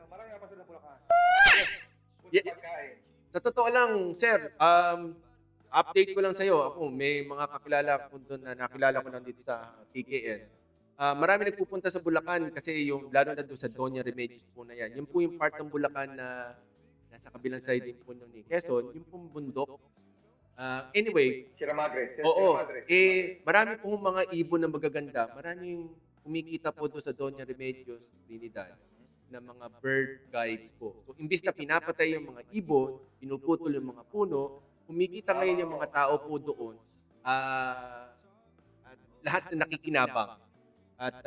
Marami pa sila Bulacan. Yeah. Pagkain. Sa totoo lang, sir, update ko lang sa'yo. Ako, may mga kakilala ko doon na nakilala ko lang dito sa TKN. Marami nagpupunta sa Bulacan kasi yung, lalo na doon sa Doña Remedios po na yan. Yung po yung part ng Bulacan na nasa kabilang side din po nun ni Quezon, yung pong bundok. Anyway, Sierra Madre. oo, marami pong mga ibon na magaganda. Maraming kumikita po doon sa Doña Remedios, Trinidad, na mga bird guides po. So, imbis na pinapatay yung mga ibon, pinuputol yung mga puno, kumikita ngayon yung mga tao po doon, lahat na nakikinabang. At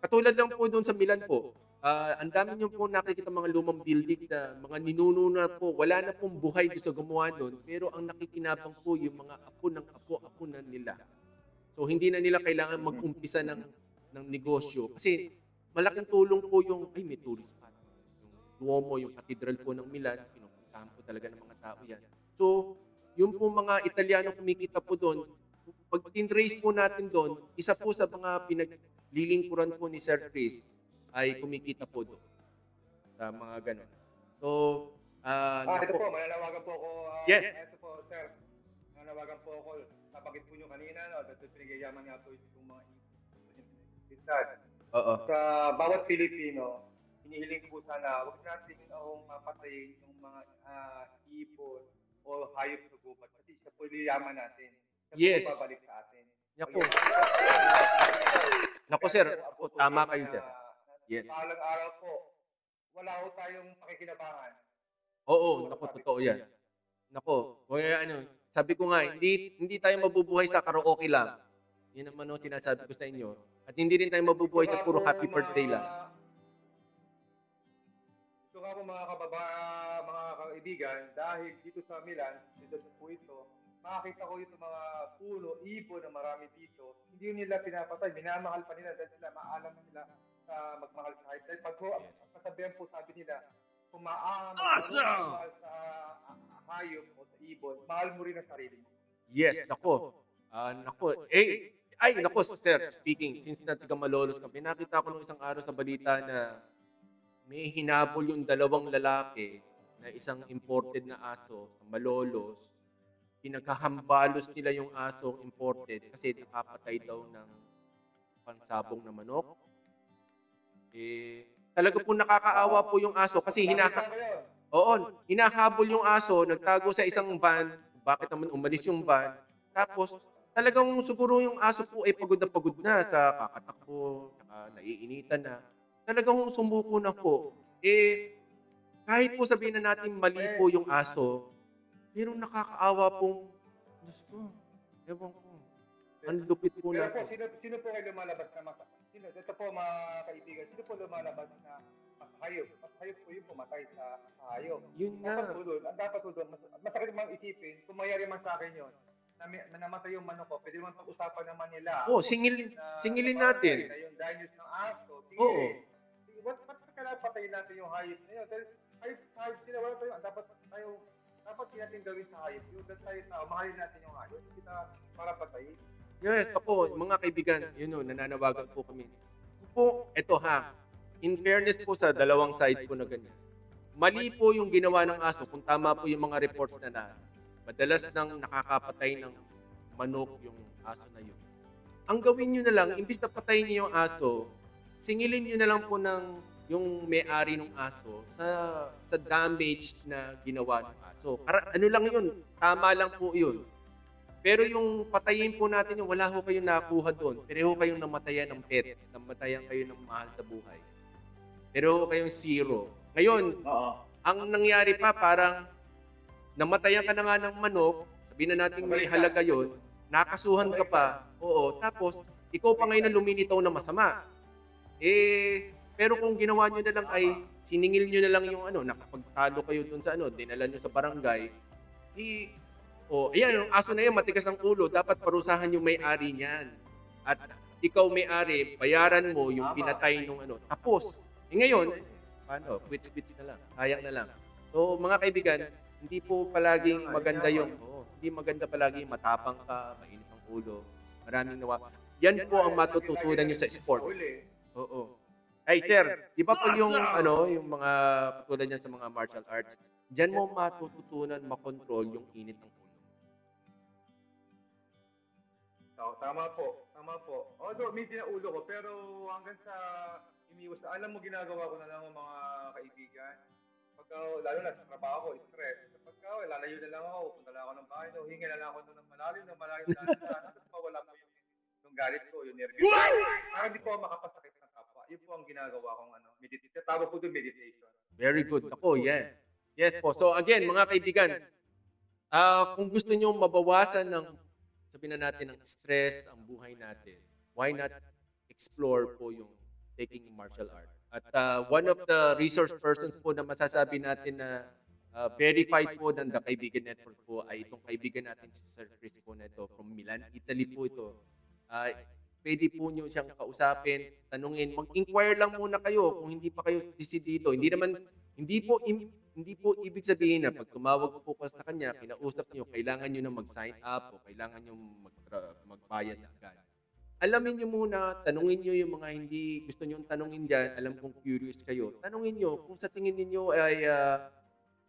katulad lang po doon sa Milan po, ang dami nyo po nakikita mga lumang building na mga ninuno na po, wala na pong buhay doon sa gumawa doon, pero ang nakikinabang po yung mga apo ng apo na nila. So hindi na nila kailangan mag-umpisa ng negosyo. Kasi malaking tulong po yung, may tourist spot. Yung Duomo, yung cathedral po ng Milan, pinupuntahan po talaga ng mga tao yan. So, yung po mga Italiano kumikita po doon, pag tin-raise po natin doon, isa po sa mga lilingkuran po ni Sir Chris ay kumikita po doon sa mga ganun. So, Ito po, mananawagan po ako. Yes. Ito po, sir. Mananawagan po ako. Napakit po nyo kanina, no? Dahil pinagayaman nga po yung mga insan. oo. Sa bawat Pilipino, hinihiling po sana, huwag natin mapatayin yung mga ibon o hayop sa gubat. Kasi siya po yaman natin. Siya Yes. po babalik sa atin. Naku. Naku, sir. Ako, tama kayo, sir. Yes. Palang araw po, wala ho tayong pakikinabangan. Oo, naku, totoo yan. Naku, sabi ko nga, hindi tayo mabubuhay sa karaoke lang. Yun naman ang sinasabi ko sa inyo. At hindi rin tayo mabubuhay sa puro happy birthday lang. Ito nga po mga kaibigan, dahil dito sa Milan, dito po ito, makakita ko yung mga puno, ibon na marami dito. Hindi nila pinapatay, minamahal pa nila dahil sila maalam sila sa magmahal sa hayop. Dahil pag kasabihan po sabi nila, kung mahal sa hayop o sa ibon, mahal mo rin ang sarili mo. Yes, naku. Naku. Naku, sir, speaking, since natin malolos kami, nakita ko nung isang araw sa balita na may hinabol yung dalawang lalaki na isang imported na aso sa Malolos. Pinagkahambalos nila yung asong imported kasi nakapatay daw ng pansabong na manok. Talaga po nakakaawa po yung aso kasi hinahabol yung aso, nagtago sa isang van. Bakit naman umalis yung van? Tapos, talagang siguro yung aso po ay pagod na sa kakatakbo, naiinitan na. Talagang sumuko na po. Kahit po sabihin na natin mali po yung aso, pero nakakaawa pong, Diyos ko, ewan ko. Ang lupit po Pero natin. po, sino po kayo lumalabas na ito po mga kaibigan, sino po lumalabas na hayop? Mas hayop po yung pumatay sa hayop. Yun nga. Dapat po doon, masakit mang isipin, kung mayari man sa akin yun, na namatay yung manok ko, pwede man pag-usapan naman nila. Singilin natin. Na yung danyos ng aso, Oo. Ba't kailangan patayin natin yung hayop na yun? Dahil hayop sila, wala tayo, dapat hindi natin gawin sa hayop. Yung tayo tao, mahalin natin yung hayop. Hindi kita para patayin. Yes, ako, mga kaibigan, nananawagan po kami. Ito in fairness po sa dalawang side po na ganyan. Mali po yung ginawa ng aso kung tama po yung mga reports na madalas nang nakakapatay ng manok yung aso na yun. Ang gawin nyo na lang, imbis na patayin niyo yung aso, singilin nyo na lang po yung may-ari ng aso sa damage na ginawa ng aso. Ano lang yun, tama lang po yun. Pero yung patayin po natin yung wala ho kayong nakuha doon. Pero ho kayong namatayan ng pet. Namatayan kayo ng mahal sa buhay. Pero ho kayong zero. Ngayon, ang nangyari pa parang namatayan ka na nga ng manok, sabihin na natin may halaga yun, nakasuhan ka pa, oo, tapos ikaw pa ngayon na lumilitaw na masama. Pero kung ginawa nyo na lang ay siningil nyo na lang yung nakapagtalo kayo dun sa dinala nyo sa barangay, ayan, yung aso na yan, matigas ang ulo, dapat parusahan yung may-ari niyan. At ikaw may-ari, bayaran mo yung pinatay nung Tapos, ngayon, paano? Quits na lang. Sayang na lang. So, mga kaibigan, hindi po palaging maganda hindi maganda palaging matapang ka, mainit ang ulo, maraming nawa. Yan po ang matututunan nyo sa sports. Oo. Ay, sir, di ba pag yung mga katulad yan sa mga martial arts, dyan mo matututunan makontrol yung init ng ulo. Tama po. Although, may ulo ko, pero hanggang sa iniwas, alam mo, ginagawa ko na lang mga kaibigan. Pagka, lalo na sa trabaho ko, stress. Pagka, lalayo na lang ako, punta lang ako ng bahay, hinga na lang ako ng malalim, tapos mawala po yung galit ko, yung nervous. Para hindi po makapasakit ng kapwa. Yun po ang ginagawa kong meditation. Tawag po doon meditation. Very good. Ako, yan. Yes po. So again, mga kaibigan, kung gusto nyo mabawasan sabihin na natin, ng stress, ang buhay natin, why not explore po yung taking martial arts? At one of the resource persons po na masasabi natin na verified po ng The Kaibigan Network po ay itong kaibigan natin si Sir Chris po na ito from Milan, Italy po ito. Pwede po nyo siyang kausapin, tanungin, mag-inquire lang muna kayo kung hindi pa kayo desidido. Hindi po ibig sabihin na pag tumawag po sa kanya, kinausap nyo, kailangan nyo na mag-sign up o kailangan nyo magbayad na agad. alamin nyo muna, tanungin nyo yung mga hindi gusto nyo tanungin dyan. Alam kong curious kayo. Tanungin nyo kung sa tingin ninyo ay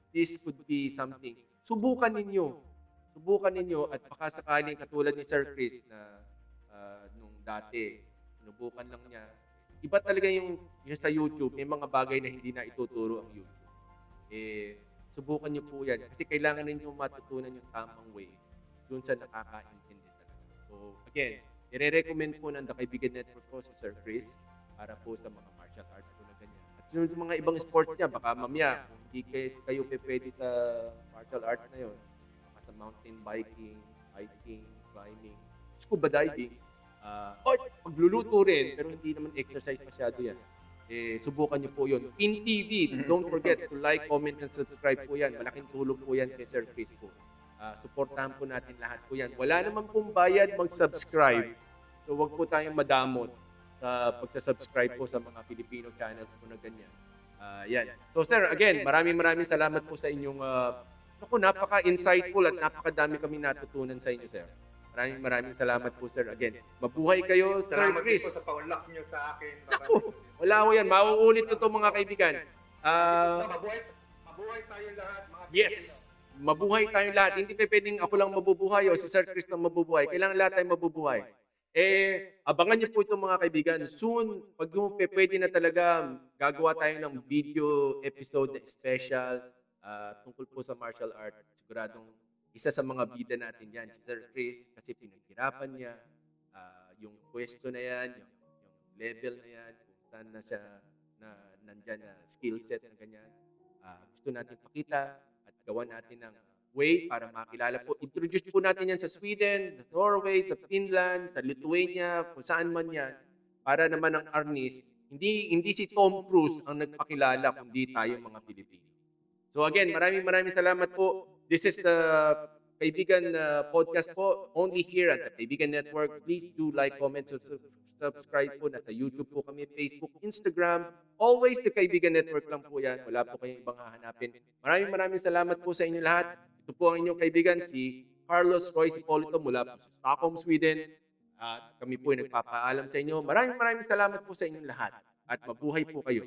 this could be something. Subukan ninyo. Subukan ninyo at baka sakaling katulad ni Sir Chris na nung dati, sinubukan lang niya. Iba talaga yung sa YouTube. May mga bagay na hindi na ituturo ang YouTube. Subukan nyo po yan. Kasi kailangan ninyo matutunan yung tamang way dun sa nakakaintindi talaga. So, again, i-recommend po ng The Kaibigan Network po si Sir Chris para po sa mga martial arts po na ganyan. At yun sa mga ibang sports niya, baka mamaya, kung hindi kayo pwede sa martial arts na yun, baka sa mountain biking, hiking, climbing, scuba diving, pagluluto rin, pero hindi naman exercise masyado yan. Subukan niyo po yun. Pin TV, don't forget to like, comment, and subscribe po yan. Malaking tulong po yan kay Sir Chris po. Suportahan po natin lahat po yan. Wala naman pong bayad mag-subscribe. So wag po tayong madamot sa pagsa-subscribe po sa mga Filipino channels po na ganyan. Yan. So sir, again, maraming salamat po sa inyong napaka-insightful at napakadami kami natutunan sa inyo, sir. Maraming salamat po, sir. Again, mabuhay kayo, Sir Salamat Chris. din po sa paunlak nyo sa akin. Ako, wala ko yan. Mauulit ko to mga kaibigan. Mabuhay tayo lahat, mga Yes. Mabuhay tayong lahat. Hindi pa pwedeng ako lang mabubuhay o si Sir Chris lang mabubuhay. Kailangan lahat tayo mabubuhay. Abangan niyo po ito mga kaibigan. Soon, pag yung pwede na talaga, gagawa tayo ng video episode na special tungkol po sa martial art. Siguradong isa sa mga bida natin yan, si Sir Chris, kasi pinaghirapan niya yung pwesto na yan, yung level na yan, kung saan na siya nandyan na skill set na ganyan. Gusto natin pakita at gawa natin ng way para makilala po. Introduce po natin yan sa Sweden, sa Norway, sa Finland, sa Lithuania, kung saan man yan, para naman ang Arnis, hindi si Tom Cruise ang nagpakilala, kundi tayo mga Pilipino. So again, maraming salamat po. This is the Kaibigan podcast po, only here at the Kaibigan Network. Please do like, comment, subscribe po. Nasa YouTube po kami, Facebook, Instagram. Always the Kaibigan Network lang po yan. Wala po kayong ibang hahanapin. Maraming salamat po sa inyo lahat. Ito po ang inyong kaibigan, si Carlos Royce Hipolito mula po sa Stockholm, Sweden. At kami po ay nagpapaalam sa inyo. Maraming salamat po sa inyong lahat. At mabuhay po kayo.